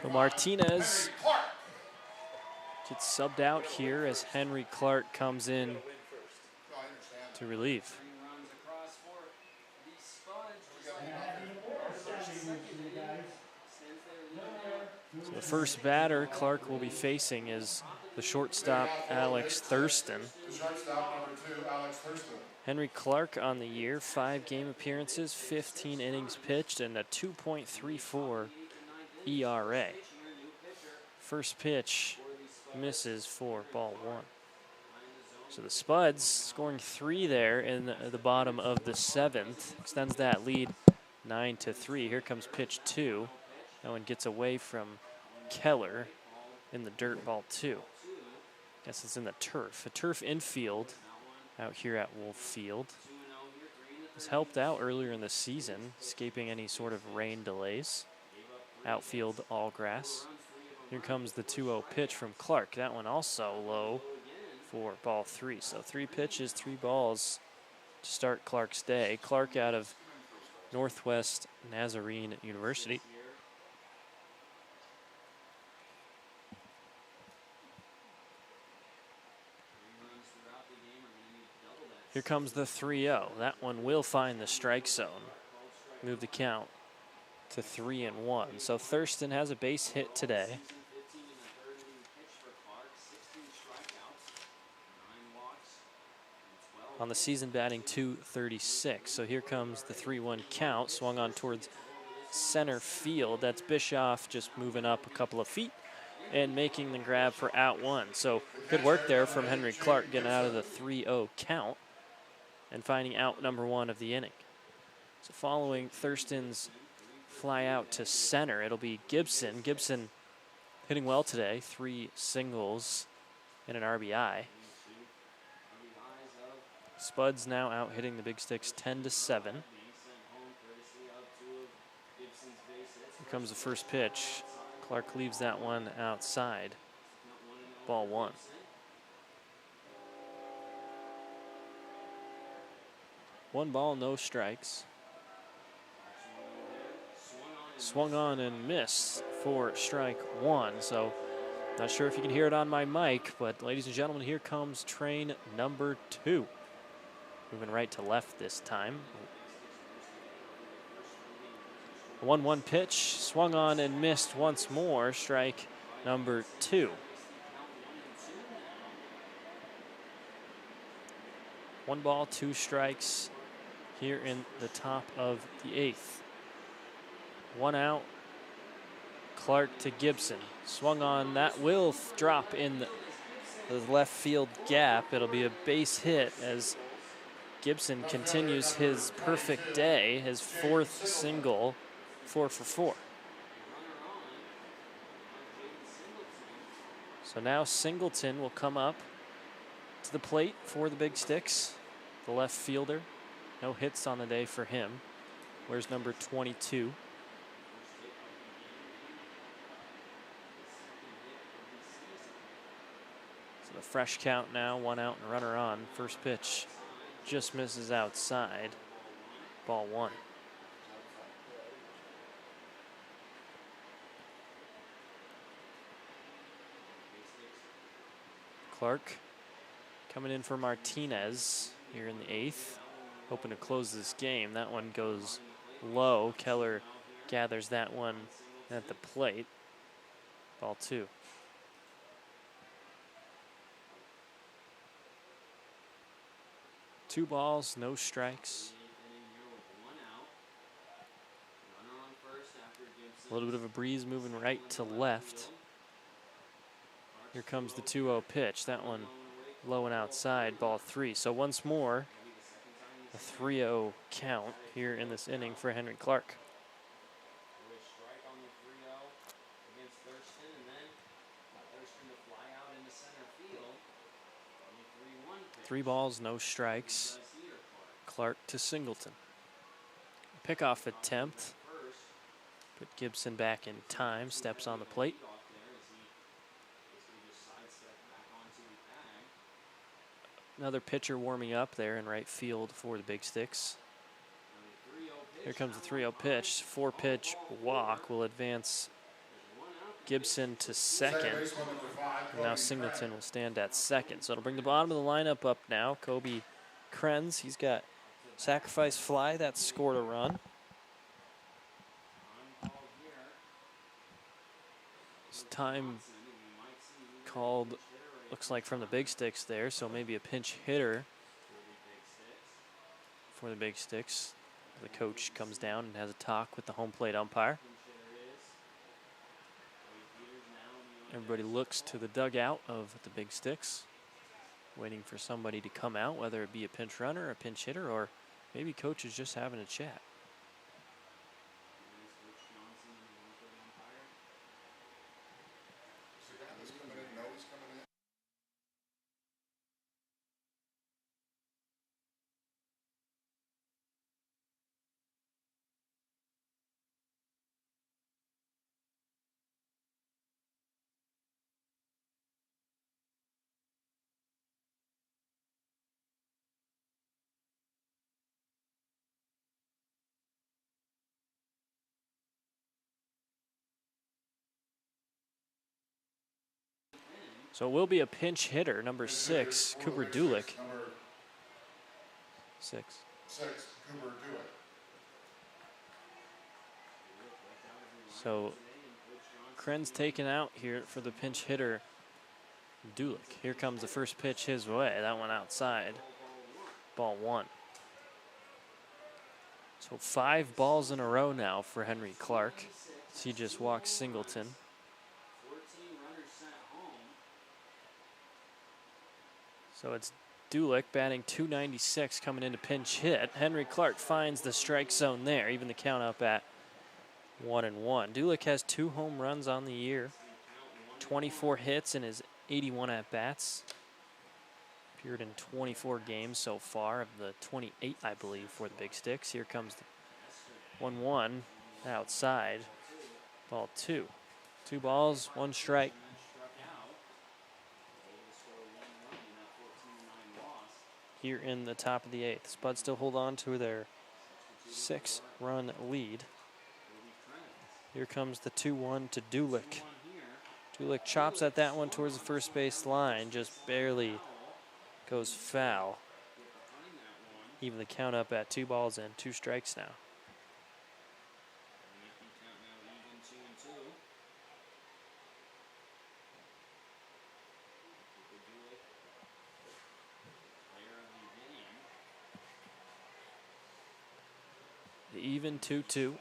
So Martinez gets subbed out here as Henry Clark comes in to relieve. So the first batter Clark will be facing is the shortstop Alex Thurston. Henry Clark on the year, 5 game appearances, 15 innings pitched, and a 2.34 ERA. First pitch misses for ball 1. So the Spuds scoring 3 there in the bottom of the 7th, extends that lead 9-3. Here comes pitch 2. That one gets away from Keller in the dirt, ball 2. Guess it's in the turf. A turf infield out here at Wolf Field. Was helped out earlier in the season, escaping any sort of rain delays. Outfield all grass. Here comes the 2-0 pitch from Clark. That one also low for ball 3. So 3 pitches, 3 balls to start Clark's day. Clark out of Northwest Nazarene University. Here comes the 3-0. That one will find the strike zone. Move the count to 3-1. So Thurston has a base hit today. On the season, batting .236. So here comes the 3-1 count. Swung on towards center field. That's Bischoff just moving up a couple of feet and making the grab for out one. So good work there from Henry Clark, getting out of the 3-0 count and finding out number one of the inning. So following Thurston's fly out to center, it'll be Gibson. Gibson hitting well today, 3 singles and an RBI. Spuds now out hitting the Big Sticks 10-7. Here comes the first pitch. Clark leaves that one outside. Ball 1. One ball, no strikes. Swung on and missed for strike 1. So not sure if you can hear it on my mic, but ladies and gentlemen, here comes train number 2. Moving right to left this time. 1-1 pitch, swung on and missed once more. Strike number 2. 1 ball, 2 strikes here in the top of the 8th. 1 out. Clark to Gibson. Swung on, that will drop in the left field gap. It'll be a base hit as Gibson continues his perfect day, his 4th single, 4 for 4. So now Singleton will come up to the plate for the Big Sticks, the left fielder. No hits on the day for him. Where's number 22? So the fresh count now, 1 out and runner on. First pitch just misses outside. Ball 1. Clark coming in for Martinez here in the 8th. Hoping to close this game. That one goes low. Keller gathers that one at the plate. Ball 2. Two balls, no strikes. A little bit of a breeze moving right to left. Here comes the 2-0 pitch. That one low and outside, ball 3. So once more, a 3-0 count here in this inning for Henry Clark. 3 balls, no strikes. Clark to Singleton. Pickoff attempt. Put Gibson back in time. Steps on the plate. Another pitcher warming up there in right field for the Big Sticks. Here comes the 3-0 pitch. 4-pitch walk will advance Gibson to second. And now Singleton will stand at second. So it'll bring the bottom of the lineup up now. Kobe Krenz, he's got sacrifice fly. That scored a run. It's time called, looks like from the Big Sticks there. So maybe a pinch hitter for the Big Sticks. The coach comes down and has a talk with the home plate umpire. Everybody looks to the dugout of the Big Sticks, waiting for somebody to come out, whether it be a pinch runner, a pinch hitter, or maybe coach is just having a chat. So it will be a pinch hitter, number 6, Cooper Dulick. Number 6. 6, Cooper Dulick. So Kren's taken out here for the pinch hitter, Dulick. Here comes the first pitch his way. That one outside. Ball 1. So 5 balls in a row now for Henry Clark. He just walks Singleton. So it's Dulick batting .296 coming into pinch hit. Henry Clark finds the strike zone there, even the count up at 1-1. Dulick has 2 home runs on the year, 24 hits in his 81 at-bats. Appeared in 24 games so far of the 28, I believe, for the Big Sticks. Here comes the 1-1 outside. Ball 2. 2 balls, 1 strike. Here in the top of the 8th. Spuds still hold on to their 6-run lead. Here comes the 2-1 to Dulick. Dulick chops at that one towards the first base line, just barely goes foul. Even the count up at 2 balls and 2 strikes now. The even 2-2.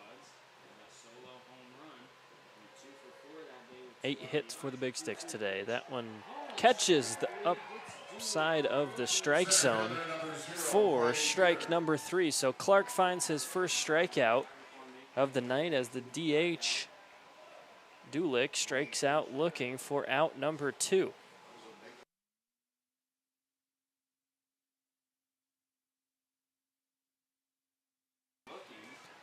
8 hits for the Big Sticks today. That one catches the upside of the strike zone for strike number 3. So Clark finds his first strikeout of the night as the DH Dulick strikes out looking for out number 2.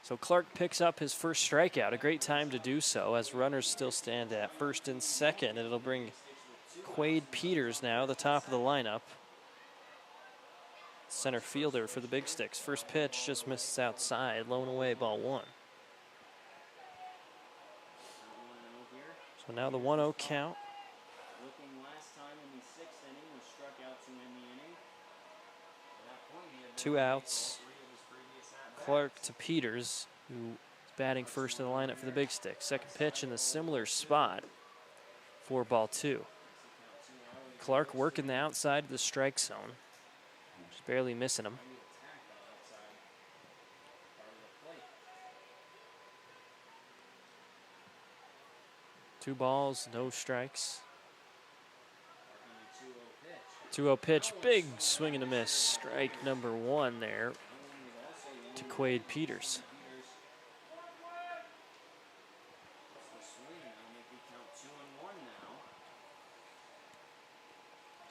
So Clark picks up his first strikeout, a great time to do so as runners still stand at first and second, and it'll bring Quade Peters now, the top of the lineup. Center fielder for the Big Sticks. First pitch just misses outside, lone away, ball 1. So now the 1-0 count. 2 outs. Clark to Peters, who is batting first in the lineup for the Big Sticks. Second pitch in a similar spot for ball 2. Clark working the outside of the strike zone, just barely missing him. Two balls, no strikes. 2-0 pitch, big swing and a miss. Strike number 1 there to Quade Peters.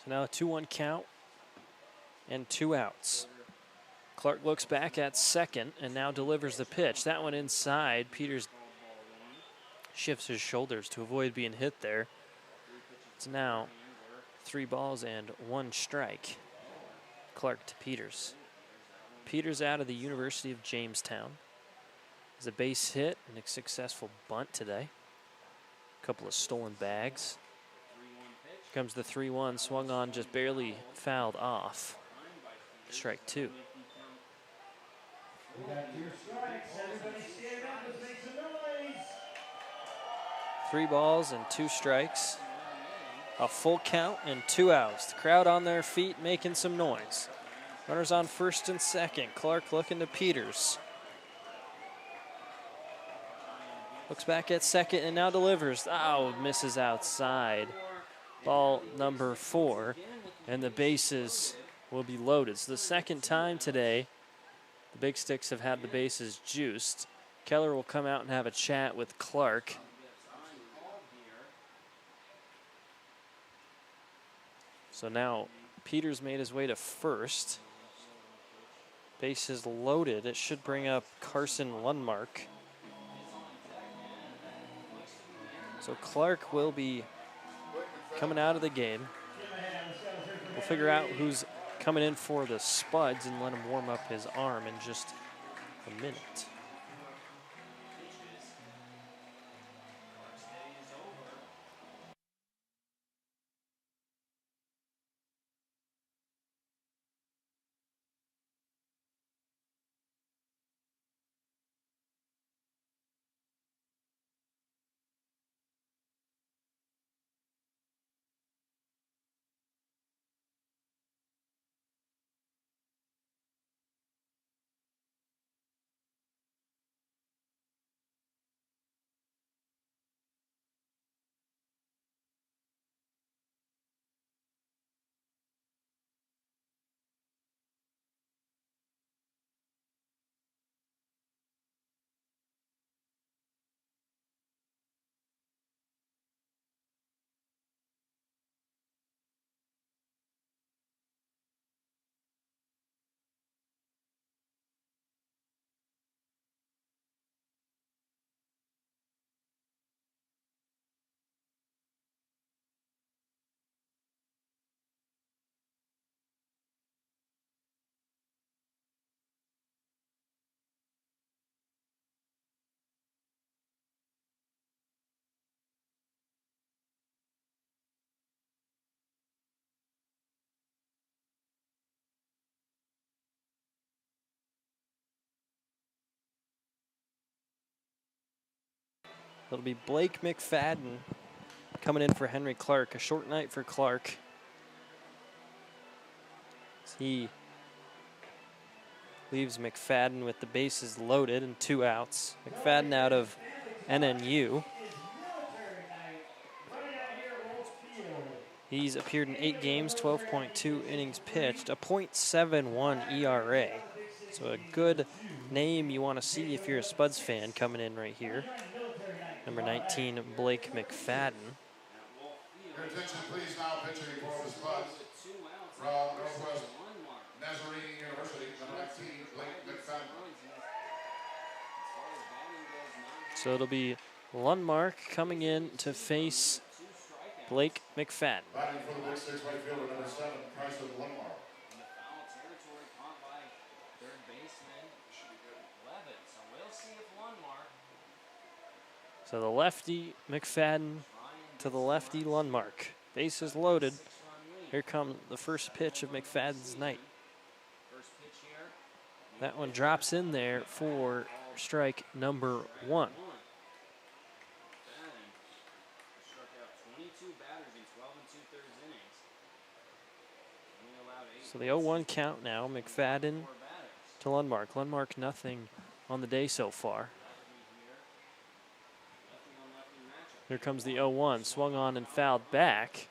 So now a 2-1 count and 2 outs. Clark looks back at second and now delivers the pitch. That one inside. Peters shifts his shoulders to avoid being hit there. It's now 3 balls and 1 strike. Clark to Peters. Peters out of the University of Jamestown. Has a base hit and a successful bunt today. A couple of stolen bags. Here comes the 3-1, swung on, just barely fouled off. Strike 2. We got 2 strikes. Everybody stand up. Let's make some noise. 3 balls and 2 strikes. A full count and 2 outs. The crowd on their feet making some noise. Runners on first and second. Clark looking to Peters. Looks back at second and now delivers. Oh, misses outside. Ball number 4. And the bases will be loaded. So the second time today, the Big Sticks have had the bases juiced. Keller will come out and have a chat with Clark. So now Peters made his way to first. Bases loaded. It should bring up Carson Lundmark. So Clark will be coming out of the game. We'll figure out who's coming in for the Spuds and let him warm up his arm in just a minute. It'll be Blake McFadden coming in for Henry Clark. A short night for Clark. He leaves McFadden with the bases loaded and 2 outs. McFadden out of NNU. He's appeared in 8 games, 12.2 innings pitched, a .71 ERA. So a good name you want to see if you're a Spuds fan coming in right here. Number 19, Blake McFadden. Your attention, please, now pitching for the Spuds from Northwest Nazarene University, number 19, Blake McFadden. So it'll be Lundmark coming in to face Blake McFadden. Batting for the BigSticks right fielder, number 7, Carson Lundmark. So the lefty McFadden to the lefty Lundmark. Bases loaded. Here comes the first pitch of McFadden's night. That one drops in there for strike number 1. So the 0-1 count now. McFadden to Lundmark. Lundmark nothing on the day so far. Here comes the 0-1, swung on and fouled back.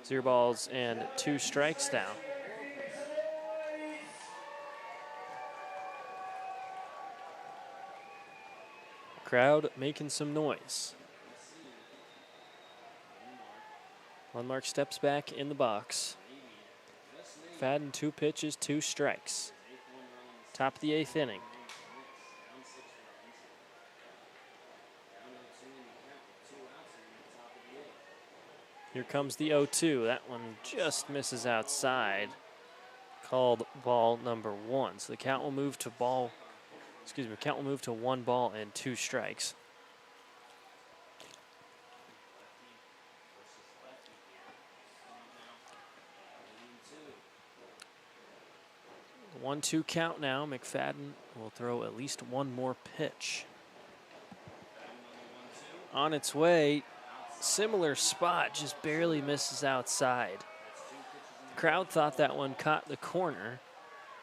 0 balls and 2 strikes down. Crowd making some noise. Lundmark steps back in the box. McFadden 2 pitches, 2 strikes. Top of the 8th inning. Here comes the 0-2. That one just misses outside. Called ball number 1. So the count will move to 1 ball and 2 strikes. The 1-2 count now. McFadden will throw at least 1 more pitch. On its way. Similar spot, just barely misses outside. The crowd thought that one caught the corner.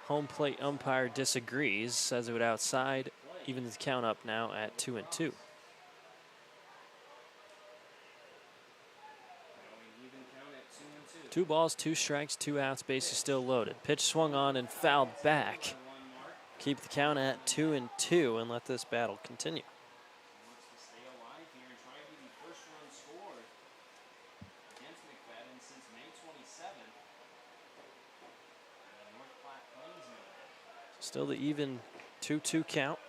Home plate umpire disagrees, says it would outside, evens the count up now at 2-2. Two balls, 2 strikes, 2 outs, bases still loaded. Pitch swung on and fouled back. Keep the count at 2-2 and let this battle continue. Still the even 2-2 count.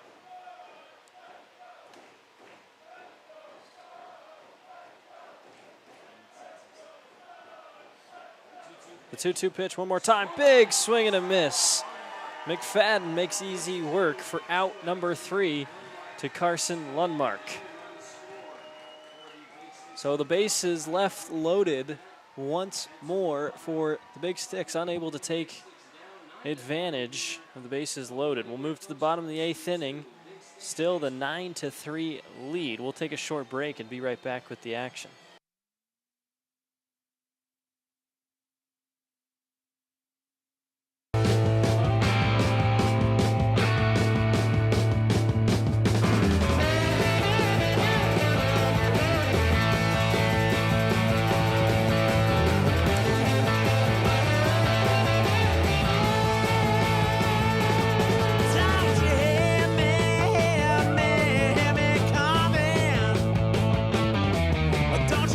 The 2-2 pitch one more time. Big swing and a miss. McFadden makes easy work for out number 3 to Carson Lundmark. So the bases left loaded once more for the BigSticks, unable to take advantage of the bases loaded. We'll move to the bottom of the 8th inning. Still the 9-3 lead. We'll take a short break and be right back with the action. Don't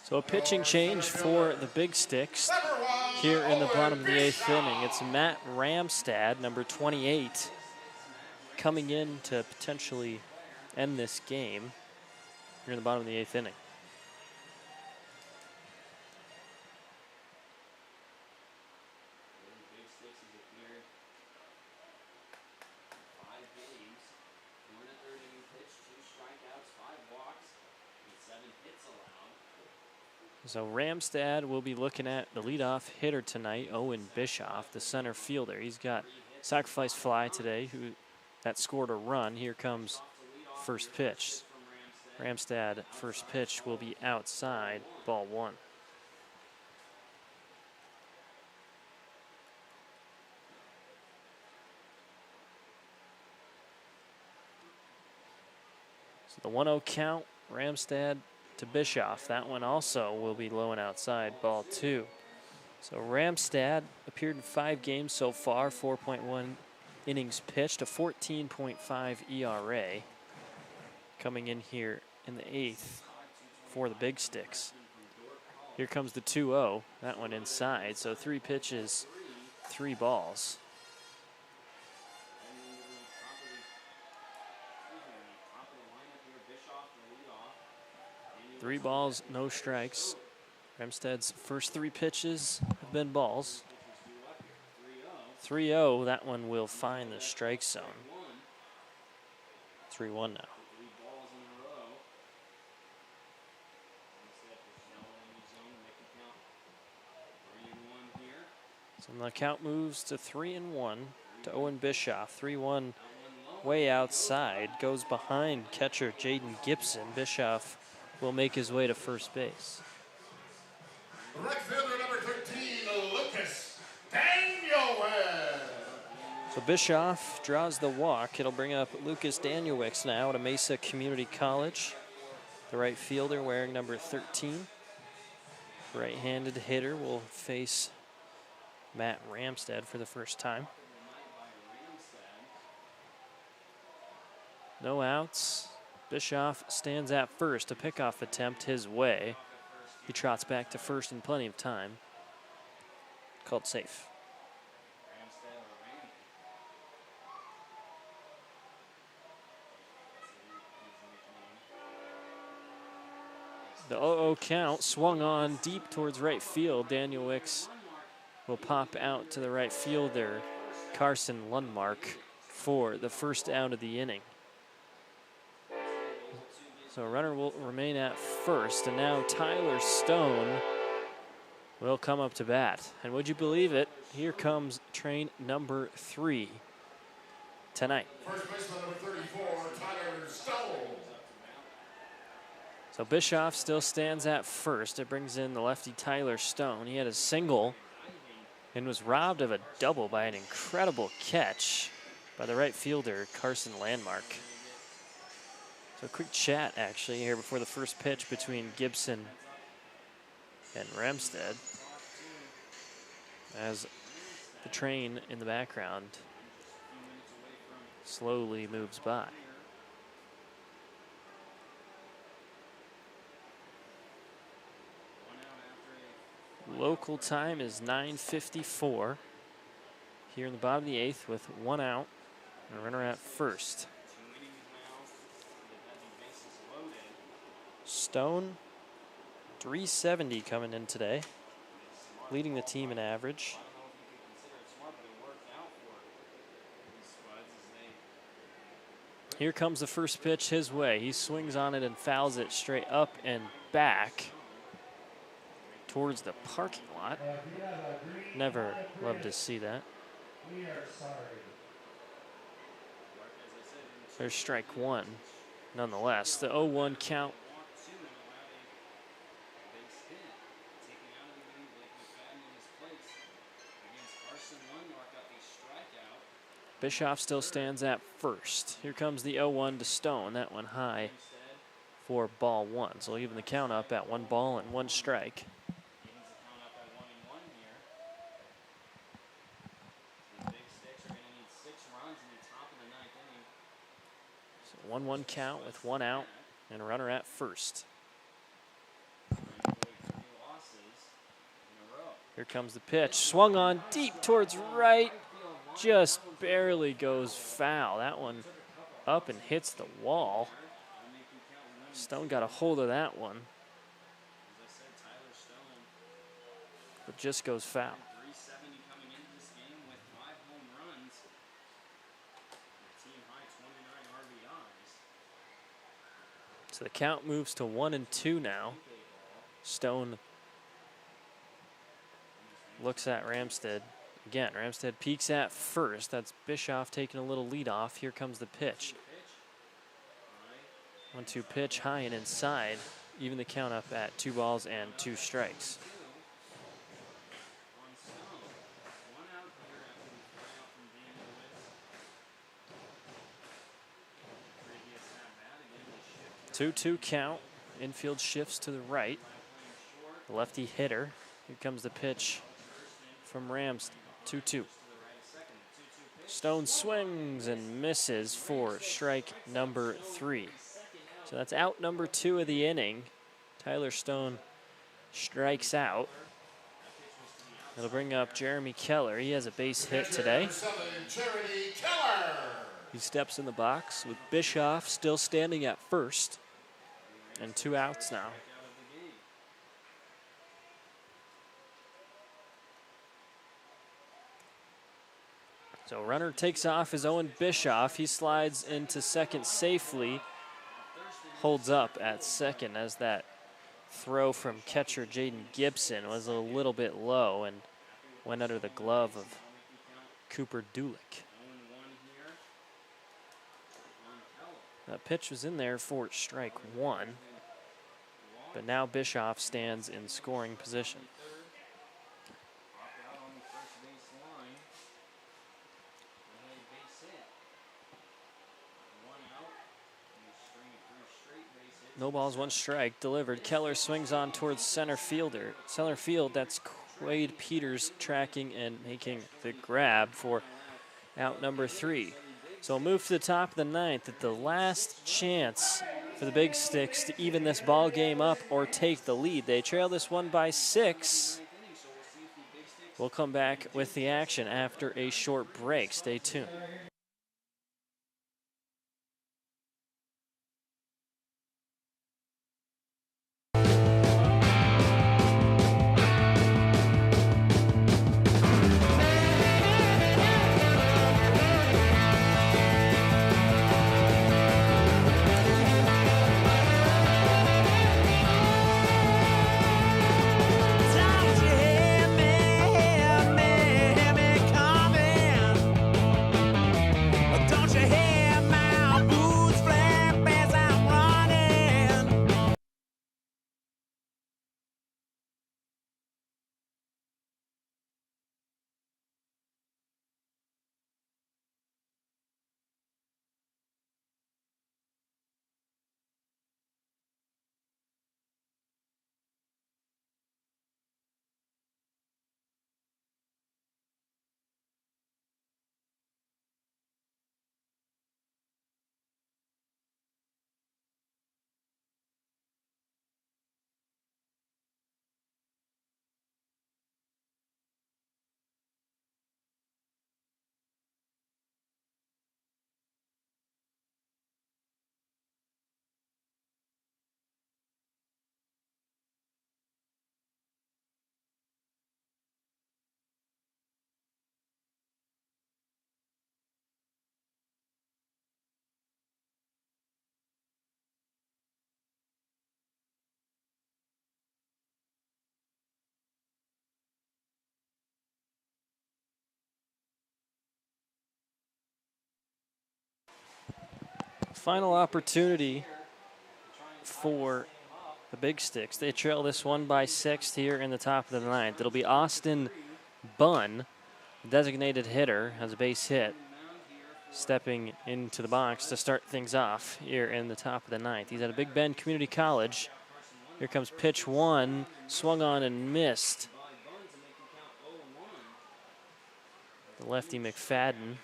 So a pitching change for the Big Sticks here in the bottom of the 8th inning. It's Matt Ramstad, number 28, coming in to potentially end this game here in the bottom of the 8th inning. So Ramstad will be looking at the leadoff hitter tonight, Owen Bischoff, the center fielder. He's got sacrifice fly today that scored a run. Here comes first pitch. Ramstad, first pitch will be outside, ball 1. So the 1-0 count, Ramstad to Bischoff. That one also will be low and outside, ball 2. So Ramstad appeared in 5 games so far, 4.1 innings pitched, a 14.5 ERA. Coming in here in the 8th for the Big Sticks. Here comes the 2-0, that one inside. So 3 pitches, 3 balls. Three balls, no strikes. Ramstad's first 3 pitches have been balls. 3-0, that one will find the strike zone. 3-1 now. So the count moves to 3-1 to Owen Bischoff. 3-1 way outside, goes behind catcher Jaden Gibson. Bischoff will make his way to first base. Right fielder number 13, Lucas Danielwick. So Bischoff draws the walk. It'll bring up Lucas Danielwick now at Mesa Community College. The right fielder wearing number 13. Right-handed hitter will face Matt Ramstad for the first time. No outs. Bischoff stands at first. A pickoff attempt his way. He trots back to first in plenty of time. Called safe. The 0-0 count swung on deep towards right field. Danielwick will pop out to the right fielder, Carson Lundmark, for the first out of the inning. So a runner will remain at first, and now Tyler Stone will come up to bat. And would you believe it, here comes train number 3 tonight. First baseman number 34, Tyler Stone. So Bischoff still stands at first. It brings in the lefty Tyler Stone. He had a single and was robbed of a double by an incredible catch by the right fielder, Carson Landmark. So a quick chat, actually, here before the first pitch between Gibson and Ramstad as the train in the background slowly moves by. Local time is 9:54 here in the bottom of the 8th with 1 out and a runner at first. Stone, 370 coming in today, leading the team in average. Here comes the first pitch his way. He swings on it and fouls it straight up and back towards the parking lot. Never love to see that. There's strike 1 nonetheless. The 0-1 count. Bischoff still stands at first. Here comes the 0-1 to Stone. That one high for ball 1. So even the count up at 1 ball and 1 strike. So 1-1 count with 1 out and a runner at first. Here comes the pitch. Swung on deep towards right. Just barely goes foul. That one up and hits the wall. Stone got a hold of that one. But just goes foul. So the count moves to 1-2 now. Stone looks at Ramstead. Again, Ramstead peeks at first. That's Bischoff taking a little lead off. Here comes the pitch. 1-2 pitch, high and inside. Even the count up at 2 balls and 2 strikes. Two-two count. Infield shifts to the right. The lefty hitter. Here comes the pitch from Rams. 2-2. Stone swings and misses for strike number 3. So that's out number 2 of the inning. Tyler Stone strikes out. It'll bring up Jeremy Keller. He has a base hit today. He steps in the box with Bischoff still standing at first. And 2 outs now. So runner takes off his Owen Bischoff. He slides into second safely. Holds up at second as that throw from catcher Jaden Gibson was a little bit low and went under the glove of Cooper Dulick. That pitch was in there for strike 1, but now Bischoff stands in scoring position. No balls, 1 strike delivered. Keller swings on towards center fielder. Center field, that's Quade Peters tracking and making the grab for out number 3. So we'll move to the top of the 9th at the last chance for the Big Sticks to even this ball game up or take the lead. They trail this one by 6. We'll come back with the action after a short break. Stay tuned. Final opportunity for the Big Sticks. They trail this one by 6 here in the top of the 9th. It'll be Austin Bunn, designated hitter, has a base hit, stepping into the box to start things off here in the top of the 9th. He's at a Big Bend Community College. Here comes pitch 1, swung on and missed. The lefty McFadden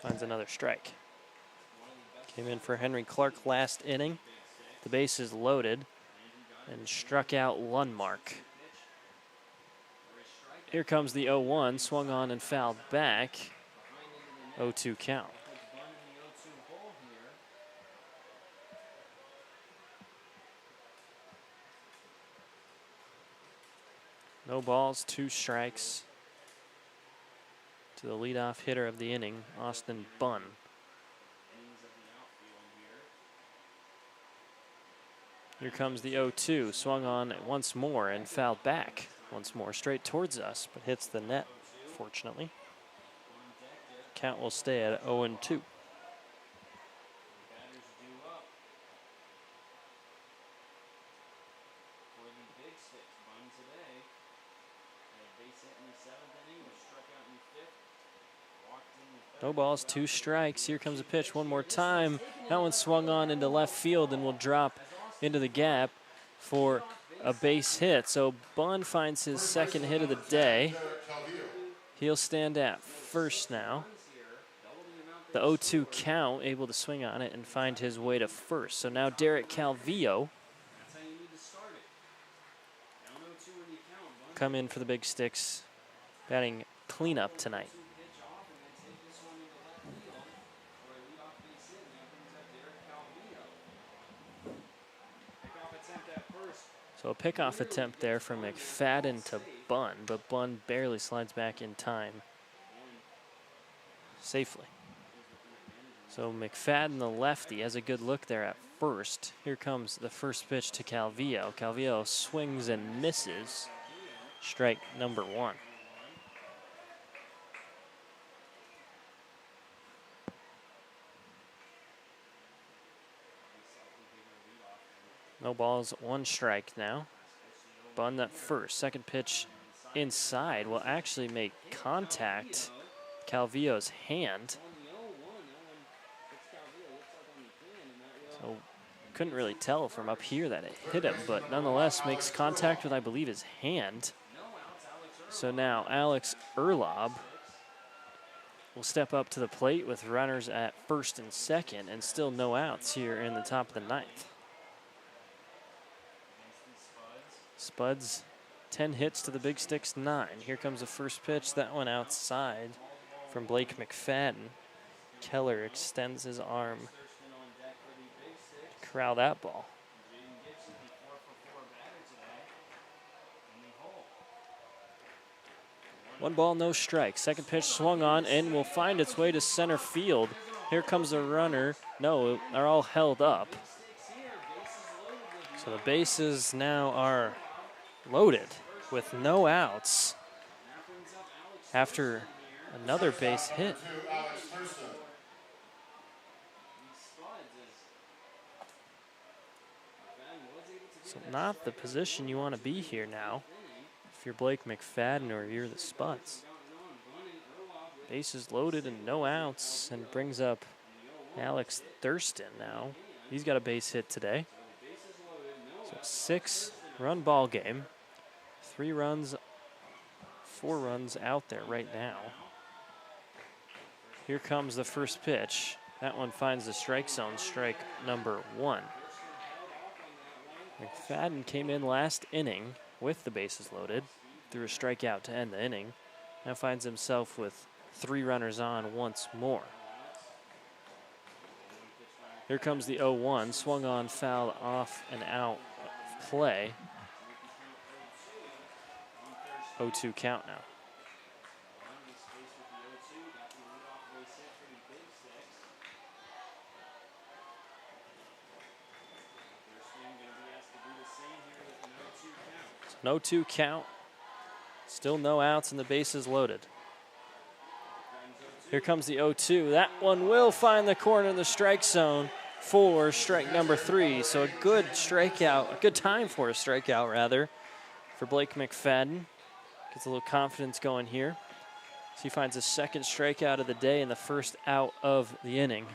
finds another strike. Came in for Henry Clark last inning. The base is loaded and struck out Lundmark. Here comes the 0-1, swung on and fouled back. 0-2 count. No balls, 2 strikes to the leadoff hitter of the inning, Austin Bunn. Here comes the 0-2, swung on once more and fouled back once more, straight towards us, but hits the net, fortunately. Count will stay at 0-2. No balls, 2 strikes. Here comes a pitch one more time. That one swung on into left field and will drop into the gap for a base hit. So Bunn finds his second hit of the day. He'll stand at first now. The 0-2 count, able to swing on it and find his way to first. So now Derek Calvillo come in for the Big Sticks, batting cleanup tonight. So a pickoff attempt there from McFadden to Bunn, but Bunn barely slides back in time safely. So McFadden, the lefty, has a good look there at first. Here comes the first pitch to Calvillo. Calvillo swings and misses. Strike number 1. No balls, 1 strike now. Bunn at first. Second pitch inside will actually make contact. Calvillo's hand. So couldn't really tell from up here that it hit him, but nonetheless makes contact with, I believe, his hand. So now Alex Erlob will step up to the plate with runners at first and second, and still no outs here in the top of the 9th. Spuds, 10 hits to the Big Sticks, 9. Here comes the first pitch. That one outside from Blake McFadden. Keller extends his arm. Corral that ball. 1 ball, no strike. Second pitch swung on and will find its way to center field. Here comes a runner. No, they're all held up. So the bases now are loaded with no outs after another base hit. So not the position you want to be here now if you're Blake McFadden or you're the Spuds. Bases loaded and no outs, and brings up Alex Thurston now. He's got a base hit today. So 6-run ball game. 3 runs, 4 runs out there right now. Here comes the first pitch. That one finds the strike zone, strike number 1. McFadden came in last inning with the bases loaded, threw a strikeout to end the inning. Now finds himself with 3 runners on once more. Here comes the 0-1, swung on, fouled off and out of play. 0-2 count now. No 2 count. Still no outs and the bases loaded. Here comes the 0-2. That one will find the corner in the strike zone for strike number 3. So a good strikeout, a good time for a strikeout rather, for Blake McFadden. Gets a little confidence going here. So he finds his second strikeout of the day and the first out of the inning.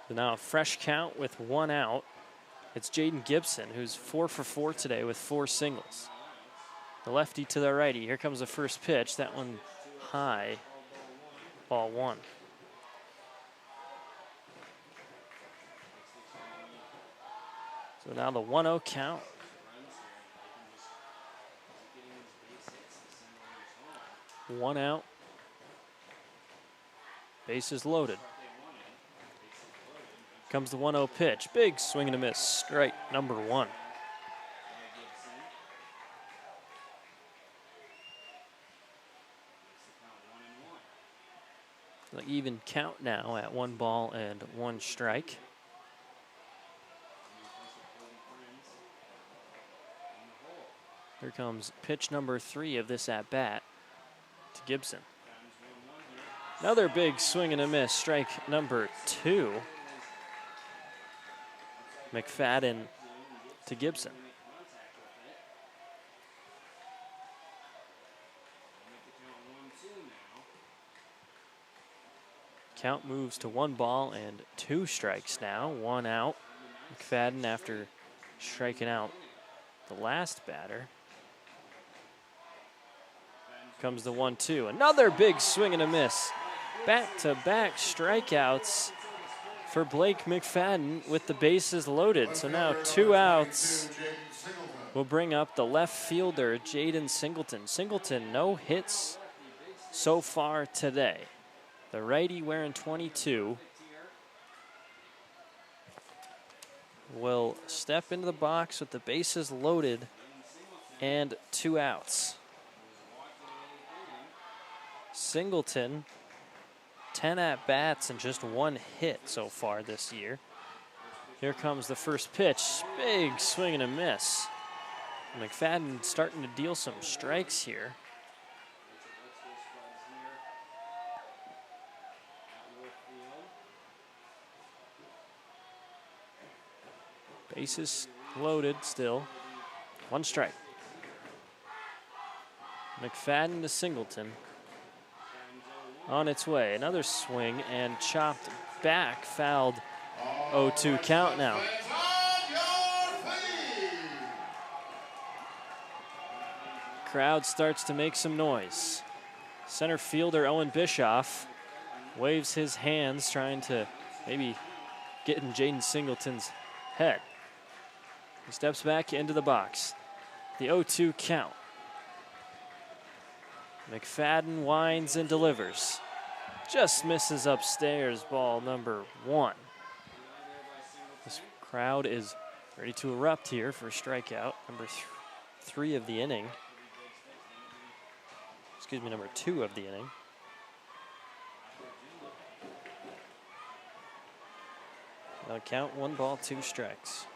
So now a fresh count with 1 out. It's Jaden Gibson, who's 4 for 4 today with 4 singles. The lefty to the righty. Here comes the first pitch. That one high, ball 1. So now the 1-0 count. One out. Bases loaded. Comes the 1-0 pitch. Big swing and a miss. Strike number 1. The even count now at 1 ball and 1 strike. Here comes pitch number 3 of this at-bat to Gibson. Another big swing and a miss. Strike number 2. McFadden to Gibson. Count moves to 1 ball and 2 strikes now. 1 out. McFadden after striking out the last batter. Comes the 1-2. Another big swing and a miss. Back-to-back strikeouts for Blake McFadden with the bases loaded. So now 2 outs will bring up the left fielder, Jaden Singleton. Singleton, no hits so far today. The righty wearing 22 will step into the box with the bases loaded and 2 outs. Singleton, 10 at-bats and just 1 hit so far this year. Here comes the first pitch. Big swing and a miss. McFadden starting to deal some strikes here. Bases loaded still. 1 strike. McFadden to Singleton. On its way. Another swing and chopped back. Fouled. 0-2 count now. Crowd starts to make some noise. Center fielder Owen Bischoff waves his hands, trying to maybe get in Jaden Singleton's head. He steps back into the box. The 0-2 count. McFadden winds and delivers. Just misses upstairs, ball number 1. This crowd is ready to erupt here for strikeout number 3 of the inning. Excuse me, number 2 of the inning. Now count 1 ball, 2 strikes.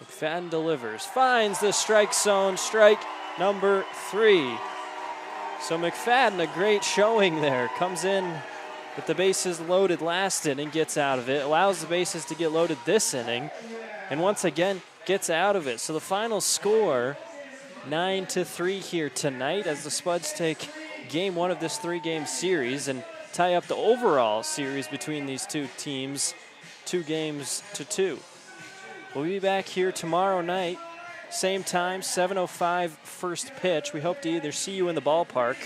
McFadden delivers, finds the strike zone, strike number 3. So McFadden, a great showing there, comes in with the bases loaded last inning, gets out of it, allows the bases to get loaded this inning, and once again gets out of it. So the final score, 9-3 here tonight as the Spuds take game 1 of this 3-game series and tie up the overall series between these 2 teams, 2-2. We'll be back here tomorrow night, same time, 7:05 first pitch. We hope to either see you in the ballpark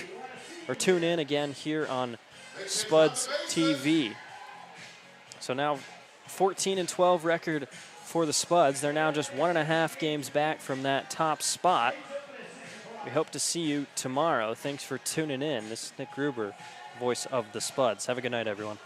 or tune in again here on Spuds TV. So now 14-12 record for the Spuds. They're now just 1.5 games back from that top spot. We hope to see you tomorrow. Thanks for tuning in. This is Nick Gruber, voice of the Spuds. Have a good night, everyone.